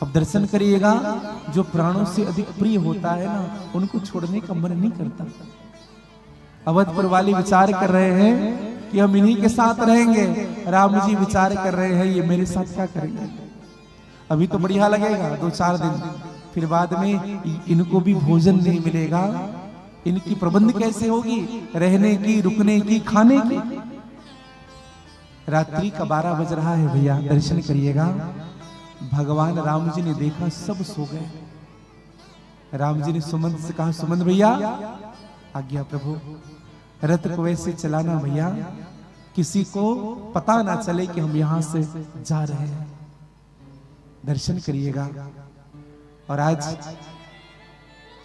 Speaker 1: अब दर्शन करिएगा, जो प्राणों से अधिक प्रिय होता है ना, उनको छोड़ने का मन नहीं करता। अवधपुर वाले विचार कर रहे हैं कि हम इन्हीं के साथ रहेंगे। राम जी विचार कर रहे हैं, ये मेरे साथ क्या करेंगे? अभी तो बढ़िया लगेगा 2-4 दिन, फिर बाद में इनको भी भोजन नहीं मिलेगा। इनकी प्रबंध कैसे होगी? रहने की, रुकने की, खाने की। रात्रि का 12 बज रहा है भैया, दर्शन करिएगा। भगवान राम जी ने देखा सब सो गए। राम जी ने सुमंत से कहा, सुमंत भैया आज्ञा प्रभु, रथ को वैसे चलाना भैया, किसी को पता ना चले कि हम यहां से जा रहे हैं। दर्शन करिएगा। और आज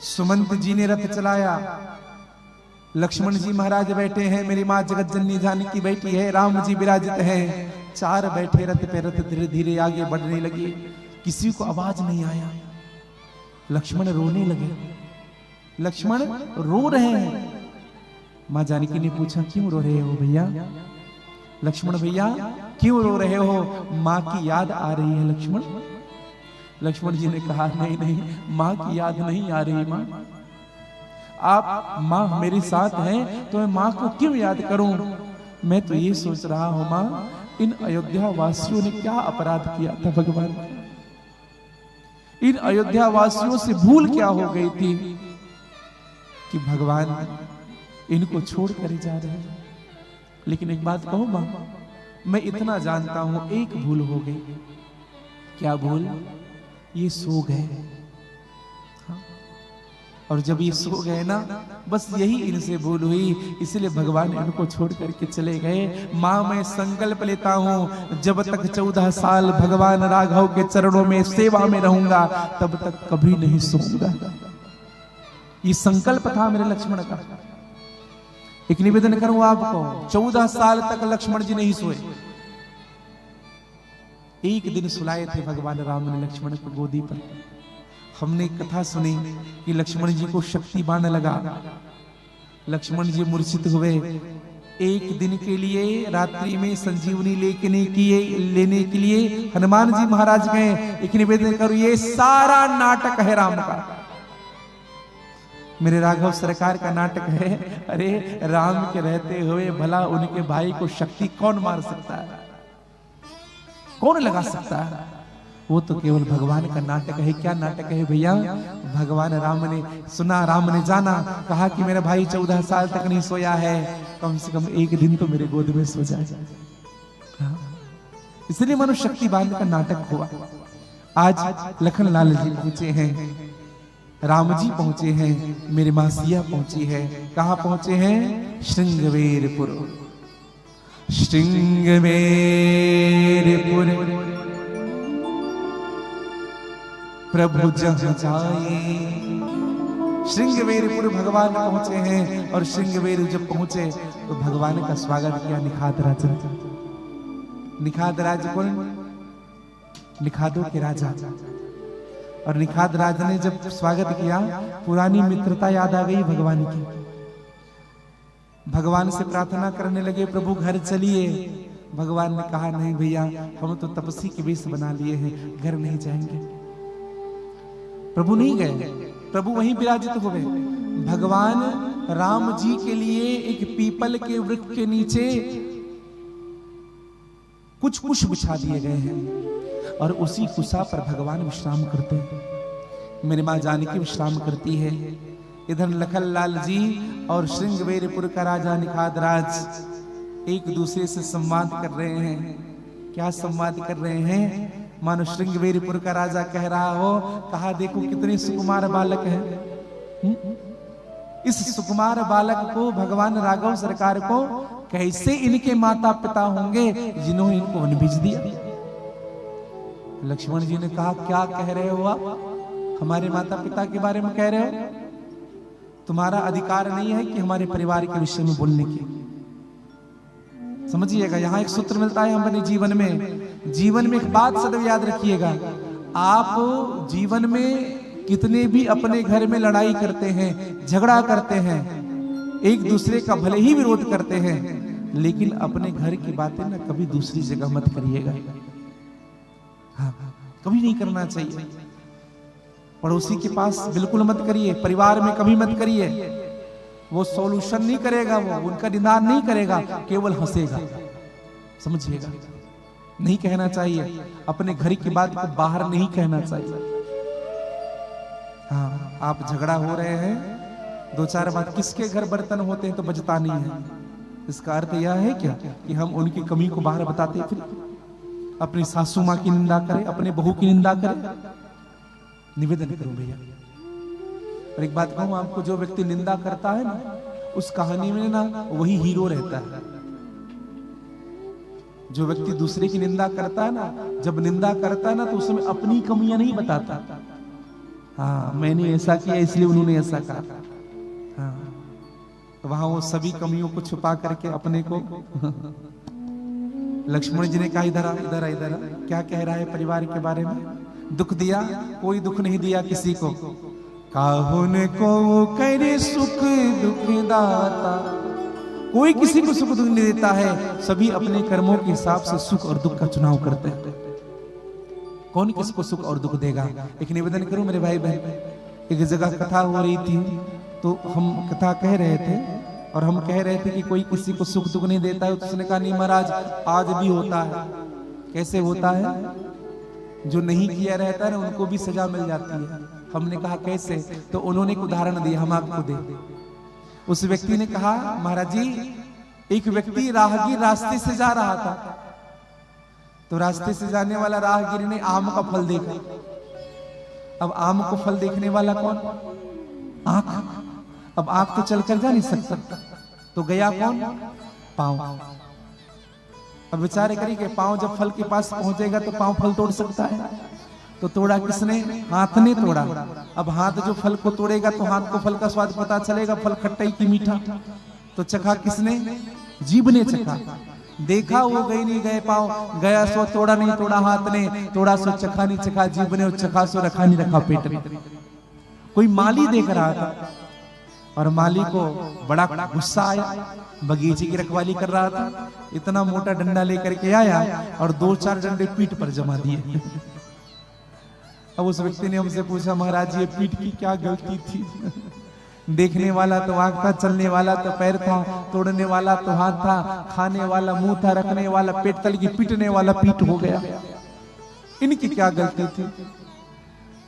Speaker 1: सुमंत जी ने रथ चलाया। लक्ष्मण जी महाराज बैठे हैं, मेरी माँ जगत जननी जानकी बैठी है, राम जी विराजित हैं। 4 बैठे रथ पे। रथ धीरे धीरे आगे बढ़ने लगे। किसी को आवाज नहीं आया। लक्ष्मण रोने लगे। लक्ष्मण रो रहे हैं। माँ जानकी ने पूछा, क्यों रो रहे हो भैया? लक्ष्मण भैया क्यों रो रहे हो? माँ की याद आ रही है लक्ष्मण। लक्ष्मण जी ने कहा, नहीं नहीं, माँ की याद नहीं आ रही। माँ, आप माँ मेरे साथ हैं तो मैं माँ को क्यों याद करूं? मैं तो ये सोच रहा हूं माँ, इन अयोध्या वासियों ने क्या अपराध किया था भगवान? इन अयोध्या वासियों से भूल क्या हो गई थी कि भगवान इनको छोड़ कर जा रहे हैं? लेकिन एक बात कहूं माँ, मैं इतना जानता हूं, एक भूल हो गई। क्या भूल? ये सो गए। हाँ। और जब ये सो गए ना, बस यही इनसे भूल हुई, इसलिए भगवान इनको छोड़ करके चले गए। माँ मैं संकल्प लेता हूं, जब तक 14 साल भगवान राघव के चरणों में सेवा में रहूंगा, तब तक कभी नहीं सोऊंगा। ये संकल्प था मेरे लक्ष्मण का। एक निवेदन करूं आपको, 14 साल तक लक्ष्मण जी नहीं सोए। एक दिन सुलाए थे भगवान राम ने लक्ष्मण को गोदी पर, हमने कथा सुनी कि लक्ष्मण जी को शक्ति बाण लगा, लक्ष्मण जी मूर्छित हुए। एक दिन के लिए रात्रि में संजीवनी लेने के लिए हनुमान जी महाराज गए। एक निवेदन करो, ये सारा नाटक है राम का, मेरे राघव सरकार का नाटक है। अरे राम के रहते हुए भला उनके भाई को शक्ति कौन मार सकता है, कौन लगा सकता है? वो तो केवल भगवान का नाटक है। क्या नाटक है भैया? भगवान राम ने सुना, राम ने जाना, कहा कि मेरा भाई 14 साल तक नहीं सोया है, कम से कम एक दिन तो मेरे गोद में सो जाए। इसलिए मनुष्य शक्ति बांध का नाटक हुआ। आज लखन लाल जी पहुंचे हैं, राम जी पहुंचे हैं, मेरी मां सिया पहुंची है। कहां पहुंचे हैं? श्रृंगवेरपुर। श्रृंगवेरपुर प्रभु जहाँ जाए। श्रृंगवेरपुर भगवान पहुंचे हैं, और श्रृंगवेर जब पहुंचे तो भगवान का स्वागत किया निखाद राजा। निखाद राज कौन? निखादों के राजा। और निखाद राजा ने जब स्वागत किया, पुरानी मित्रता याद आ गई भगवान की। भगवान से प्रार्थना करने लगे, प्रभु घर चलिए। भगवान ने कहा, नहीं भैया, हम तो तपस्वी के वेश बना लिए हैं, घर नहीं जाएंगे। प्रभु नहीं गए, प्रभु वहीं विराजित हुए। भगवान राम जी के लिए एक पीपल के वृक्ष के नीचे कुछ कुश बिछा दिए गए हैं, और उसी कुशा पर भगवान विश्राम करते हैं। मेरी मां जानकी विश्राम करती है। इधर लखन लाल जी और श्रृंगवेरपुर का राजा निखाद राज एक दूसरे से संवाद कर रहे हैं। क्या संवाद कर रहे हैं? मानो श्रृंगवेरपुर का राजा कह रहा हो, कहा देखो कितने सुकुमार बालक हैं। इस सुकुमार बालक को भगवान राघव सरकार को कैसे इनके माता पिता होंगे जिन्होंने इनको वन भेज दिया। लक्ष्मण जी ने कहा, क्या कह रहे हो आप? हमारे माता पिता के बारे में कह रहे हो? तुम्हारा अधिकार नहीं है कि हमारे परिवार के विषय में बोलने की। समझिएगा, यहां एक सूत्र मिलता है हमारे जीवन में। जीवन में एक बात सदैव याद रखिएगा, आप जीवन में कितने भी अपने घर में लड़ाई करते हैं, झगड़ा करते हैं, एक दूसरे का भले ही विरोध करते हैं, लेकिन अपने घर की बातें ना कभी दूसरी जगह मत करिएगा। हाँ, कभी नहीं करना चाहिए। पड़ोसी के पास बिल्कुल मत करिए, परिवार में कभी मत करिए। वो सॉल्यूशन नहीं करेगा, वो उनका निदान नहीं करेगा, केवल हंसेगा। समझिएगा, नहीं कहना चाहिए। अपने घर की बात को बाहर नहीं कहना चाहिए। हाँ, आप झगड़ा हो रहे हैं, दो चार बात किसके घर बर्तन होते हैं तो बजता नहीं है। इसका अर्थ यह है क्या कि हम उनकी कमी को बाहर बताते फिर अपनी सासू माँ की निंदा करें, अपने बहू की निंदा करें? निवेदन करूं भैया, और एक बात कहूं आपको, जो व्यक्ति निंदा करता है ना, उस कहानी में ना वही हीरो रहता है। जो व्यक्ति दूसरे की निंदा करता है ना, जब निंदा करता है ना तो उसमें अपनी कमियां नहीं बताता। हाँ, मैंने ऐसा किया इसलिए उन्होंने ऐसा कहा। हाँ, वहां वो सभी कमियों को छुपा करके अपने को लक्ष्मण जी ने कहा, इधर इधर इधर, क्या कह रहा है परिवार के बारे में? दुख दिया? कोई दुख नहीं दिया किसी को। काहुन को करे सुख दुख दाता, कोई किसी को सुख दुख नहीं देता है। सभी अपने कर्मों के हिसाब से सुख और दुख का चुनाव करते हैं। कौन किसको सुख और दुख देगा? एक निवेदन करूं मेरे भाई बहन, एक जगह कथा हो रही थी, तो हम कथा कह रहे थे और हम कह रहे थे कि कोई किसी को सुख दुख नहीं देता है। तो उसने कहा, नहीं महाराज, आज भी होता है। कैसे होता है? जो नहीं किया रहता है ना, उनको भी सजा मिल जाती है। हमने कहा कैसे? तो उन्होंने एक उदाहरण दिया, हम आपको दे। उस व्यक्ति ने कहा, महाराज जी, एक व्यक्ति राहगीर रास्ते से जा रहा था, तो रास्ते से जाने वाला राहगीर ने आम का फल देखा। अब आम को फल देखने वाला कौन? आंख। अब आंख तो चलकर जा नहीं सकता, तो गया कौन? पांव। अब विचार करिए, पांव जब फल के पास पहुंचेगा तो पांव फल तोड़ सकता है? तो तोड़ा किसने? हाथ ने तोड़ा। अब हाथ जो फल को तोड़ेगा तो हाथ को फल का स्वाद पता चलेगा, फल खट्टा की मीठा। तो चखा किसने? जीभ ने चखा। देखा वो गई नहीं गए पाँव, गया सो तोड़ा नहीं तोड़ा हाथ ने, तोड़ा सो चखा नहीं चखा जीभ ने, और चखा सो रखा नहीं रखा पेट ने। कोई माली देख रहा था और माली को बड़ा गुस्सा आया, बगीचे की रखवाली कर रहा था, इतना मोटा डंडा लेकर के आया और 2-4 डंडे पीठ पर जमा दिए। अब उस व्यक्ति ने हमसे पूछा, महाराज ये पीठ की क्या गलती थी? देखने वाला तो आंख था, चलने वाला तो पैर था, तोड़ने वाला तो हाथ था, खाने वाला मुंह था, रखने वाला पेट तल की, पीटने वाला पीठ हो गया, इनकी क्या गलती थी?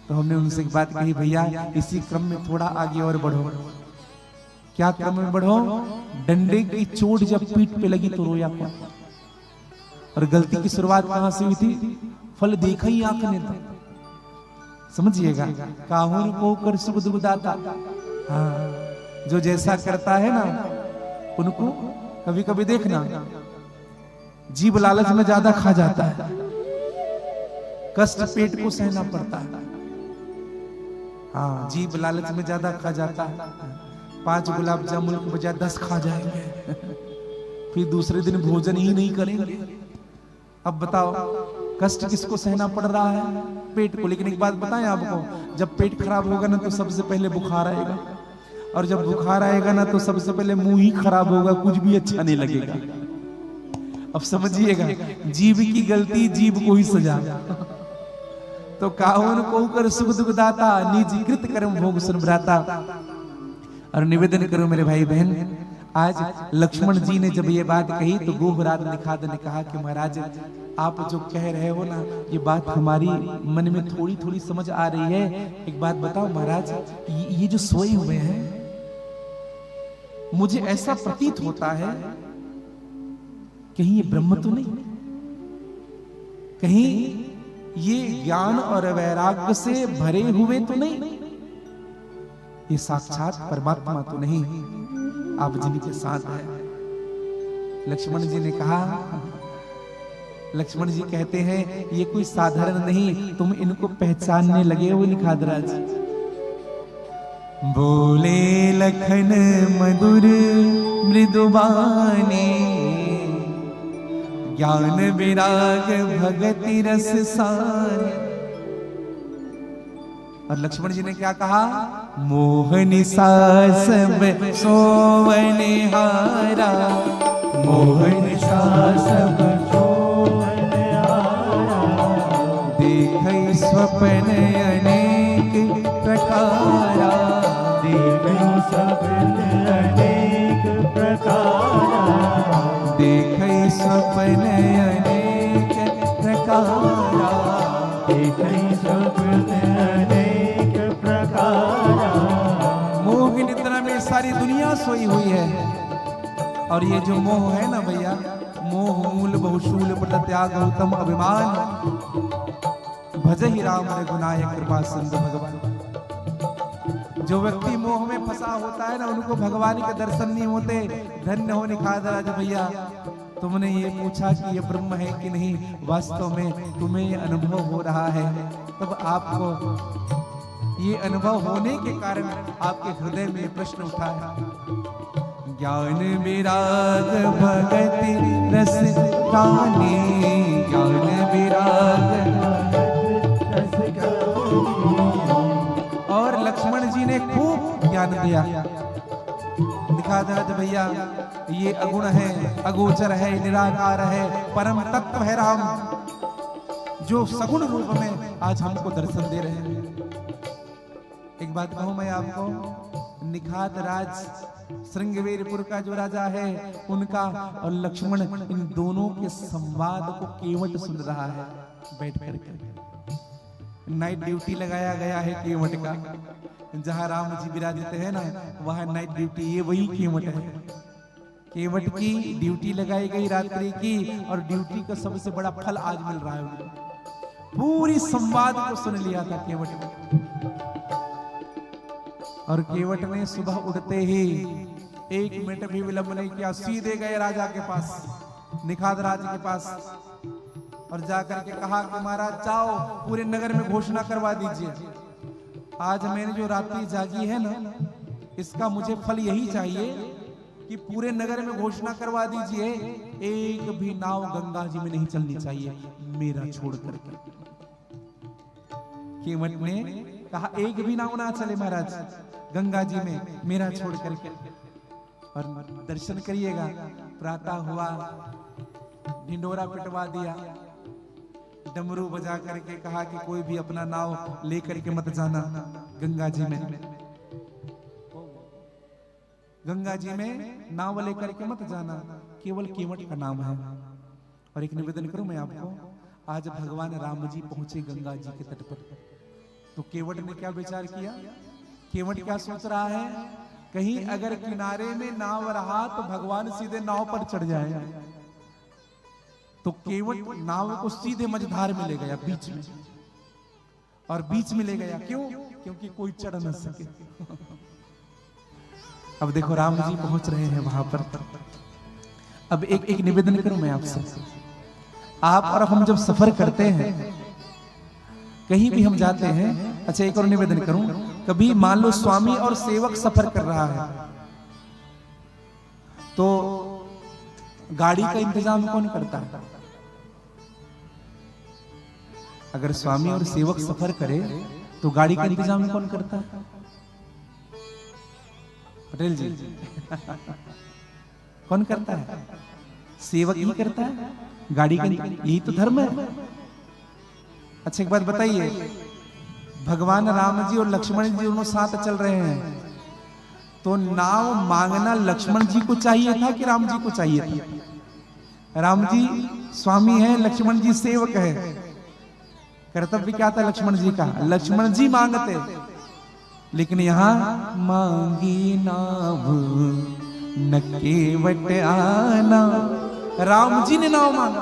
Speaker 1: तो हमने उनसे एक बात कही, भैया इसी क्रम में थोड़ा आगे और बढ़ो। क्या क्रम में बढ़ो? डंडे की चोट जब पीठ पे लगी तो रोया क्या? और गलती की शुरुआत कहां से हुई थी? फल देखा ही आंख ने था, समझिएगा। काहुन को कर सुख दुखदाता, हाँ, जो जैसा करता है ना उनको कभी कभी देखना, जीभ लालच में ज्यादा खा जाता है, कष्ट पेट को सहना पड़ता है। हाँ, जीभ लालच में ज्यादा खा जाता है, 5 गुलाब जामुन के बजाय 10 खा जाएंगे, फिर दूसरे दिन भोजन ही नहीं करेंगे। अब बताओ कष्ट किसको सहना पड़ रहा है? पेट को। लेकिन एक बात बताएं आपको, जब पेट खराब होगा ना तो सबसे पहले बुखार आएगा, और जब बुखार आएगा ना तो सबसे पहले मुंह ही खराब होगा, कुछ भी अच्छा नहीं लगेगा। अब समझिएगा, जीभ की गलती जीभ को ही सजा। तो काहुन को कर सुख दुख दाता, निज कृत कर्म भोग सुन भ्राता। और निवेदन करो मेरे भाई बहन, आज लक्ष्मण जी ने जब ये बात कही तो गोहराज निखाद ने कहा कि महाराज आप जो कह रहे हो ना, ये बात हमारी मन में थोड़ी थोड़ी समझ आ रही है। एक बात बताओ महाराज, ये जो सोए हुए हैं, मुझे ऐसा प्रतीत होता है कहीं ये ब्रह्म तो नहीं, कहीं ये ज्ञान और वैराग्य से भरे हुए तो नहीं, ये साक्षात परमात्मा तो नहीं, आप जिनके साथ है। लक्ष्मण जी ने कहा, लक्ष्मण जी कहते हैं ये कोई साधारण नहीं, तुम इनको पहचानने लगे हो निखादराज। बोले लखन मधुर मृदुबानी, ज्ञान विराग भगति रस सानी। और लक्ष्मण जी ने क्या कहा? मोहनी सब सोवने हारा, मोहनी सब सोवने हारा, देखै स्वप्न अनेक प्रकारा,
Speaker 3: देखै स्वप्न अनेक प्रकारा,
Speaker 1: देखै स्वप्न अनेक प्रकारा,
Speaker 3: देखै स्वप्न अनेक प्रकारा।
Speaker 1: मोह की निद्रा में सारी दुनिया सोई हुई है, और ये जो मोह है ना भैया, मोह मूल बहुशूल पट त्याग उत्तम अभिमान, भजहि राम रघुनाय कृपा सिंधु भगवान। जो व्यक्ति मोह में फंसा होता है ना, उनको भगवान के दर्शन नहीं होते। धन्य हो निखादराज भैया, तुमने ये पूछा कि ये ब्रह्म है कि नहीं, वास्तव में तुम्हें ये अनुभव हो रहा है। तब आपको ये अनुभव होने के कारण आपके हृदय में प्रश्न उठा है। ज्ञान विराग भगति रस गानी, ज्ञान विराग रस गानी। और लक्ष्मण जी ने खूब ज्ञान दिया। निखादराज भैया, ये अगुण है, अगोचर है, निराकार है, परम तत्व है राम, जो सगुण रूप में आज हमको दर्शन दे रहे हैं। एक बात कहूं मैं आपको, निखादराज श्रृंगवेरपुर का जो राजा है उनका और लक्ष्मण, इन दोनों के संवाद को केवट सुन रहा है बैठ करके। नाइट ड्यूटी लगाया गया है केवट का, जहां राम जी विराजित है ना, वहां नाइट ड्यूटी, ये वही केवट है। केवट की ड्यूटी लगाई गई रात्रि की, और ड्यूटी का सबसे बड़ा फल आज मिल रहा है उनको। पूरी संवाद को सुन लिया था केवट ने, और केवट ने सुबह उठते ही 1 मिनट भी विलंब नहीं किया, सीधे गए राजा के पास, निखादराज के पास, और जाकर के कहा कि महाराज जाओ पूरे नगर में घोषणा करवा दीजिए, आज मैंने जो रात्रि जागी है ना, इसका मुझे फल यही चाहिए कि पूरे नगर में घोषणा करवा दीजिए एक भी नाव गंगा जी में नहीं चलनी चाहिए मेरा छोड़ करके। केवट ने कहा एक भी नाव ना चले महाराज गंगा जी में मेरा छोड़ करके। और दर्शन करिएगा, प्रातः हुआ, ढिंडोरा पिटवा दिया, डमरू बजा करके कहा कि कोई भी अपना नाव लेकर के मत जाना गंगा जी में, गंगा जी में नाव लेकर के मत जाना, केवल केवट का नाम है। और एक निवेदन करूं मैं आपको, आज भगवान राम जी पहुंचे गंगा जी के तट पर, तो केवट ने क्या विचार किया? केवट क्या सोच रहा है, कहीं अगर किनारे में नाव रहा तो भगवान सीधे नाव पर चढ़ जाए, तो केवट नाव को सीधे मझधार में ले गया बीच में, और बीच में ले गया क्यों? क्योंकि कोई चढ़ न सके। अब देखो राम जी पहुंच रहे हैं वहां पर। अब एक निवेदन करूं मैं आपसे, आप और हम जब सफर करते हैं, कहीं भी हम जाते हैं, अच्छा एक और निवेदन करूं, कभी मान लो स्वामी और सेवक सफर कर रहा है, तो गाड़ी का इंतजाम कौन करता है? अगर स्वामी और सेवक सफर करे तो गाड़ी का इंतजाम कौन करता है? पटेल जी कौन करता है? सेवक ही करता है गाड़ी का, यही तो धर्म है। अच्छा एक बात बताइए, भगवान राम जी और लक्ष्मण जी दोनों साथ चल रहे हैं, तो नाव मांगना लक्ष्मण जी को चाहिए था कि राम जी को चाहिए था? राम जी स्वामी है, लक्ष्मण जी सेवक है, कर्तव्य क्या था लक्ष्मण जी का? लक्ष्मण जी मांगते, लेकिन यहां मांगी नाव न केवट आना, राम जी ने नाव मांगा।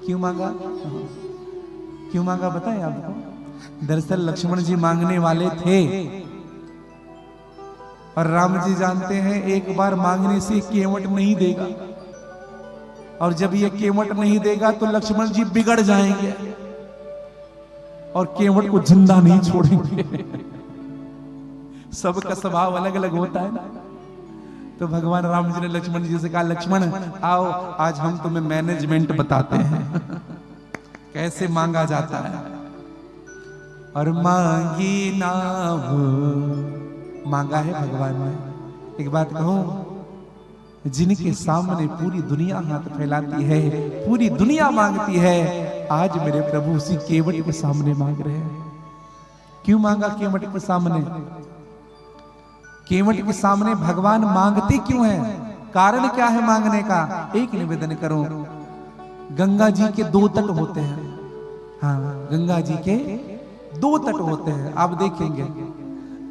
Speaker 1: क्यों मांगा? क्यों मांगा बताएं आपको? दरअसल लक्ष्मण जी मांगने वाले थे, और राम जी जानते हैं एक बार मांगने से केवट नहीं देगा, और जब ये केवट नहीं देगा तो लक्ष्मण जी बिगड़ जाएंगे और केवट को जिंदा नहीं छोड़ेंगे। सबका स्वभाव अलग अलग होता है ना। तो भगवान राम जी ने लक्ष्मण जी से कहा, लक्ष्मण आओ आज हम तुम्हें मैनेजमेंट बताते हैं कैसे मांगा जाता है। और मांगी नाव, मांगा है भगवान ने। एक बात कहूं, जिनके सामने पूरी दुनिया हाथ फैलाती है, पूरी दुनिया मांगती है, आज मेरे प्रभु उसी केवट के सामने मांग रहे हैं। क्यों मांगा केवट के सामने? केवट के सामने भगवान मांगते क्यों हैं? कारण क्या है मांगने का? एक निवेदन करो, गंगा जी के दो तट होते हैं। हाँ, गंगा जी के दो तट होते हैं, आप देखेंगे,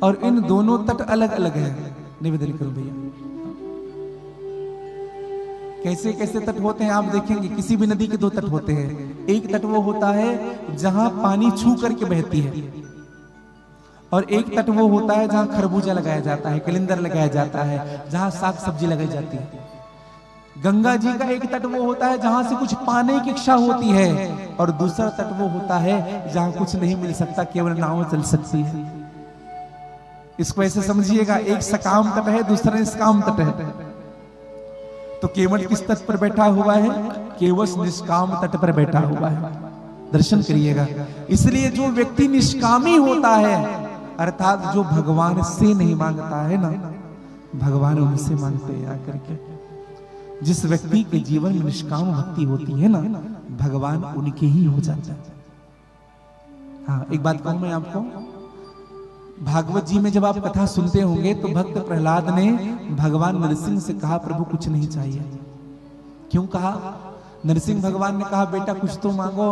Speaker 1: और इन दोनों तट अलग अलग है। निवेदन करो भैया, कैसे कैसे तट होते हैं आप देखेंगे। किसी भी नदी के दो तट होते हैं। एक तट वो होता है जहां पानी छू करके बहती है, और एक तट वो होता है जहां खरबूजा लगाया जाता है, कलिंदर लगाया जाता है, जहां साग सब्जी लगाई जाती है। गंगा जी का एक तट वो होता है जहां से कुछ पाने की इच्छा होती है, और दूसरा तट वो होता है जहां कुछ नहीं मिल सकता, केवल नाव चल सकती है। इसको ऐसे समझिएगा, एक सकाम तट है, दूसरा निष्काम तट है। तो केवट किस तट पर बैठा हुआ है? केवल निष्काम तट पर बैठा हुआ है। दर्शन करिएगा। इसलिए जो व्यक्ति निष्कामी होता है, अर्थात जो भगवान से नहीं मांगता है ना, भगवान उनसे मांगते हैं आकर के। जिस व्यक्ति के जीवन में निष्काम भक्ति होती है ना, भगवान उनके ही हो जाता है। हाँ, एक बात कहूं मैं आपको, भागवत जी में जब आप कथा सुनते होंगे तो भक्त प्रहलाद ने भगवान नरसिंह से कहा, प्रभु कुछ नहीं चाहिए। क्यों कहा? नरसिंह भगवान ने कहा, बेटा कुछ तो मांगो।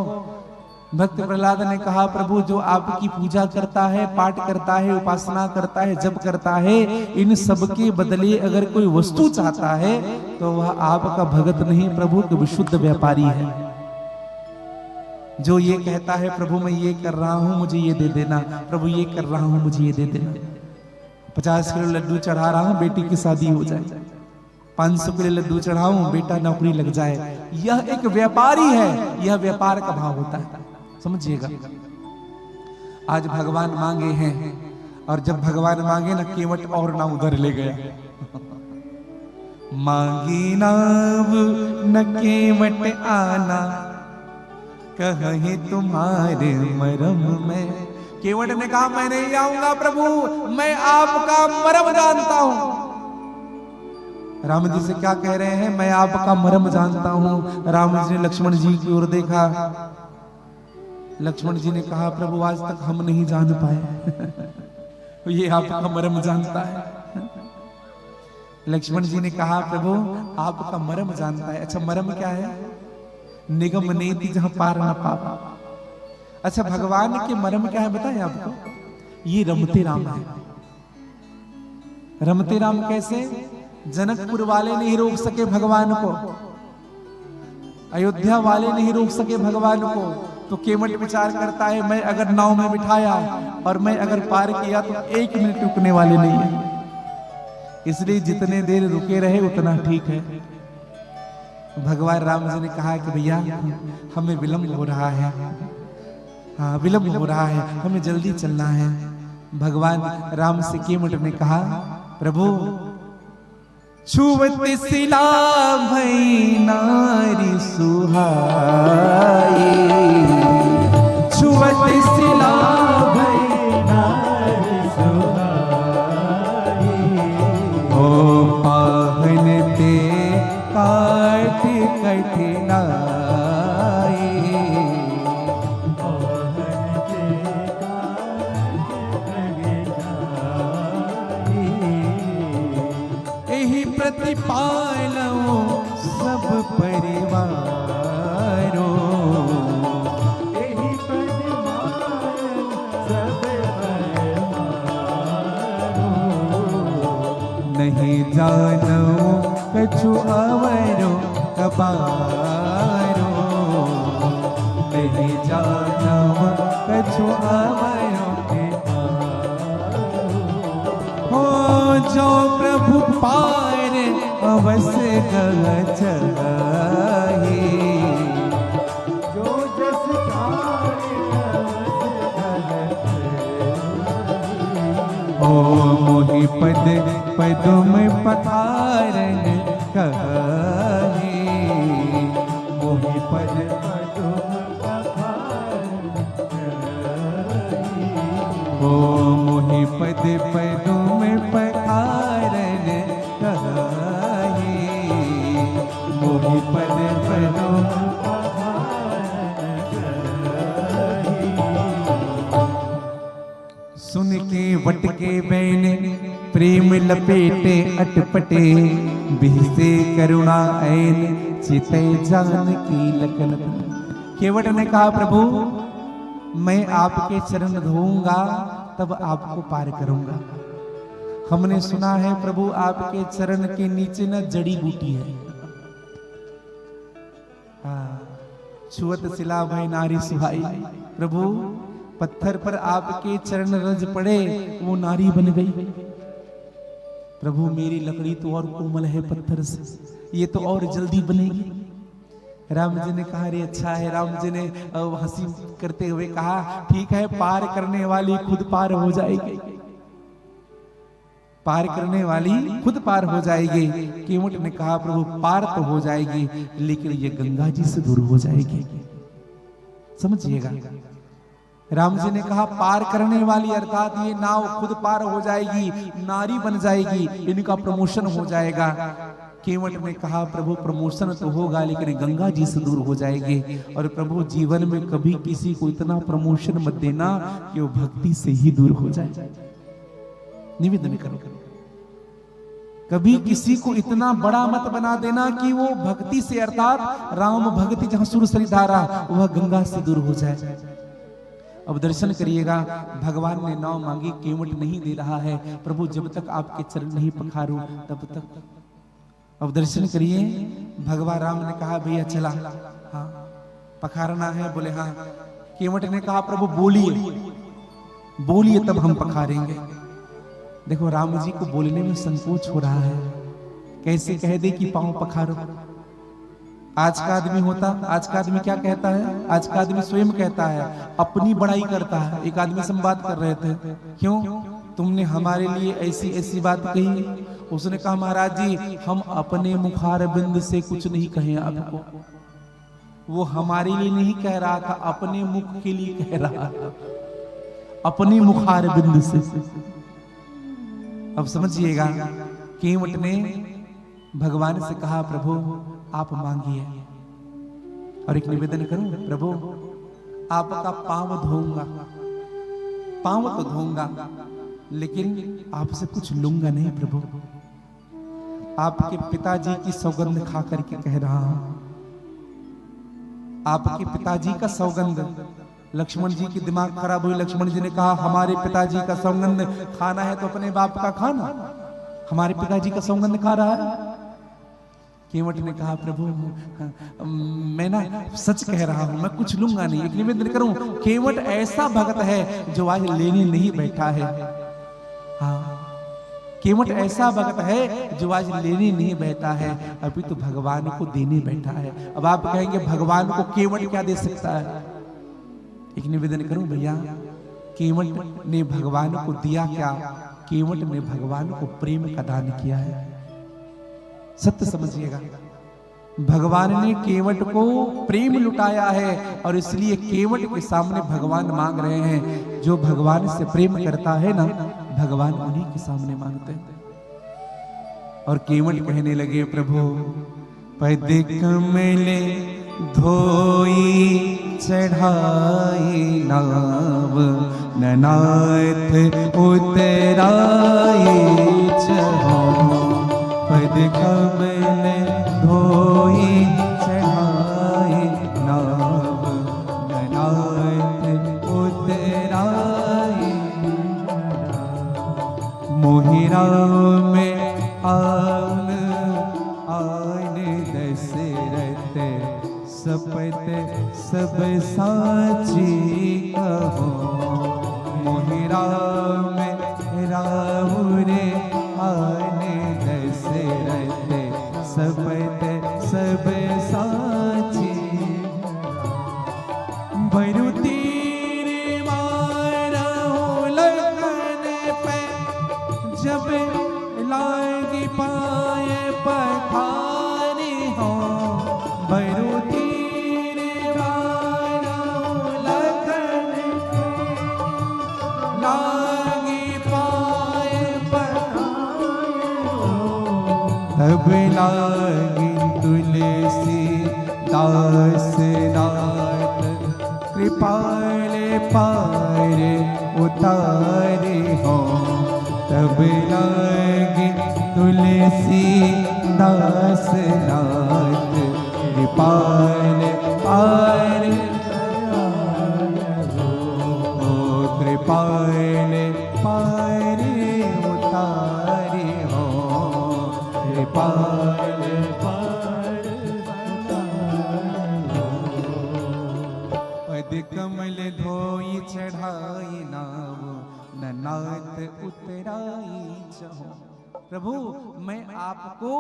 Speaker 1: भक्त प्रहलाद ने कहा, प्रभु जो आपकी पूजा करता है, पाठ करता है, उपासना करता है, जप करता है, इन सब के बदले अगर कोई वस्तु चाहता है तो वह आपका भगत नहीं, प्रभु के विशुद्ध व्यापारी है। जो ये कहता है प्रभु मैं ये कर रहा हूं मुझे ये दे देना, प्रभु ये कर रहा हूं मुझे ये दे देना, 50 किलो लड्डू चढ़ा रहा हूं बेटी की शादी हो जाए, 500 किलो लड्डू चढ़ाऊं बेटा नौकरी लग जाए, यह एक व्यापारी है। यह व्यापार का भाव होता है, समझिएगा। आज भगवान मांगे हैं, और जब भगवान मांगे ना, केवट और ना उधर ले गया। मांगी नाव न केवट आना, कहे तुम्हारे मरम में। केवट ने कहा मैं नहीं आऊंगा प्रभु, मैं आपका मरम जानता हूं। राम जी से क्या कह रहे हैं? मैं आपका मरम जानता हूं। राम जी ने लक्ष्मण जी की ओर देखा। लक्ष्मण जी ने कहा प्रभु आज तक हम नहीं जान पाए ये आपका मरम जानता है। लक्ष्मण जी ने कहा प्रभु आपका मरम जानता है। अच्छा मरम क्या है? निगम नेति जहां पार न पावा। अच्छा भगवान के मरम क्या है बताए आपको? ये रमते राम है। रमते राम कैसे? जनकपुर वाले नहीं रोक सके भगवान को, अयोध्या वाले नहीं रोक सके भगवान को, तो केवट विचार करता है मैं अगर नाव में बिठाया और मैं अगर पार किया तो 1 मिनट रुकने वाले नहीं है, इसलिए जितने देर रुके रहे उतना ठीक है। भगवान राम जी ने कहा कि भैया हमें विलंब हो रहा है, हाँ विलंब हो रहा है, हमें जल्दी चलना है। भगवान राम से केवट ने कहा प्रभु छुवत सिला भई नारी सुहाई, छुवत सिला भई
Speaker 3: नारी सुहाई,
Speaker 1: ओ पाहन ते काट कठिनाई,
Speaker 3: मोहन के काट कठिनाई,
Speaker 1: यही प्रतिपालऊ सब परिवारों,
Speaker 3: यही प्रतिपाल सब परिवारों,
Speaker 1: नहीं जानो कछु अवरो कबारो, नहीं जानो कछु अवरो हो, जो प्रभु पार अवश्य गच गए,
Speaker 3: जो जस
Speaker 1: ओ मोहि पद पदुम पखारन कहे, मोहि पद ओ मोहि पद पदुम पखारन कहे, मोहि पद पदुम सुन के वट के बैन प्रेम लपेटे अटपटे, बिहसे करुणा ऐन चिते जान की लखन। केवट ने कहा प्रभु मैं आपके चरण धोऊंगा तब आपको पार करूंगा। हमने सुना है प्रभु आपके चरण के नीचे न जड़ी बूटी है, हाँ छुअत सिला भई नारी सुहाई। प्रभु पत्थर पर आपके चरण रज पड़े वो नारी बन गई। प्रभु मेरी लकड़ी तो और कोमल है पत्थर से, ये तो और जल्दी बनेगी। राम जी ने कहा रे अच्छा है। राम जी ने हंसी करते हुए कहा ठीक है पार करने वाली खुद पार हो जाएगी, पार करने वाली खुद पार हो जाएगी। केवट ने कहा प्रभु पार तो हो जाएगी लेकिन ये गंगा जी से दूर हो जाएगी, समझिएगा। राम जी ने कहा पार करने वाली अर्थात ये नाव खुद पार हो जाएगी, नारी बन जाएगी, इनका प्रमोशन हो जाएगा। केवट ने कहा प्रभु प्रमोशन तो होगा लेकिन गंगा जी से दूर हो जाएगी। और प्रभु जीवन में कभी किसी को इतना प्रमोशन मत देना कि वो भक्ति से ही दूर हो जाए, निवेदन करो। कभी किसी को इतना बड़ा मत बना देना कि वो भक्ति से अर्थात राम भक्ति जहां सुरसरी धारा वह गंगा से दूर हो जाए। अब दर्शन करिएगा, भगवान ने नाव मांगी, केवट नहीं दे रहा है। प्रभु जब तक आपके चरण नहीं पखारूं तब तक। अब दर्शन करिए, भगवान राम ने कहा भैया चला, हाँ पखारना है? बोले हाँ। केवट ने कहा प्रभु बोलिए, बोलिए तब हम पखारेंगे। देखो राम जी को बोलने में संकोच हो रहा है, कैसे कह दे कि पांव पखारो। आज का आदमी होता, आज का आदमी क्या कहता है? आज का आदमी स्वयं कहता है, अपनी बड़ाई करता है। एक आदमी से हम बात कर रहे थे, क्यों तुमने हमारे लिए ऐसी ऐसी बात कही। उसने कहा महाराज जी हम अपने मुखार बिंद से कुछ नहीं कहें आपको। वो हमारे लिए नहीं कह रहा था, अपने मुख के लिए कह रहा था, अपनी मुखार बिंद से। अब समझिएगा, केवट ने भगवान से कहा प्रभु आप मांगिए, और एक निवेदन करूं प्रभु आपका पांव धोऊंगा, पांव तो धोऊंगा लेकिन आपसे कुछ लूंगा नहीं प्रभु। आपके पिताजी की सौगंध खा करके कह रहा हूं, आपके पिताजी का सौगंध। लक्ष्मण जी की दिमाग खराब हुई। लक्ष्मण जी ने कहा हमारे पिताजी का सौगंध खाना है तो अपने बाप का खाना, हमारे पिताजी का सौगंध खा रहा है। केवट ने कहा प्रभु मैं ना सच कह रहा हूं, मैं कुछ लूंगा नहीं। एक निवेदन करूं, केवट ऐसा भक्त है जो आज लेने नहीं बैठा है। हाँ, केवट ऐसा भक्त है जो आज लेने नहीं बैठा है, अभी तो भगवान को देने बैठा है। अब आप कहेंगे भगवान को केवट क्या दे सकता है? एक निवेदन करूं भैया, केवट ने भगवान को दिया क्या? केवट ने भगवान को प्रेम का दान किया है। सत्य समझिएगा, भगवान ने केवट को प्रेम लुटाया है और इसलिए केवट के सामने भगवान मांग रहे हैं। जो भगवान से प्रेम करता है ना, भगवान उन्हीं के सामने मांगते हैं। और केवट कहने लगे प्रभु पद कमले धोई चढ़ाई नाव, ननाथ उतराई चढ़ो। पद कमले धोई चढ़ाई नाव, ननाथ उतराई। मोहिरा में आन आन दशरथ, सपत सब साची कहो। मोहिरा में राहुल आन दशरथ, सपत सब साची। भरु तीर मारहु लखन पे, जब लागी पाए पखारी हो। भरु तीर मारहु लखन पे, लागी पाए पखारी हो। तब लागी तुलसी दास नाथ, कृपाल पार उतारे हो। तब लागी तुलसी दास नाथ, कृपाल पार हो। कृपाल पार उतारे हो। कृपाल पार उतारे हो। पद कमल धोई चढ़ाई नाव, ननाथ उतराई चहो। प्रभु मैं आपको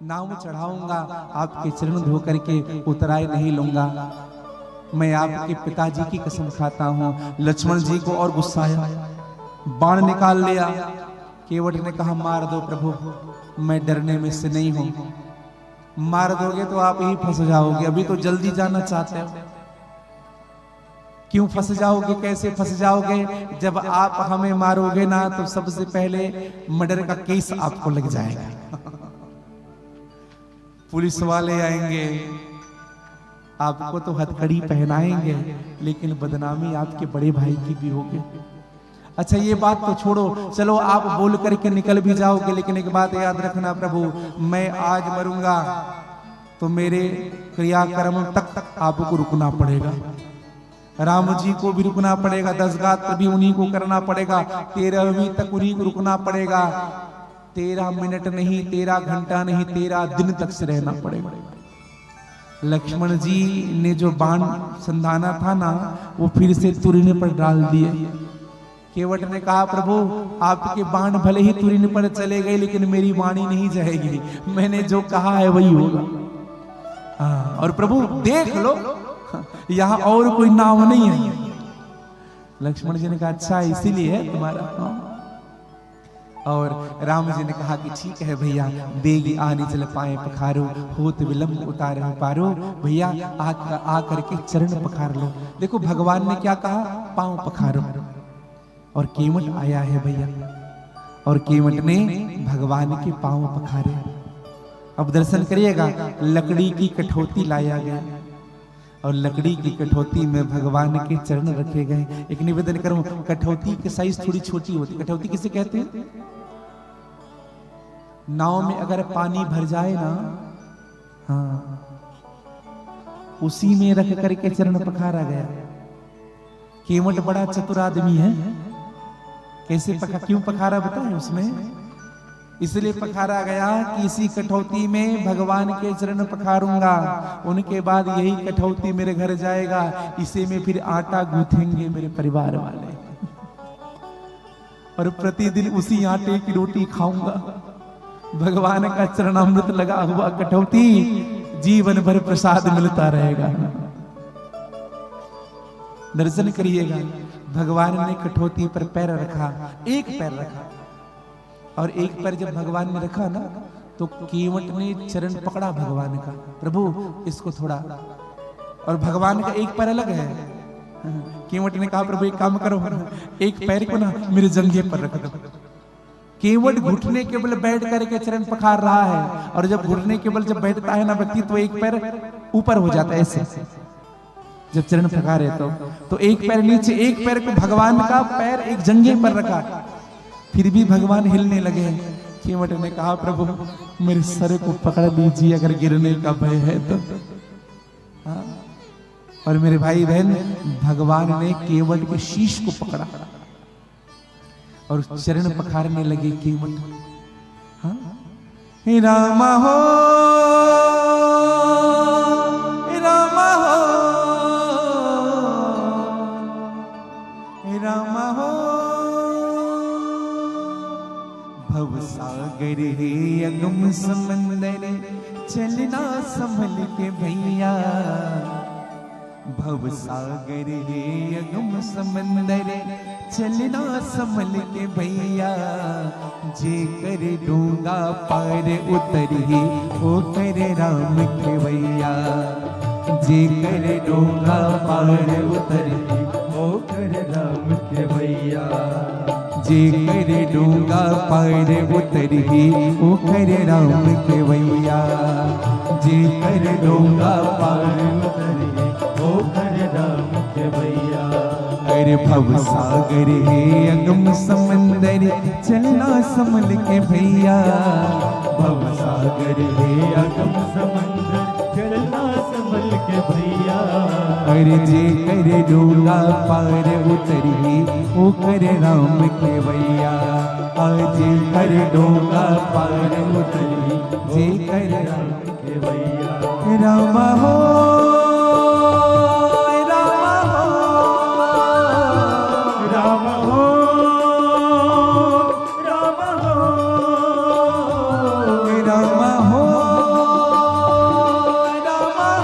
Speaker 1: नाव चढ़ाऊंगा, आपके चरण धो करके उतराई नहीं लूंगा। मैं आपके पिताजी की कसम खाता हूं। लक्ष्मण जी को और गुस्सा आया, बाण निकाल लिया। केवट ने कहा मार दो प्रभु, मैं डरने में से नहीं हूं। मार दोगे तो आप ही फंस जाओगे, अभी तो जल्दी जाना चाहते हो। क्यों फंस जाओगे? कैसे फंस जाओगे? जब आप हमें मारोगे ना तो सबसे पहले मर्डर का केस आपको लग जाएगा। पुलिस वाले आएंगे, आपको तो हथकड़ी पहनाएंगे, लेकिन बदनामी आपके बड़े भाई की भी होगी। अच्छा ये बात तो छोड़ो, चलो आप बोल करके निकल भी जाओगे, लेकिन एक बात याद रखना प्रभु, मैं आज मरूंगा तो मेरे क्रियाक्रम तक आपको रुकना पड़ेगा। राम जी को भी रुकना पड़ेगा, 10 गात्र भी उन्हीं को करना पड़ेगा, 13वीं तक उन्हीं को रुकना पड़ेगा। 13 मिनट नहीं, 13 घंटा नहीं, 13 दिन तक से रहना पड़ेगा। लक्ष्मण जी ने जो बाण संधाना था ना, वो फिर से तुरने पर डाल दिए। केवट ने कहा प्रभु आपके बाण भले ही तुरने पर चले गए, लेकिन मेरी वाणी नहीं जाएगी, मैंने जो कहा है वही होगा। हाँ, और प्रभु देख लो यहाँ और कोई नाव नहीं है। लक्ष्मण जी ने कहा अच्छा इसीलिए है तुम्हारा। और राम जी ने कहा कि ठीक है भैया, बेगी आने चल पाए पखारो, होत विलंब उतारे हो पारो। भैया आ करके चरण पखार लो। देखो भगवान ने क्या कहा, पांव पखारो, और केवट आया है भैया, और केवट ने भगवान के पांव पखारे। अब दर्शन करिएगा, लकड़ी की कठौती लाया गया और लकड़ी की कठौती में भगवान के चरण रखे गए। एक निवेदन करूं, कठौती की साइज थोड़ी छोटी होती। कठौती किसे कहते हैं? नाव में अगर पानी भर जाए ना, हाँ, उसी में रख करके चरण पखारा गया। केवट बड़ा चतुर आदमी है, कैसे क्यों पखारा बताए उसमें? इसलिए पखारा गया कि इसी कठौती में भगवान के चरण पखारूंगा, उनके बाद यही कठौती मेरे घर जाएगा, इसे में फिर आटा गूंथेंगे मेरे परिवार वाले, और प्रतिदिन उसी आटे की रोटी खाऊंगा। भगवान का चरणामृत लगा हुआ कठौती, जीवन भर प्रसाद मिलता रहेगा। दर्शन करिएगा, भगवान ने कठौती पर पैर रखा, एक पैर रखा, और एक पैर जब भगवान ने रखा ना, तो केवट ने चरण पकड़ा भगवान का, प्रभु इसको थोड़ा, और भगवान का एक पैर अलग है। केवट ने कहा, प्रभु एक काम करो, एक पैर को ना मेरे जंघे पर रख दो। केवट घुटने के बल बैठ करके चरण पखार रहा है, और जब घुटने के बल जब बैठता है ना व्यक्ति, तो एक पैर ऊपर हो जाता है ऐसे, जब चरण पखारे तो एक पैर नीचे, एक पैर को भगवान का पैर एक जंघे पर रखा, फिर भी भगवान हिलने लगे। केवट ने कहा, प्रभु मेरे सर को पकड़ लीजिए, अगर गिरने का भय है तो। हाँ? और मेरे भाई बहन, भगवान ने केवट के शीश को पकड़ा और चरण पखारने लगे केवट। हाँ? हे रामा हो, हे रामा हो, हे रामा हो, भव सागर है अगम समंदर, चलना संभल के भैया। भव सागर है अगम समंदर, चलना संभल के भैया। जे कर डूंगा पार उतर ही, ओ कर राम के भैया। जे कर डूंगा पार उतर ही,
Speaker 3: ओ कर राम के भैया।
Speaker 1: जे कर डूंगा पार उतर ही, ओ कर राम के भैया। जे कर डूंगा पार उतर ही,
Speaker 3: ओ कर राम के भैया।
Speaker 1: अरे भव सागर है अगम समंदर, चलना संभल के भैया।
Speaker 3: भव सागर है अगम समंदर, चलना संभल के भैया।
Speaker 1: अरे जे कर डूंगा पार उतर ही, ओ कर राम के भैया। आज कर डूंगा पार उतर ही, जे कर राम
Speaker 3: के भैया।
Speaker 1: रामा हो,
Speaker 3: राम हो, राम हो,
Speaker 1: रामा हो,
Speaker 3: राम हो, राम हो।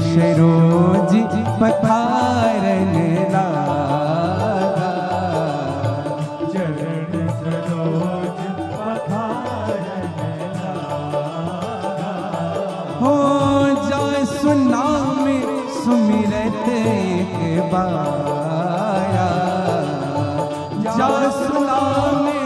Speaker 3: सरोज पखारन लागा। चरण सरोज पखारन लागा।
Speaker 1: हो जाए सुना में सुमिरत एक बारा, जा सुना में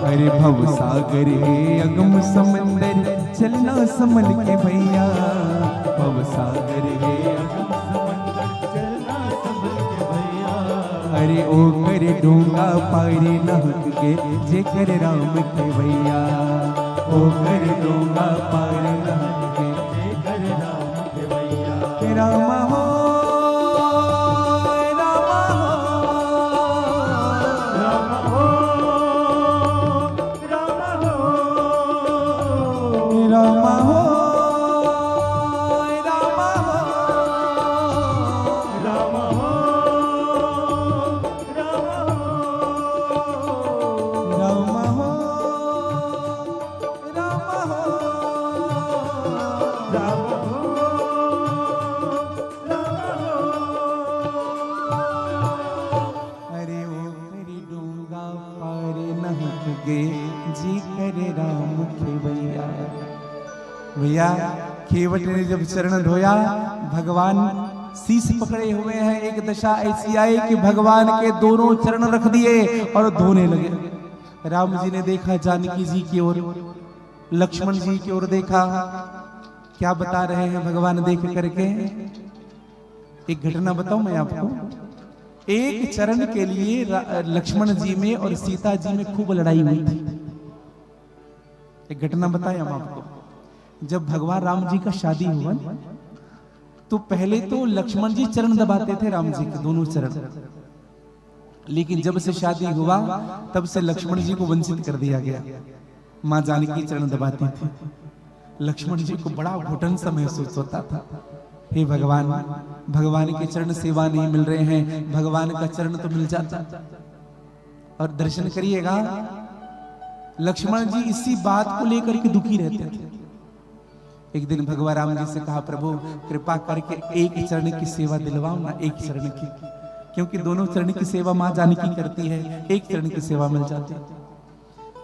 Speaker 1: अरे भव सागर है अगम समंदर चलना संभल के भैया, भव सागर है अगम
Speaker 3: समंदर चलना संभल के भैया।
Speaker 1: अरे ओ कर डूंगा पारे नहक के जे कर राम के भैया, ओ कर डूंगा पारे नहक के
Speaker 3: जे कर राम के भैया।
Speaker 1: रामा हो जी करे राम के भैया। भैया केवट ने जब चरण धोया, भगवान शीश पकड़े हुए हैं। एक दशा ऐसी आई कि भगवान के दोनों चरण रख दिए और धोने लगे। राम जी ने देखा जानकी जी की ओर, लक्ष्मण जी की ओर देखा। क्या बता रहे हैं भगवान देख करके? एक घटना बताऊं मैं आपको। एक चरण के लिए लक्ष्मण जी में और सीता जी में खूब लड़ाई हुई थी। एक घटना बताएं हम आपको। जब भगवान राम जी का शादी हुआ तो पहले तो लक्ष्मण जी चरण दबाते थे राम जी के दोनों चरण, लेकिन जब से शादी हुआ तब से लक्ष्मण जी को वंचित कर दिया गया। मां जानकी चरण दबाती थी। लक्ष्मण जी को बड़ा घुटन सा महसूस होता था। हे भगवान, भगवान के चरण सेवा नहीं मिल रहे हैं, भगवान का चरण तो मिल जाता। और दर्शन करिएगा, लक्ष्मण जी इसी बात को लेकर के दुखी रहते थे। एक दिन भगवान राम जी से कहा, प्रभु कृपा करके एक चरण की सेवा दिलवाओ ना, एक चरण की, क्योंकि दोनों चरण की सेवा मां जानकी करती है, एक चरण की सेवा मिल जाती है।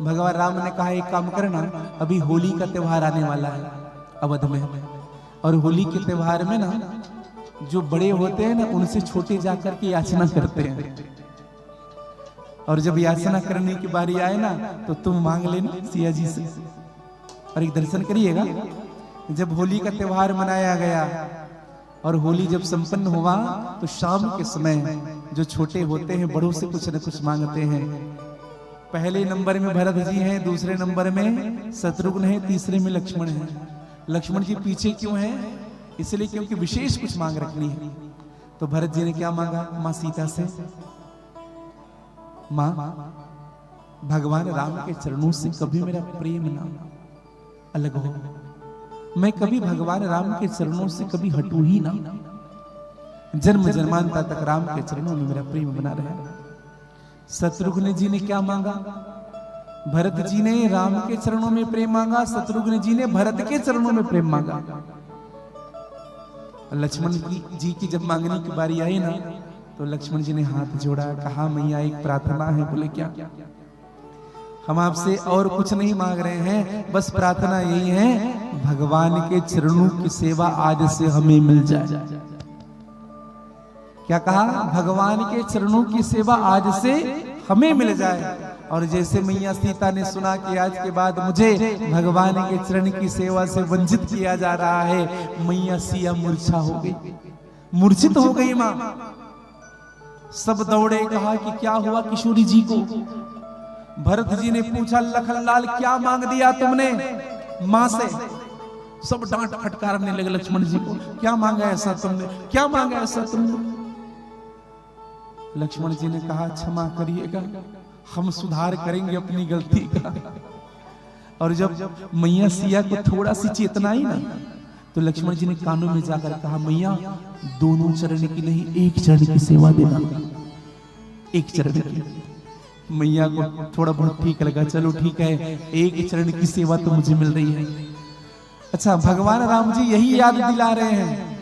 Speaker 1: भगवान राम ने कहा, एक काम करना, अभी होली का त्योहार आने वाला है अवध में, और होली के त्योहार में ना जो बड़े होते हैं ना उनसे छोटे जाकर के याचना करते हैं, और जब याचना करने की बारी आए ना तो तुम मांग लेना सिया जी से। और एक दर्शन करिएगा, जब होली का त्योहार मनाया गया और होली जब संपन्न हुआ तो शाम के समय जो छोटे होते हैं बड़ों से कुछ न कुछ मांगते हैं। पहले नंबर में भरत जी हैं, दूसरे नंबर में शत्रुघ्न है, तीसरे में लक्ष्मण है। लक्ष्मण जी पीछे क्यों हैं? इसलिए क्योंकि विशेष कुछ मांग रखनी है। तो भरत जी ने क्या मांगा मां सीता से? मां, भगवान राम के चरणों से कभी मेरा प्रेम ना अलग हो, मैं कभी भगवान राम के चरणों से कभी हटू ही ना, जन्म जन्मांतर तक राम के चरणों में मेरा प्रेम बना रहे। शत्रुघ्न जी ने क्या मांगा? भरत जी ने राम के चरणों में प्रेम मांगा, शत्रुघ्न जी ने भरत के चरणों में प्रेम मांगा। लक्ष्मण जी की जब मांगने की बारी आई ना तो लक्ष्मण जी ने हाथ जोड़ा, कहा मैया एक प्रार्थना है। बोले क्या? हम आपसे और कुछ नहीं मांग रहे हैं, बस प्रार्थना यही है, भगवान के चरणों की सेवा आज से हमें मिल जाए। क्या कहा? भगवान के चरणों की सेवा आज से हमें मिल जाए। और जैसे मैया सीता ने सुना कि आज के बाद मुझे भगवान के चरण की सेवा से वंचित किया जा रहा है, मैया सिया मूर्छा हो गई, मूर्छित हो गई मां। सब दौड़े, कहा कि क्या हुआ किशोरी जी को? भरत जी ने पूछा, लखनलाल क्या मांग दिया तुमने मां से? सब डांट फटकारने लगे लक्ष्मण जी को, क्या मांगा ऐसा तुमने, क्या मांगा ऐसा तुमने? लक्ष्मण जी ने कहा, क्षमा करिएगा, हम सुधार करेंगे अपनी गलती का। और जब मैया सिया को थोड़ा सी चेतना आई ना तो लक्ष्मण जी ने कानों में जाकर कहा, मैया दोनों चरण की नहीं, एक चरण की सेवा देना, एक चरण की। मैया को थोड़ा बहुत ठीक लगा, चलो ठीक है, एक चरण की सेवा तो मुझे मिल रही है। अच्छा, भगवान राम जी यही याद दिला रहे हैं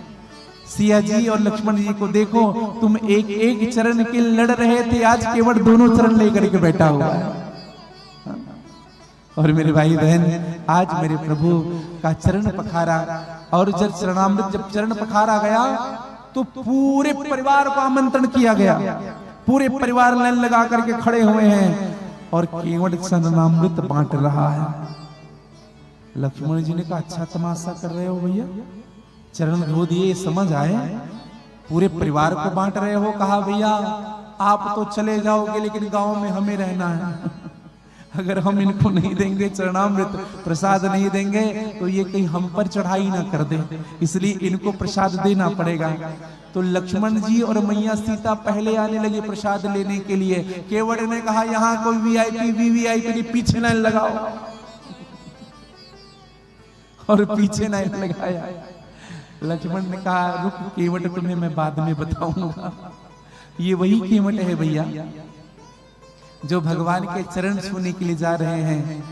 Speaker 1: सिया जी और लक्ष्मण जी को, देखो तुम एक एक चरण के लड़ रहे थे, आज केवल दोनों चरण लेकर के बैठा हुआ है। और मेरे भाई बहन, आज मेरे प्रभु का चरण पखारा, और जब चरणामृत जब चरण पखारा गया तो पूरे परिवार को आमंत्रण किया गया। पूरे परिवार लाइन लगा करके खड़े हुए हैं। और केवट चरणामृत बांट रहा है। लक्ष्मण जी ने कहा अच्छा तमाशा कर रहे हो भैया, चरण धो दिए समझ आए, पूरे परिवार को बांट रहे हो। कहा भैया आप तो चले जाओगे लेकिन गांव में हमें रहना है, अगर हम इनको नहीं देंगे चरणामृत प्रसाद नहीं देंगे तो ये कहीं हम पर चढ़ाई ना कर दे, इसलिए इनको प्रसाद देना पड़ेगा। तो लक्ष्मण जी और मैया सीता पहले आने लगे प्रसाद लेने के लिए। केवट ने कहा यहाँ कोई वीआईपी वीवीआईपी पीछे लाइन लगाओ, और पीछे लाइन लगाया। लक्ष्मण ने कहा रुक केवट तुम्हें मैं बाद में बताऊंगा। ये वही केवट है भैया जो भगवान के चरण छूने के लिए जा रहे हैं।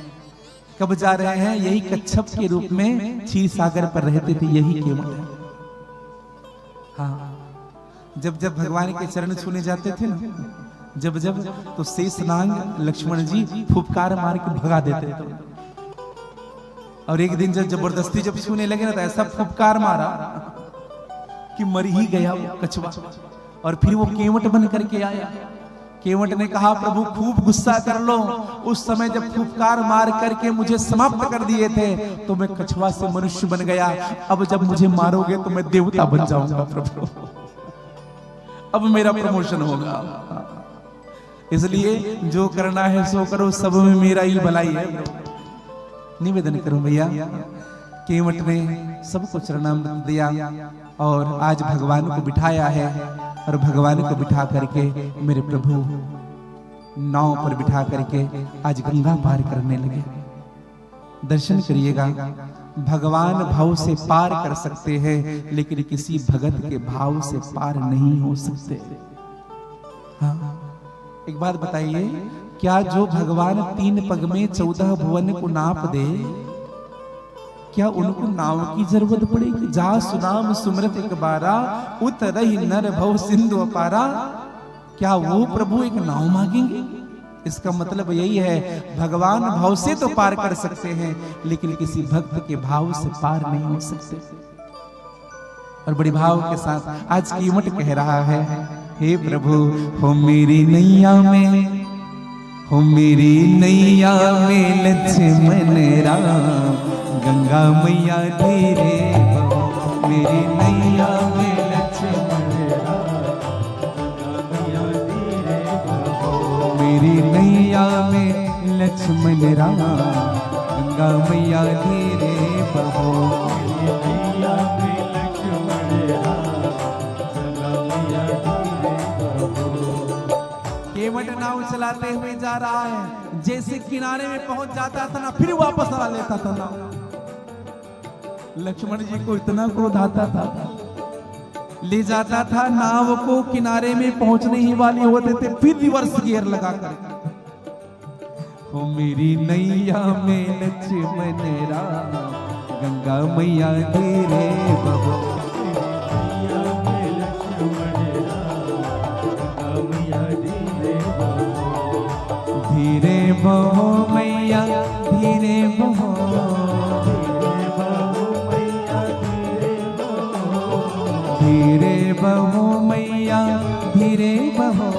Speaker 1: कब जा रहे हैं? यही कच्छप के रूप में क्षीर सागर पर रहते थे, यही केवट है। हाँ, जब जब भगवान के चरण छूने जाते थे ना, जब जब तो शेषनाग लक्ष्मण जी फुफकार मार के भगा देते थे। और एक दिन जब जबरदस्ती जब छूने लगे ना तो ऐसा फुफकार मारा कि मर ही गया वो कछुआ। और फिर वो केवट बन करके आया। केवट ने कहा प्रभु खूब गुस्सा कर लो, उस समय जब फुफकार मार करके मुझे समाप्त कर दिए थे तो मैं कछुआ से मनुष्य बन गया, अब जब मुझे मारोगे तो मैं देवता बन जाऊंगा प्रभु, अब मेरा प्रमोशन होगा। इसलिए जो करना है सो करो, सब में मेरा ही भलाई है। निवेदन करूं भैया, केवट ने सबको चरणामृत दिया और आज भगवान को बिठाया है। और भगवान को बिठा करके मेरे प्रभु नाव पर बिठा करके आज गंगा पार करने लगे। दर्शन करिएगा, भगवान भाव से पार कर सकते हैं लेकिन किसी भगत के भाव से पार नहीं हो सकते। हाँ, एक बात बताइए, क्या जो भगवान 3 पग में 14 भुवन को नाप दे, क्या उनको नाव की जरूरत पड़ेगी? जा सुनाम सुमरत एक बारा, उतरहि नर भव सिंधु अपारा। क्या वो प्रभु एक नाव मांगेंगे? इसका मतलब यही है भगवान भाव से तो पार कर सकते हैं लेकिन किसी भक्त के भाव से पार नहीं हो सकते। और बड़ी भाव के साथ आज केवट कह रहा है, हे प्रभु हो मेरी नैया में, हो मेरी नैया में लक्ष्मण राम, गंगा मैया धीरे बहो, मेरी नैया में लक्ष्मण राम, गंगा मैया धीरे बहो, मेरी नैया में लक्ष्मण राम, गंगा मैया धीरे बहो, मेरी नैया में लक्ष्मण राम, गंगा मैया धीरे बहो। केवट नाव चलाते हुए जा रहा है, जैसे किनारे में पहुंच जाता था ना फिर वापस आ लेता था नाव। लक्ष्मण जी को इतना क्रोध आता था, ले जाता था नाव को, किनारे में पहुंचने ही वाली होते थे फिर रिवर्स गियर लगा कर। ओ मेरी नैया में लक्ष्मण राम, गंगा मैया धीरे बहो, नैया में लक्ष्मण राम, गंगा मैया धीरे बहो, धीरे बहो मैया धीरे बहो, धीरे बहो मैया धीरे बहो,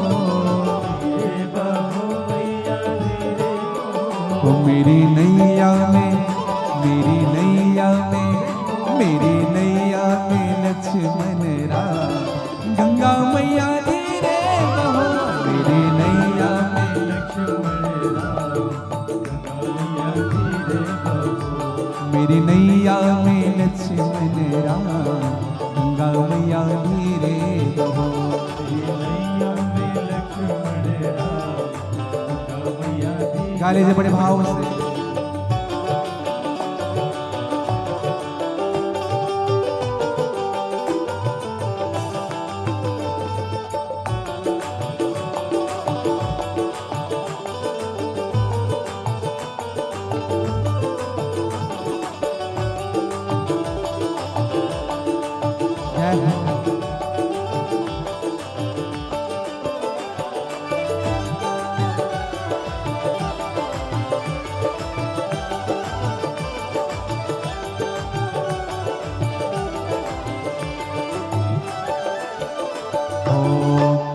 Speaker 1: ओ मेरी नैया में, मेरी नैया में, मेरी नैया में लक्ष्मण राम, गंगा मैया धीरे बहो, मेरी नैया में लक्ष्मण राम, गंगा मैया धीरे बहो, मेरी नैया में लक्ष्मण राम, गंगा मैया धीरे बहो, नैया में लक्ष्मण राम, गंगा मैया धीरे। गा लीजिए बड़े भाव से।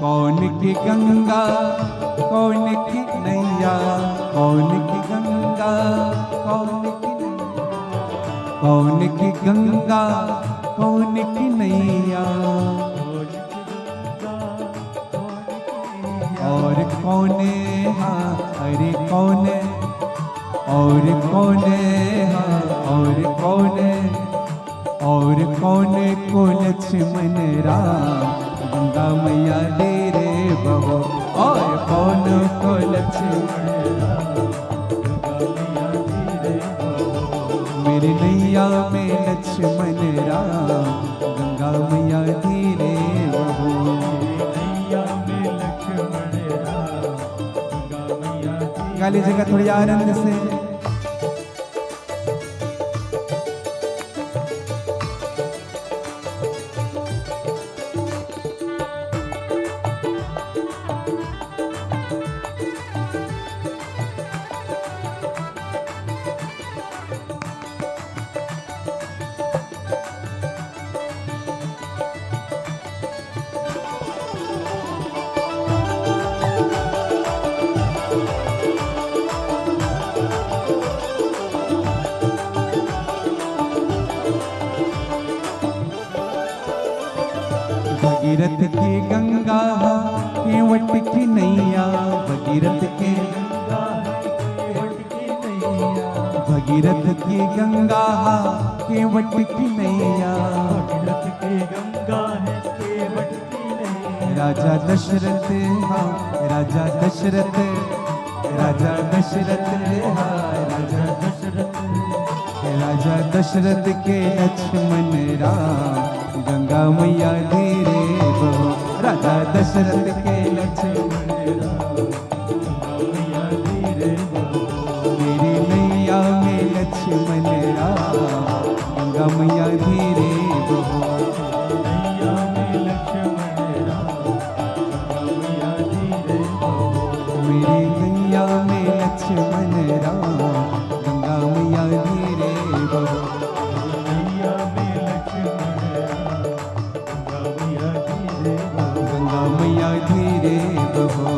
Speaker 1: कौन की गंगा कौन की नैया, कौन की गंगा कौन की कौन की गंगा कौन की नैया, और कौने हाँ अरे कौने, और कौने हाँ और कौने, और कौने को लक्ष्मण राम गंगा मैया दे रे बहो, और कौन को लक्ष्मण राम गंगा मैया दे रे बहो, मेरे नैया में लक्ष्मण राम गंगा मैया दे रे बहो, नैया में लक्ष्मण राम गंगा मैया दे। गा लीजिएगा थोड़ी आनंद से। भगीरथ की गंगा केवट की नैया, भगीरथ की गंगा केवट की नैया, भगीरथ की गंगा केवट की नैया, भगीरथ की गंगा है केवट की नैया। राजा दशरथ हाँ राजा दशरथ, राजा दशरथ हाँ राजा दशरथ, राजा दशरथ के लक्ष्मण राम गंगा मैया दे रे बहो, राजा दशरथ के लक्ष्मण राम गंगा मैया दे रे बहो, मेरी नैया में लक्ष्मण राम गंगा मैया दे रे बहो, नैया में लक्ष्मण राम गंगा मैया दे रे बहो, मेरी नैया में लक्ष्मण राम गंगा मैया दे रे बहो, नैया में लक्ष्मण गंगा मैया धीरे बहो,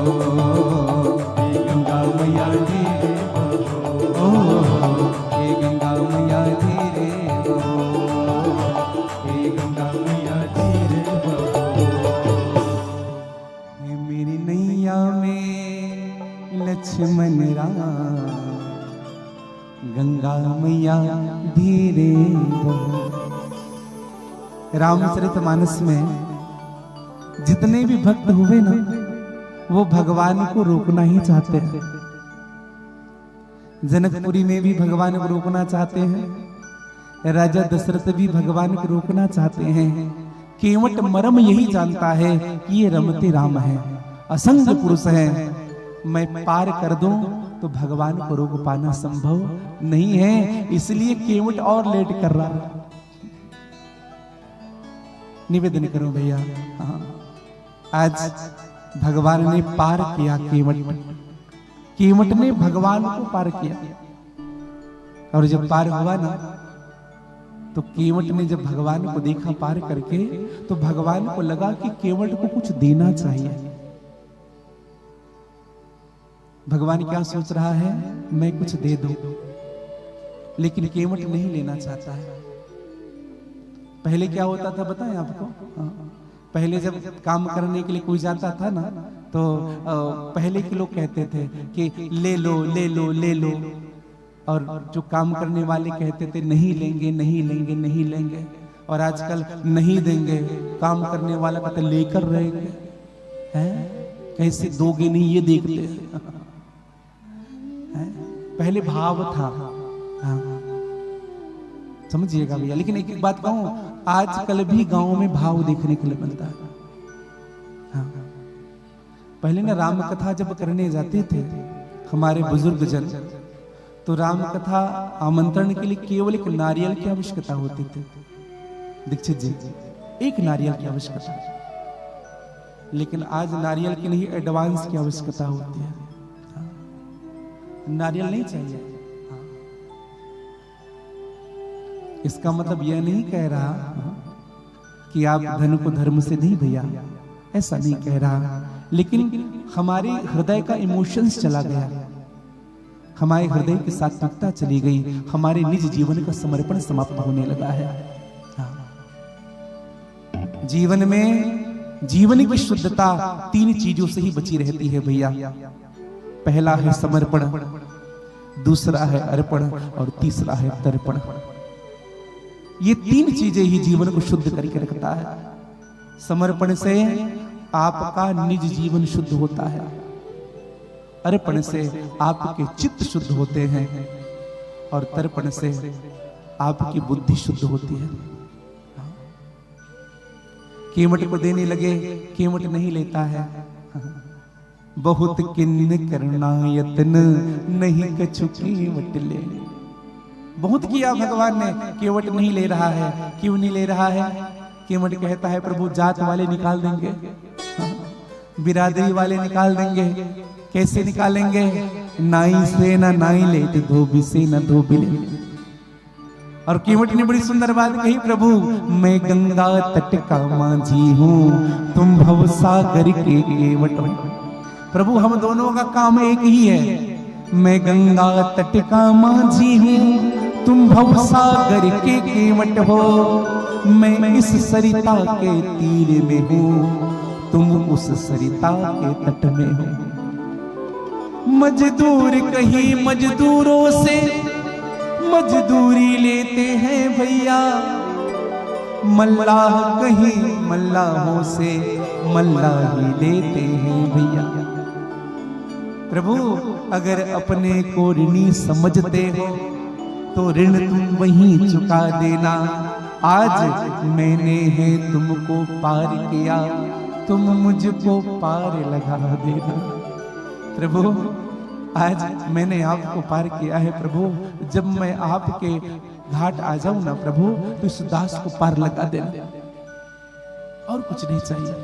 Speaker 1: गंगा मैया धीरे बहो, ओ हे गंगा मैया धीरे बहो, हे गंगा मैया धीरे बहो, हे मेरी नैया में लक्ष्मण राम गंगा मैया धीरे बहो। रामचरितमानस में जितने भी भक्त हुए ना वो भगवान को रोकना ही चाहते हैं। जनकपुरी में भी भगवान को रोकना चाहते हैं, राजा दशरथ भी भगवान को रोकना चाहते हैं। केवट मरम यही जानता है कि ये रमते राम है, असंग पुरुष है, मैं पार कर दूं तो भगवान को रोक पाना संभव नहीं है, इसलिए केवट और लेट कर रहा है। निवेदन करो भैया, आज भगवान ने पार किया, केवट ने भगवान को पार किया। और जब पार हुआ ना तो केवट ने जब भगवान को देखा पार करके तो भगवान को लगा कि केवट को कुछ देना चाहिए। भगवान क्या सोच रहा है, मैं कुछ दे दूं, लेकिन केवट नहीं लेना चाहता है। पहले क्या होता था बताएं आपको, पहले जब काम करने के लिए कोई जाता था ना तो पहले के लोग कहते थे कि ले लो ले लो ले लो, और जो काम करने वाले कहते थे नहीं लेंगे नहीं लेंगे नहीं लेंगे। और आजकल नहीं देंगे, काम करने वाला कहते लेकर रहेंगे, हैं कैसे दोगे नहीं ये देखते हैं। पहले भाव था, हाँ समझिएगा भैया। लेकिन एक बात कहूं, आजकल भी गांव में भाव देखने के लिए मिलता है। हाँ। पहले ना राम कथा जब करने जाते थे हमारे बुजुर्ग जन, तो राम कथा आमंत्रण के लिए केवल एक नारियल की आवश्यकता होती थी। दीक्षित जी, एक नारियल की आवश्यकता, लेकिन आज नारियल की नहीं एडवांस की आवश्यकता होती है। हाँ। नारियल नहीं चाहिए। हाँ। इसका मतलब यह नहीं कह रहा कि आप धन को धर्म से नहीं भैया, ऐसा नहीं कह रहा, लेकिन हमारे हृदय का इमोशंस चला गया। हमारे हृदय की सात्विकता चली गई, हमारे निज जीवन का समर्पण समाप्त होने लगा है। हाँ। जीवन में जीवन की शुद्धता 3 चीजों से ही बची रहती है भैया। पहला है समर्पण, दूसरा है अर्पण और तीसरा है तर्पण। ये 3 चीजें ही जीवन को शुद्ध करके रखता है। समर्पण से आपका निज जीवन शुद्ध होता है, अर्पण से आपके चित्त शुद्ध होते हैं और तर्पण से आपकी बुद्धि शुद्ध होती है। कीमत को देने लगे, कीमत नहीं लेता है। बहुत किन्न करना यत्न नहीं कछु कीमत ले। बहुत किया भगवान ने, कीमत नहीं ले रहा है। क्यों नहीं ले रहा है? कीमत कहता है प्रभु जात वाले निकाल देंगे, बिरादरी वाले निकाल देंगे। कैसे निकालेंगे? नाई से ना नाई लेते, धोबी से ना धोबी लेते। और कीमत ने बड़ी सुंदर बात कही, प्रभु मैं गंगा तट का माझी हूँ, तुम भव सागर के केवट। प्रभु हम दोनों का काम एक ही है। मैं गंगा तट का माझी हूँ, तुम भव सागर के केवट हो। मैं इस सरिता के तीर में हूँ, तुम उस सरिता के तट में हो। मजदूर कहीं मजदूरों से मजदूरी लेते हैं भैया, मल्लाह कहीं मल्लाहों से मल्लाही लेते हैं भैया। प्रभु अगर अपने को ऋणी समझते हो तो ऋण तुम वहीं चुका देना। आज मैंने है तुमको पार किया, तुम मुझको पार लगा देना। प्रभु आज मैंने आपको पार किया है प्रभु, जब मैं आपके घाट आ जाऊं ना प्रभु तो इस दास को पार लगा देना, और कुछ नहीं चाहिए।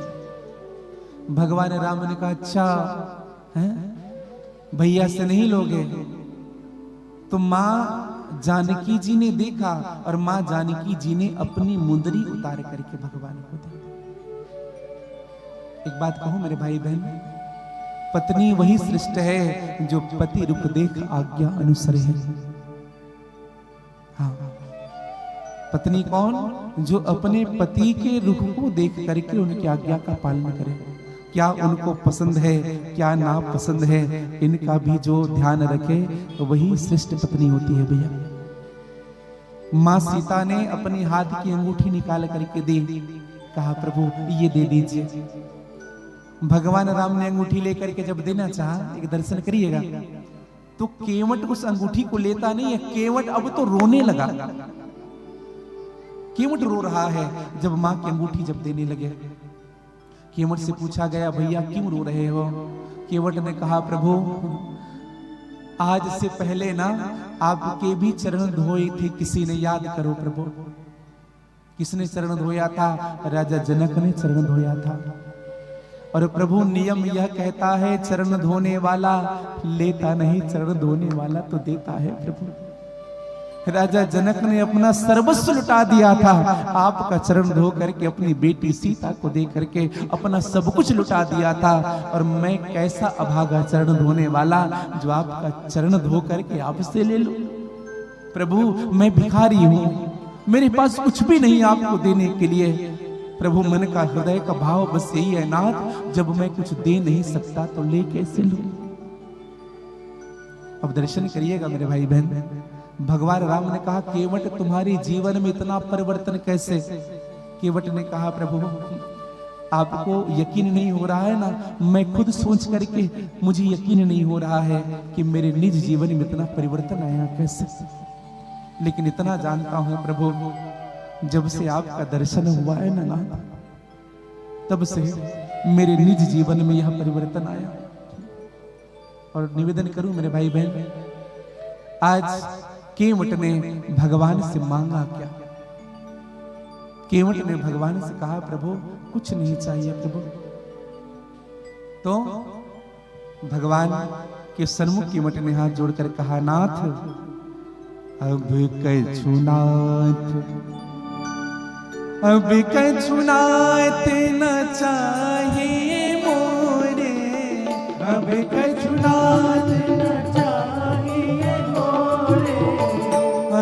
Speaker 1: भगवान राम ने कहा अच्छा है भैया से नहीं लोगे? तो मां जानकी जी ने देखा और मां जानकी जी ने अपनी मुंदरी उतार करके भगवान को दी। एक बात कहूं मेरे भाई बहन, पत्नी वही श्रेष्ठ है जो पति रुख देख आज्ञा अनुसरे है। हाँ, पत्नी कौन? जो अपने पति के रुख को देख करके उनकी आज्ञा का पालन करे। क्या उनको पसंद है, क्या ना पसंद है, इनका भी जो ध्यान रखे तो वही श्रेष्ठ पत्नी होती है भैया। माँ सीता ने अपनी हाथ की अंगूठी निकाल करके दी, कहा प्रभु ये दे दीजिए। भगवान राम ने अंगूठी लेकर के जब देना चाहा, एक दर्शन करिएगा, तो केवट उस अंगूठी को लेता नहीं है। केवट अब तो रोने लगा। केवट रो रहा है जब मां की अंगूठी जब देने लगे। केवट से पूछा गया भैया क्यों रो रहे हो? केवट ने कहा प्रभु आज से पहले ना आपके भी चरण धोए थे, किसी ने याद करो प्रभु। किसने चरण धोया था? राजा जनक ने चरण धोया था। और प्रभु नियम यह कहता है चरण धोने वाला लेता नहीं, चरण धोने वाला तो देता है प्रभु। राजा जनक ने अपना सर्वस्व लुटा दिया था आपका चरण धो करके, अपनी बेटी सीता को दे करके अपना सब कुछ लुटा दिया था। और मैं कैसा अभागा चरण धोने वाला जो आपका चरण धो करके आपसे ले लूं। प्रभु मैं भिखारी हूं, मेरे पास कुछ भी नहीं आपको देने के लिए। प्रभु मन का हृदय का भाव बस यही है नाथ, जब मैं कुछ दे नहीं सकता तो ले कैसे लूं। अब दर्शन करिएगा मेरे भाई बहन। भगवान राम ने कहा केवट तुम्हारे जीवन में इतना परिवर्तन कैसे? केवट ने कहा प्रभु आपको यकीन नहीं हो रहा है ना, मैं खुद सोच करके मुझे यकीन नहीं हो रहा है कि मेरे निज जीवन में इतना परिवर्तन आया कैसे। लेकिन इतना जानता हूं प्रभु, जब से आपका दर्शन हुआ है ना तब से मेरे निज जीवन में यह परिवर्तन आया। और निवेदन करूं मेरे भाई बहन, आज केवट ने भगवान से मांगा क्या? केवट ने भगवान से कहा प्रभु कुछ नहीं चाहिए प्रभु। तो भगवान के सन्मुख केवट ने हाथ जोड़कर कहा नाथ अब कछु नाथ, अब कछु नाथ न चाहिए मोरे, अब कछु नाथ न चाहिए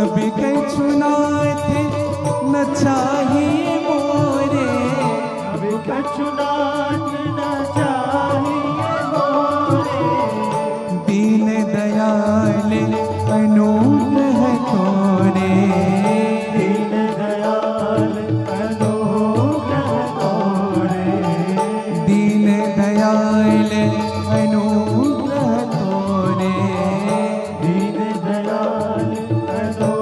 Speaker 1: अभी कछु नाथ न चाहिए मोरे,
Speaker 3: अभी कछु नाथ न चाहिए मोरे,
Speaker 1: दीन दयाल अनुग्रह तोरे,
Speaker 3: दीन दयाल अनुग्रह तोरे,
Speaker 1: दीन दयाल अनुग्रह तोरे।
Speaker 3: दीन दयाल अनुग्रह तोरे।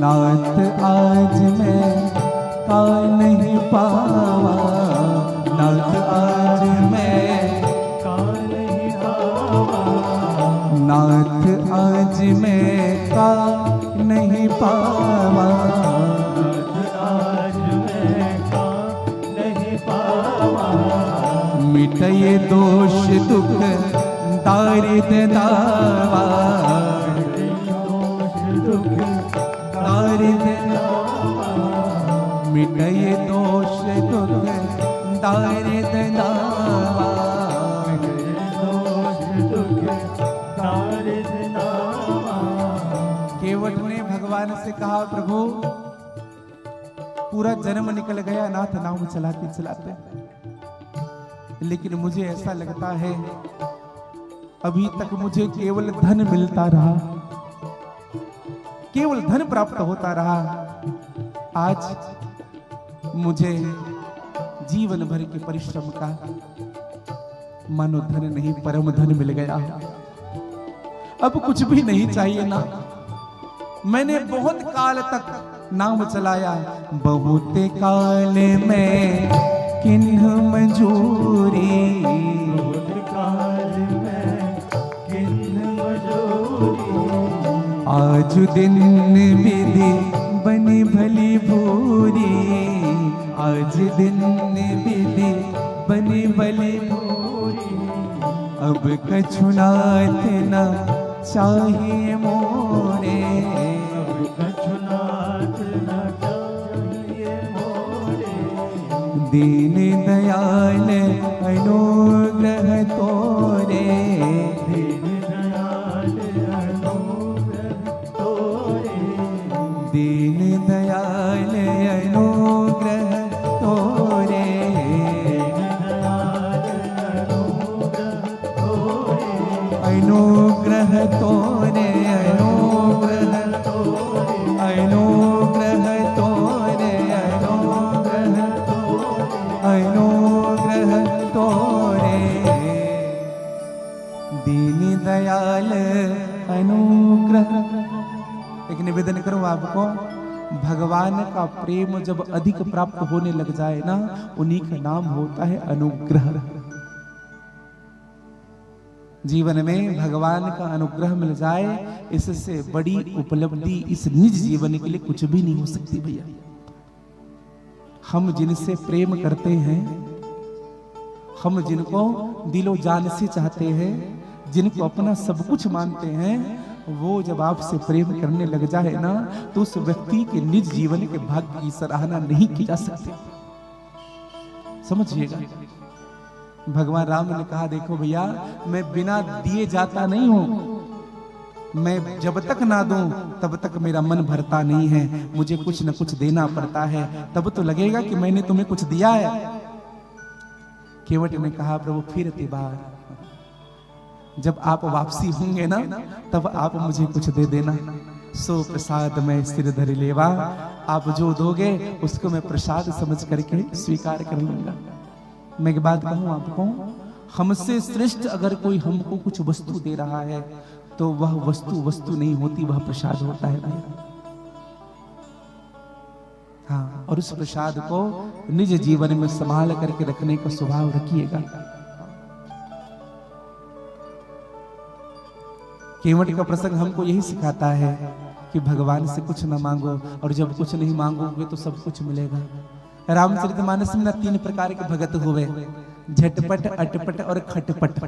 Speaker 1: नाथ आज मैं का नहीं पावा, नाथ आज मैं, नाथ आज मैं का नहीं पावा,
Speaker 3: आज मैं का नहीं पावा,
Speaker 1: मिटये दोष दुख दारिद्र दावा,
Speaker 3: दोष दुख
Speaker 1: दारिद्र दावा, मिटये दोष दुख दारिद्र दावा।
Speaker 3: दोष दुख दारिद्र दावा।
Speaker 1: केवट ने भगवान से कहा, प्रभु पूरा जन्म निकल गया नाथ नाम चलाते चलाते, लेकिन मुझे ऐसा लगता है अभी तक मुझे केवल धन मिलता रहा, केवल धन प्राप्त होता रहा। आज मुझे जीवन भर के परिश्रम का मानो धन नहीं परम धन मिल गया, अब कुछ भी नहीं चाहिए ना। मैंने बहुत काल तक नाम चलाया, बहुत काल में किन्ह मंजूरी,
Speaker 3: बहुत काल में किन्ह मजूरी,
Speaker 1: आज दिन विधि बनी भली भूरी, आज दिन विधि बनी भली भूरी, अब कछु नाथ न चाहिए मोरे,
Speaker 3: अब कछु नाथ न चाहिए मोरे,
Speaker 1: दीन दयाल अनुग्रह तोरे,
Speaker 3: दीन दयाल अनुग्रह तोरे,
Speaker 1: दीन दयाल अनुग्रह तोरे, अनुग्रह तोरे, अनुग्रह तोरे, अनुग्रह तोरे, अनुग्रह तोरे, दीन दयाल अनुग्रह। एक निवेदन करूं आपको, भगवान का प्रेम जब अधिक प्राप्त होने लग जाए ना, उन्हीं का नाम होता है अनुग्रह। जीवन में भगवान का अनुग्रह मिल जाए, इससे बड़ी उपलब्धि इस निज जीवन के लिए कुछ भी नहीं हो सकती भैया। हम जिनसे प्रेम करते हैं, हम जिनको दिलो जान से चाहते हैं, जिनको अपना सब कुछ मानते हैं, वो जब आपसे प्रेम करने लग जाए ना, तो उस व्यक्ति के निज जीवन के भाग्य की सराहना नहीं की जा सकती। समझिएगा, भगवान राम ने कहा, देखो भैया मैं बिना दिए जाता नहीं हूं, मैं जब तक ना दूं तब तक मेरा मन भरता नहीं है, मुझे कुछ न कुछ देना पड़ता है, तब तो लगेगा कि मैंने तुम्हें कुछ दिया है। केवट ने कहा, प्रभु फिर तिबार, जब आप वापसी होंगे ना, तब आप मुझे कुछ दे देना। सो प्रसाद में सिर धर लेवा, आप जो दोगे उसको मैं प्रसाद समझ करके स्वीकार कर लूंगा। मैं एक बात कहूं आपको, हमसे श्रेष्ठ अगर कोई हमको कुछ वस्तु दे रहा है, तो वह वस्तु नहीं होती, वह प्रसाद होता है भैया। हाँ, और उस प्रसाद को निज जीवन में संभाल करके रखने का स्वभाव रखिएगा। केवट का प्रसंग हमको यही सिखाता है कि भगवान से कुछ न मांगो, और जब कुछ नहीं मांगोगे तो सब कुछ मिलेगा। रामचरितमानस में ना 3 प्रकार के भगत हुए, झटपट, अटपट और खटपट।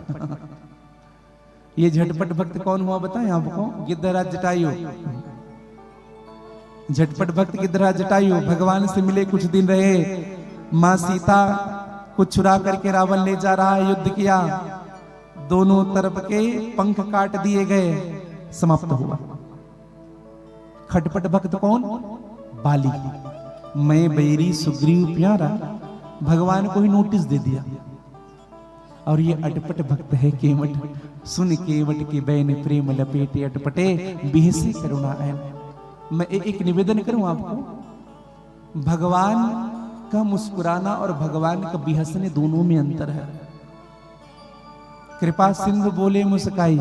Speaker 1: ये झटपट भक्त कौन हुआ बताएं आपको? गिद्धराज जटायु। झटपट भक्त गिद्धराज जटायु भगवान से मिले, कुछ दिन रहे, मां सीता को चुरा करके रावण ले जा रहा है, युद्ध किया, दोनों तरफ के पंख काट दिए गए, समाप्त हुआ। खटपट भक्त कौन? बाली। मैं बैरी सुग्रीव प्यारा, भगवान को ही नोटिस दे दिया। और ये अटपट भक्त है केवट, सुन केवट के बैन प्रेम लपेटे अटपटे बिहसे करुणा ऐन। मैं एक निवेदन करूं आपको, भगवान का मुस्कुराना और भगवान का बिहसने दोनों में अंतर है। कृपा सिंधु बोले मुस्काई,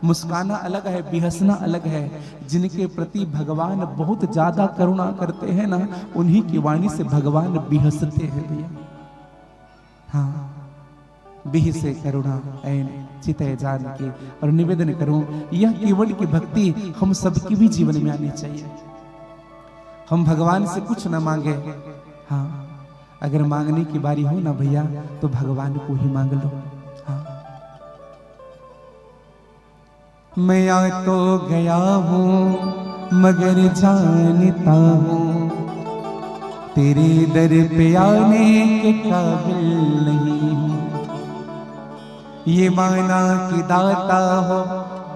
Speaker 1: मुस्काना अलग है, बिहसना अलग है। जिनके प्रति भगवान बहुत ज्यादा करुणा करते हैं ना, उन्हीं की वाणी से भगवान बिहसते हैं भैया। हाँ, बिह से करुणा ऐन चितय जान के। और निवेदन करूं, यह केवल की भक्ति हम सबकी भी जीवन में आनी चाहिए। हम भगवान से कुछ न मांगे, हाँ, अगर मांगने की बारी हो ना भैया, तो भगवान को ही मांग लो। हाँ, मैं आ तो गया हूं मगर जानता हूं तेरे दर पे आने के काबिल नहीं हूं। ये माना कि दाता हो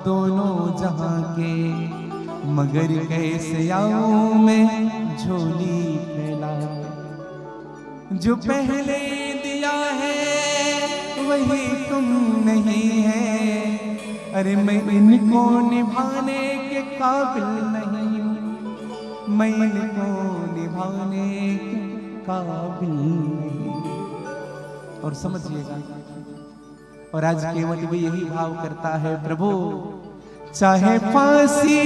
Speaker 1: दोनों जहां के, मगर कैसे आऊं मैं झोली फैला। जो पहले दिया है वही तुम नहीं है, अरे मैं इनको निभाने के काबिल नहीं हूं, मैं इनको निभाने के काबिल नहीं। और समझिएगा, और आज केवट भी यही भाव करता है, प्रभु चाहे फांसी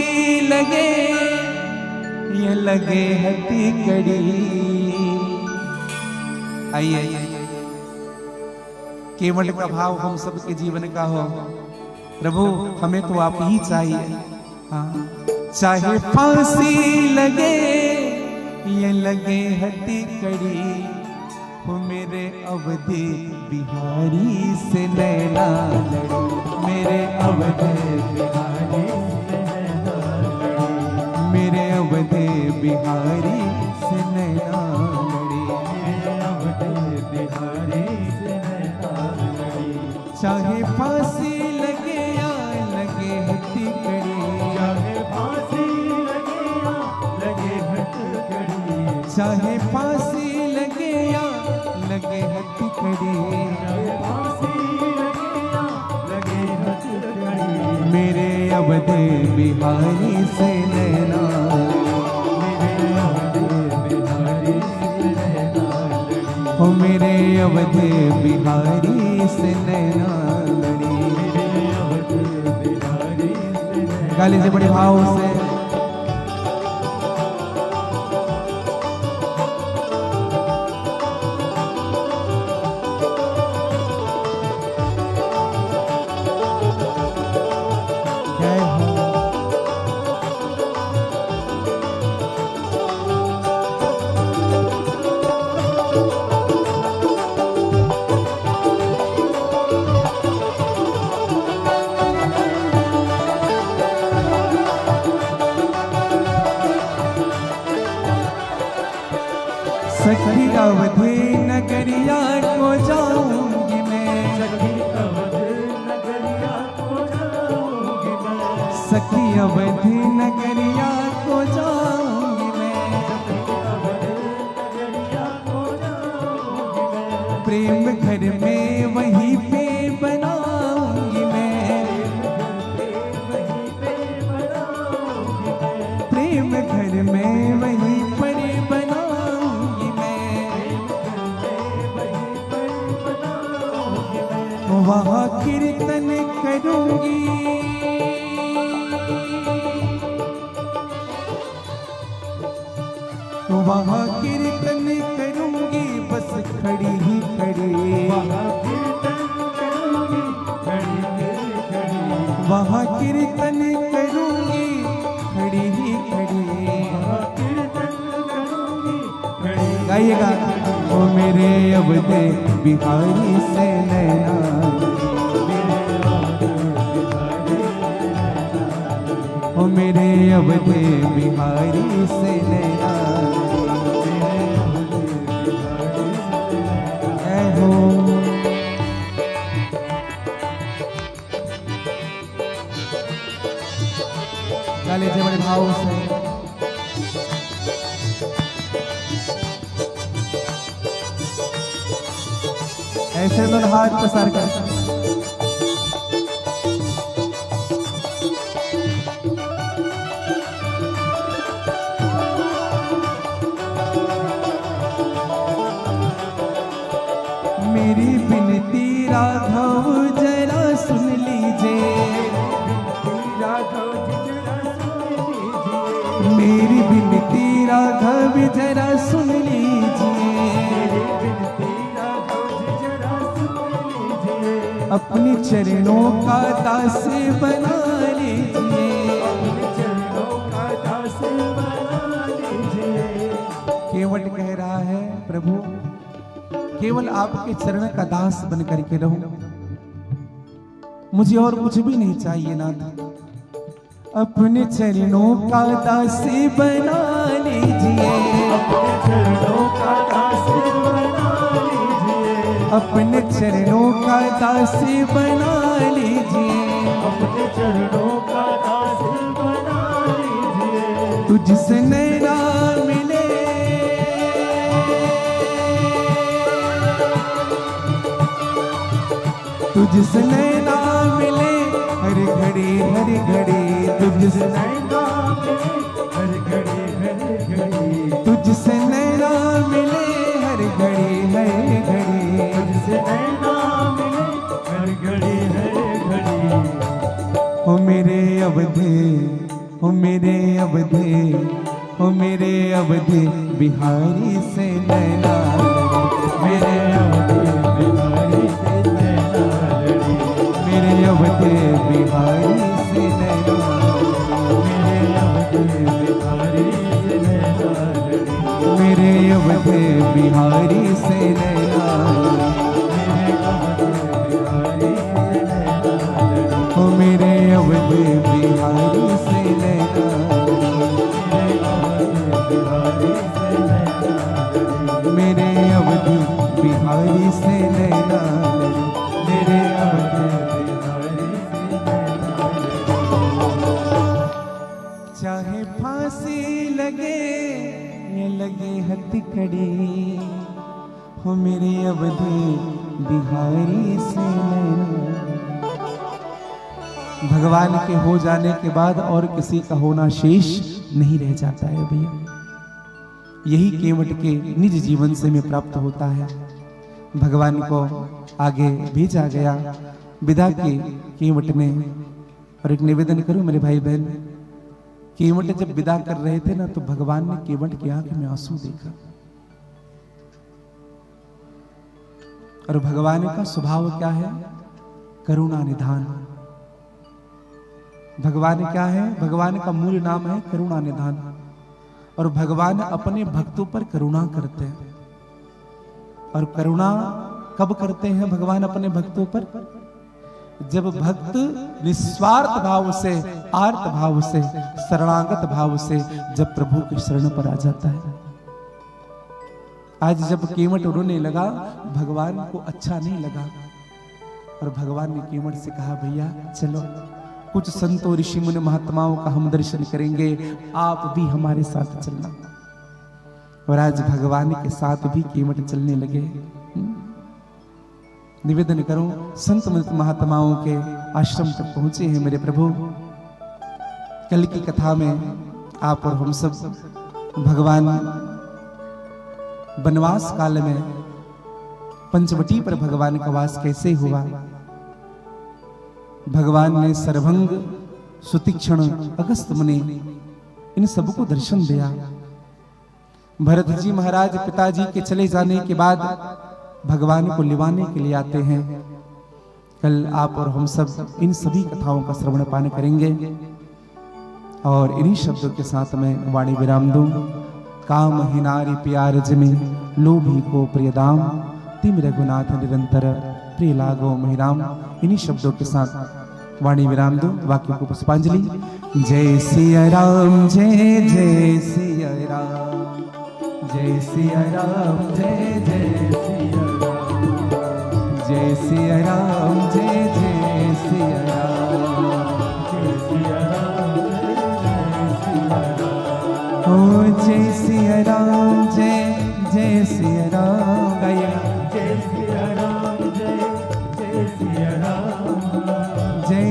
Speaker 1: लगे ये लगे हथी कड़ी। आइए, केवट का भाव हम सबके जीवन का हो, प्रभु हमें तो आप ही चाहिए। हाँ, चाहे फांसी लगे ये लगे हथी कड़ी, हो मेरे अवधि बिहारी से नैना लड़ी, मेरे अवधि बिहारी से नैना लड़ी, मेरे अवधि बिहारी से नैना लड़ी, मेरे अवधि बिहारी से नैना लड़ी। चाहे फांसी लगे या लगे हथी कड़ी, चाहे फांसी लगे या लगे हथी कड़ी, चाहे फांसी लगे या लगे हथी कड़ी, लगे हथी कड़ी, मेरे अवधि बिहारी से नैना, मेरे अवधि बिहारी से नैना लड़ी, हो मेरे अवधि बिहारी से नैना लड़ी, मेरे अवधि बिहारी से नैना। गाली से बड़े भाव से सखी अवधि नगरिया को जाऊंगी मैं, सखी अवधि नगरिया को जाऊंगी मैं, सखी अवधि नगरिया को जाऊंगी मैं, सखी अवधि नगरिया को जाऊंगी मैं, प्रेम घर में वहीं पे बनाऊंगी मैं, वहीं पे बनाऊंगी मैं, प्रेम घर में वहीं पर बनाऊंगी मैं, वहाँ कीर्तन करूंगी, वहाँ कीर्तन करूंगी, बस खड़ी ही खड़ी, वहाँ कीर्तन करूंगी, खड़ी ही खड़ी, वहाँ कीर्तन करूंगी, खड़ी ही खड़ी, वहाँ कीर्तन करूंगी, खड़ी। गाइएगा, ओ मेरे अवधि बिहारी से नैना, ओ मेरे अवधि बिहारी से नैना, हो गा लीजिए बड़े भाव से। ऐसे दोनों हाथ पसार कर मेरी बिनती राघव जरा सुन लीजिए, मेरी बिनती राघव जरा सुन लीजिए, अपने चरणों का दास बना लीजिए, केवट कह रहा है प्रभु केवल आपके चरण का दास बन करके रहूं, मुझे और कुछ भी नहीं चाहिए नाथ। अपने चरणों का दास बना लीजिए, अपने चरणों का दास बना लीजिए, तुझसे नैना मिले, तुझसे नैना मिले हर घड़ी हर घड़ी, तुझसे नैना मिले हर घड़ी हर घड़ी, तुझसे नैना मिले हर घड़ी हर घड़ी, तुझसे नैना मिले हर घड़ी हर घड़ी। हो मेरे अवधे, हो मेरे अवधे, हो मेरे अवधे बिहारी से नैना, मेरे अवधे बिहारी से मेरे अवधे बिहारी से नैना, मेरे अवधे बिहारी से नैना, मेरे अवधे बिहारी से नैना, ओ मेरे अवधे बिहारी से नैना, मेरे अवधे बिहारी से नैना, मेरे अवधे चाहे फांसी लगे ये लगे हथकड़ी, हो मेरे अवधे बिहारी से नैना। भगवान के हो जाने के बाद और किसी का होना शेष नहीं रह जाता है भैया, यही केवट के निज जीवन से में प्राप्त होता है। भगवान को आगे भेजा गया विदा के केवट ने। और एक निवेदन करूं मेरे भाई बहन, केवट जब विदा कर रहे थे ना तो भगवान ने केवट की आंख में आंसू देखा। और भगवान का स्वभाव क्या है? करुणा निधान। भगवान क्या है? भगवान का मूल नाम है करुणा निधान। और भगवान अपने भक्तों पर करुणा करते हैं। और करुणा कब करते हैं भगवान अपने भक्तों पर? जब भक्त निस्वार्थ भाव से, आर्त भाव से, शरणागत भाव से जब प्रभु के शरण पर आ जाता है। आज जब केवट उड़ने लगा, भगवान को अच्छा नहीं लगा और भगवान ने केवट से कहा, भैया चलो कुछ संतों ऋषि मुनि महात्माओं का हम दर्शन करेंगे, आप भी हमारे साथ चलना। और आज भगवान के साथ भी केवट चलने लगे। निवेदन करूं, संत महात्माओं के आश्रम तक पहुंचे हैं मेरे प्रभु। कल की कथा में आप और हम सब भगवान वनवास काल में पंचवटी पर भगवान का वास कैसे हुआ, भगवान ने सर्वभंग, सुतीक्षण, अगस्त मुनि इन सबको दर्शन दिया। भरत जी महाराज पिताजी के चले जाने के बाद भगवान को लिवाने के लिए आते हैं। कल आप और हम सब इन सभी कथाओं का श्रवण पान करेंगे। और इन्हीं शब्दों के साथ में वाणी विराम दूं। काम हिनारी प्यार जमे, लोभी को प्रियदाम, तिम रघुनाथ निरंतर प्रिय लागो महिराम। इन्हीं शब्दों के साथ वाणी विराम दूं। वाक्य को पुष्पांजलि। जय सिया राम, जय जय सिया राम, जय सिया राम, जय जय सिया राम, जय सिया राम, जय जय सिया राम, जय सिया राम, जय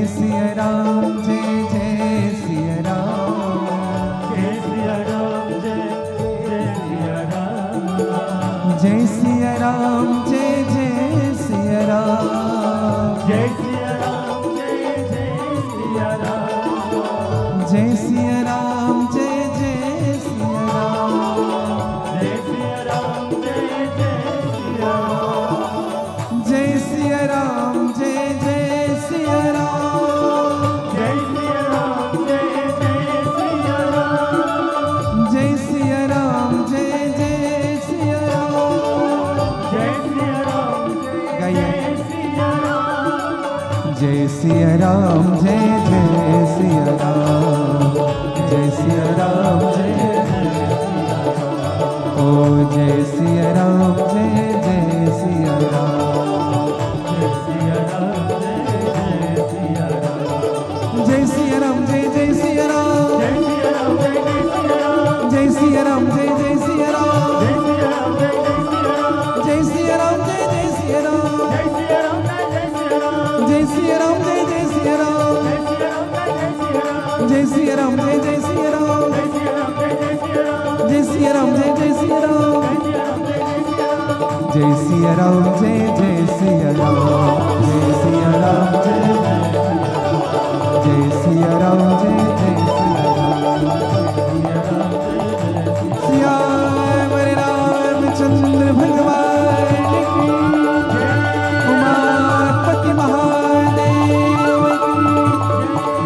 Speaker 1: सिया राम जय जय सिया राम,
Speaker 3: जय सिया राम जय सिया राम,
Speaker 1: जय सिया राम जय जय सिया राम,
Speaker 3: जय सिया राम जय सिया राम,
Speaker 1: जय सिया राम जय जय सिया राम,
Speaker 3: जय सिया राम जय सिया राम,
Speaker 1: जय सिया राम जय जय सिया राम,
Speaker 3: जय सिया राम जय सिया राम,
Speaker 1: जय सिया राम जय जय सिया राम,
Speaker 3: जय सिया राम
Speaker 1: गाइए।
Speaker 3: सिया राम,
Speaker 1: जय सिया राम जय जय सिया राम, जय सिया राम जय ओ जय सिया राम जय जय सिया राम,
Speaker 3: जय सिया राम जय सिया राम,
Speaker 1: जय सिया राम जय जय सिया राम,
Speaker 3: जय सिया राम जय सिया राम,
Speaker 1: जय सिया राम जय जय सिया राम,
Speaker 3: जय सिया राम जय सिया राम,
Speaker 1: जय सिया राम जय जय सिया राम, जय सिया राम जय जय सिया राम, जय सिया राम जय जय सिया राम, जय सिया राम जय जय सिया राम, जय सिया राम जय जय सिया राम, सिया मेरे रामचंद्र भगवान की, उमापति महादेव की,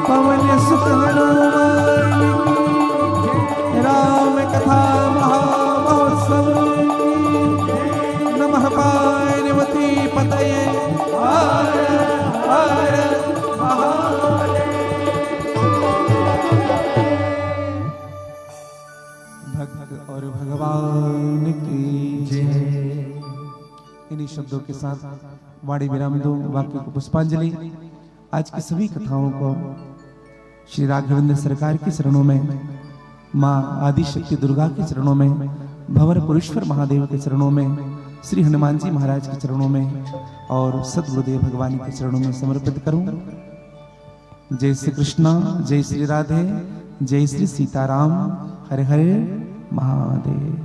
Speaker 1: पवन सुत हनुमान की, राम कथा महामहोत्सव की, नमः पार्वती पतये हर हर महादेव। भक्त और भगवान की जय। इन्हीं शब्दों के साथ वाणी विराम दो, वाक्य को पुष्पांजलि। आज की सभी कथाओं को श्री राघवेंद्र सरकार की चरणों में, माँ आदि शक्ति दुर्गा के चरणों में, भंवर पुरेश्वर महादेव के चरणों में, श्री हनुमान जी महाराज के चरणों में और सदगुरुदेव भगवान के चरणों में समर्पित करूं। जय श्री कृष्णा, जय श्री राधे, जय श्री सीताराम, हरे हरे महादेव।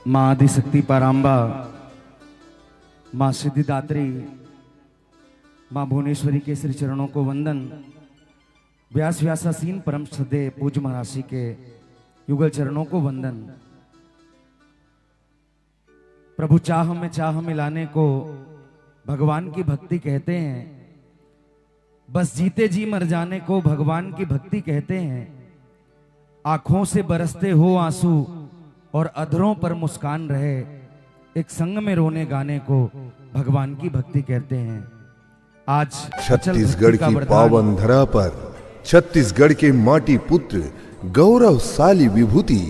Speaker 4: माँ आदिशक्ति पराम्बा, माँ सिद्धिदात्री, माँ भुवनेश्वरी के श्री चरणों को वंदन। व्यास व्यासासीन परम श्रद्धेय पूज्य महर्षि के युगल चरणों को वंदन। प्रभु चाह में चाह मिलाने को भगवान की भक्ति कहते हैं। बस जीते जी मर जाने को भगवान की भक्ति कहते हैं। आंखों से बरसते हो आंसू और अधरों पर मुस्कान रहे, एक संग में रोने गाने को भगवान की भक्ति कहते हैं। आज
Speaker 2: छत्तीसगढ़ की पावन धरा पर छत्तीसगढ़ के माटी पुत्र गौरवशाली विभूति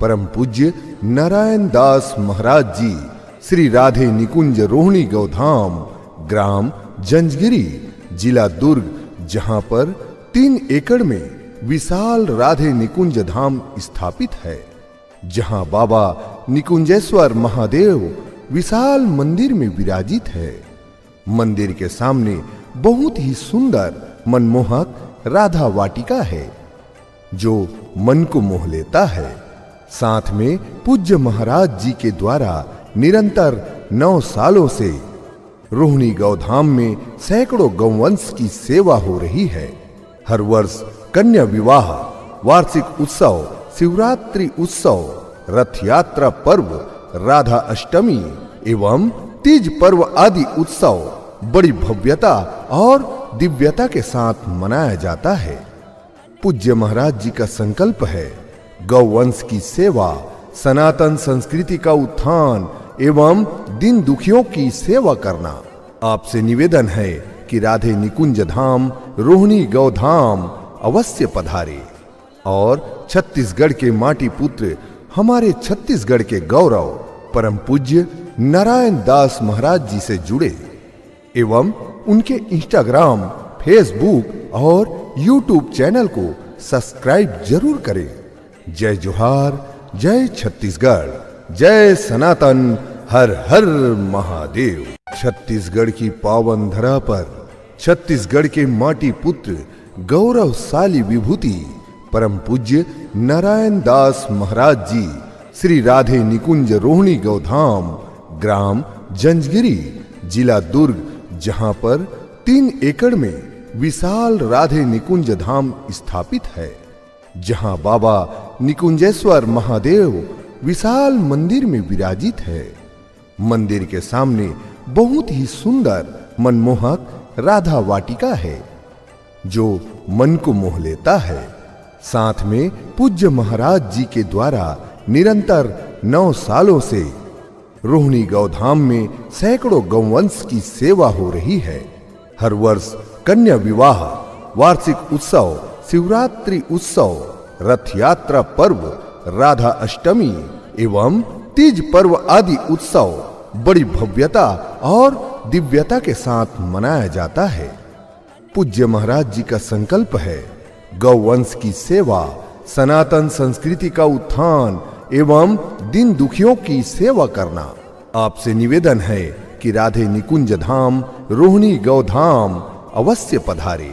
Speaker 2: परम पूज्य नारायण दास महाराज जी श्री राधे निकुंज रोहिणी गौधाम, ग्राम जंजगिरी, जिला दुर्ग, जहां पर 3 एकड़ में विशाल राधे निकुंज धाम स्थापित है, जहां बाबा निकुंजेश्वर महादेव विशाल मंदिर में विराजित है। मंदिर के सामने बहुत ही सुंदर मनमोहक राधा वाटिका है, जो मन को मोह लेता है। साथ में पूज्य महाराज जी के द्वारा निरंतर 9 सालों से रोहिणी गौधाम में सैकड़ों गौवंश की सेवा हो रही है। हर वर्ष कन्या विवाह, वार्षिक उत्सव, शिवरात्रि उत्सव, रथ यात्रा पर्व, राधा अष्टमी एवं तीज पर्व आदि उत्सव बड़ी भव्यता और दिव्यता के साथ मनाया जाता है। पूज्य महाराज जी का संकल्प है गौवंश की सेवा, सनातन संस्कृति का उत्थान एवं दिन दुखियों की सेवा करना। आपसे निवेदन है कि राधे निकुंज धाम रोहिणी गौधाम अवश्य पधारे और छत्तीसगढ़ के माटी पुत्र, हमारे छत्तीसगढ़ के गौरव परम पूज्य नारायण दास महाराज जी से जुड़े एवं उनके इंस्टाग्राम, फेसबुक और यूट्यूब चैनल को सब्सक्राइब जरूर करें। जय जोहार, जय छत्तीसगढ़, जय सनातन, हर हर महादेव। छत्तीसगढ़ की पावन धरा पर छत्तीसगढ़ के माटी पुत्र गौरवशाली विभूति परम पूज्य नारायण दास महाराज जी श्री राधे निकुंज रोहिणी गौधाम, ग्राम जंजगिरी, जिला दुर्ग, जहां पर 3 एकड़ में विशाल राधे निकुंज धाम स्थापित है, जहां बाबा निकुंजेश्वर महादेव विशाल मंदिर में विराजित है। मंदिर के सामने बहुत ही सुंदर मनमोहक राधा वाटिका है, जो मन को मोह लेता है। साथ में पूज्य महाराज जी के द्वारा निरंतर 9 सालों से रोहिणी गौधाम में सैकड़ों गौवंश की सेवा हो रही है। हर वर्ष कन्या विवाह, वार्षिक उत्सव, शिवरात्रि उत्सव, रथ यात्रा पर्व, राधा अष्टमी एवं तीज पर्व आदि उत्सव बड़ी भव्यता और दिव्यता के साथ मनाया जाता है। पूज्य महाराज जी का संकल्प है गौवंश की सेवा, सनातन संस्कृति का उत्थान एवं दीन दुखियों की सेवा करना। आपसे निवेदन है कि राधे निकुंज धाम रोहिणी गौधाम अवश्य पधारे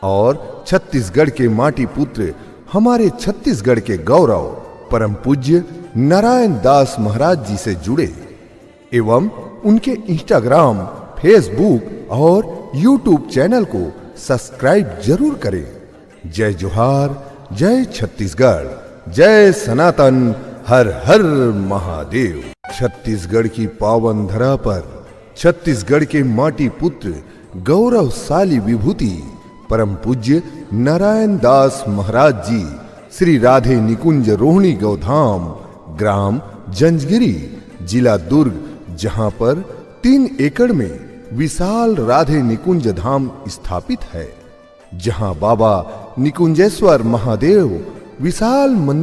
Speaker 2: और छत्तीसगढ़ के माटी पुत्र, हमारे छत्तीसगढ़ के गौरव परम पूज्य नारायण दास महाराज जी से जुड़े एवं उनके इंस्टाग्राम, फेसबुक और यूट्यूब चैनल को सब्सक्राइब जरूर करें। जय जोहार, जय छत्तीसगढ़, जय सनातन, हर हर महादेव। छत्तीसगढ़ की पावन धरा पर छत्तीसगढ़ के माटी पुत्र गौरवशाली विभूति परम पूज्य नारायण दास महाराज जी श्री राधे निकुंज रोहिणी गौधाम, ग्राम जंजगिरी, जिला दुर्ग, जहां पर 3 एकड़ में विशाल राधे निकुंज धाम स्थापित है, जहां बाबा निकुंजेश्वर महादेव विशाल मंदिर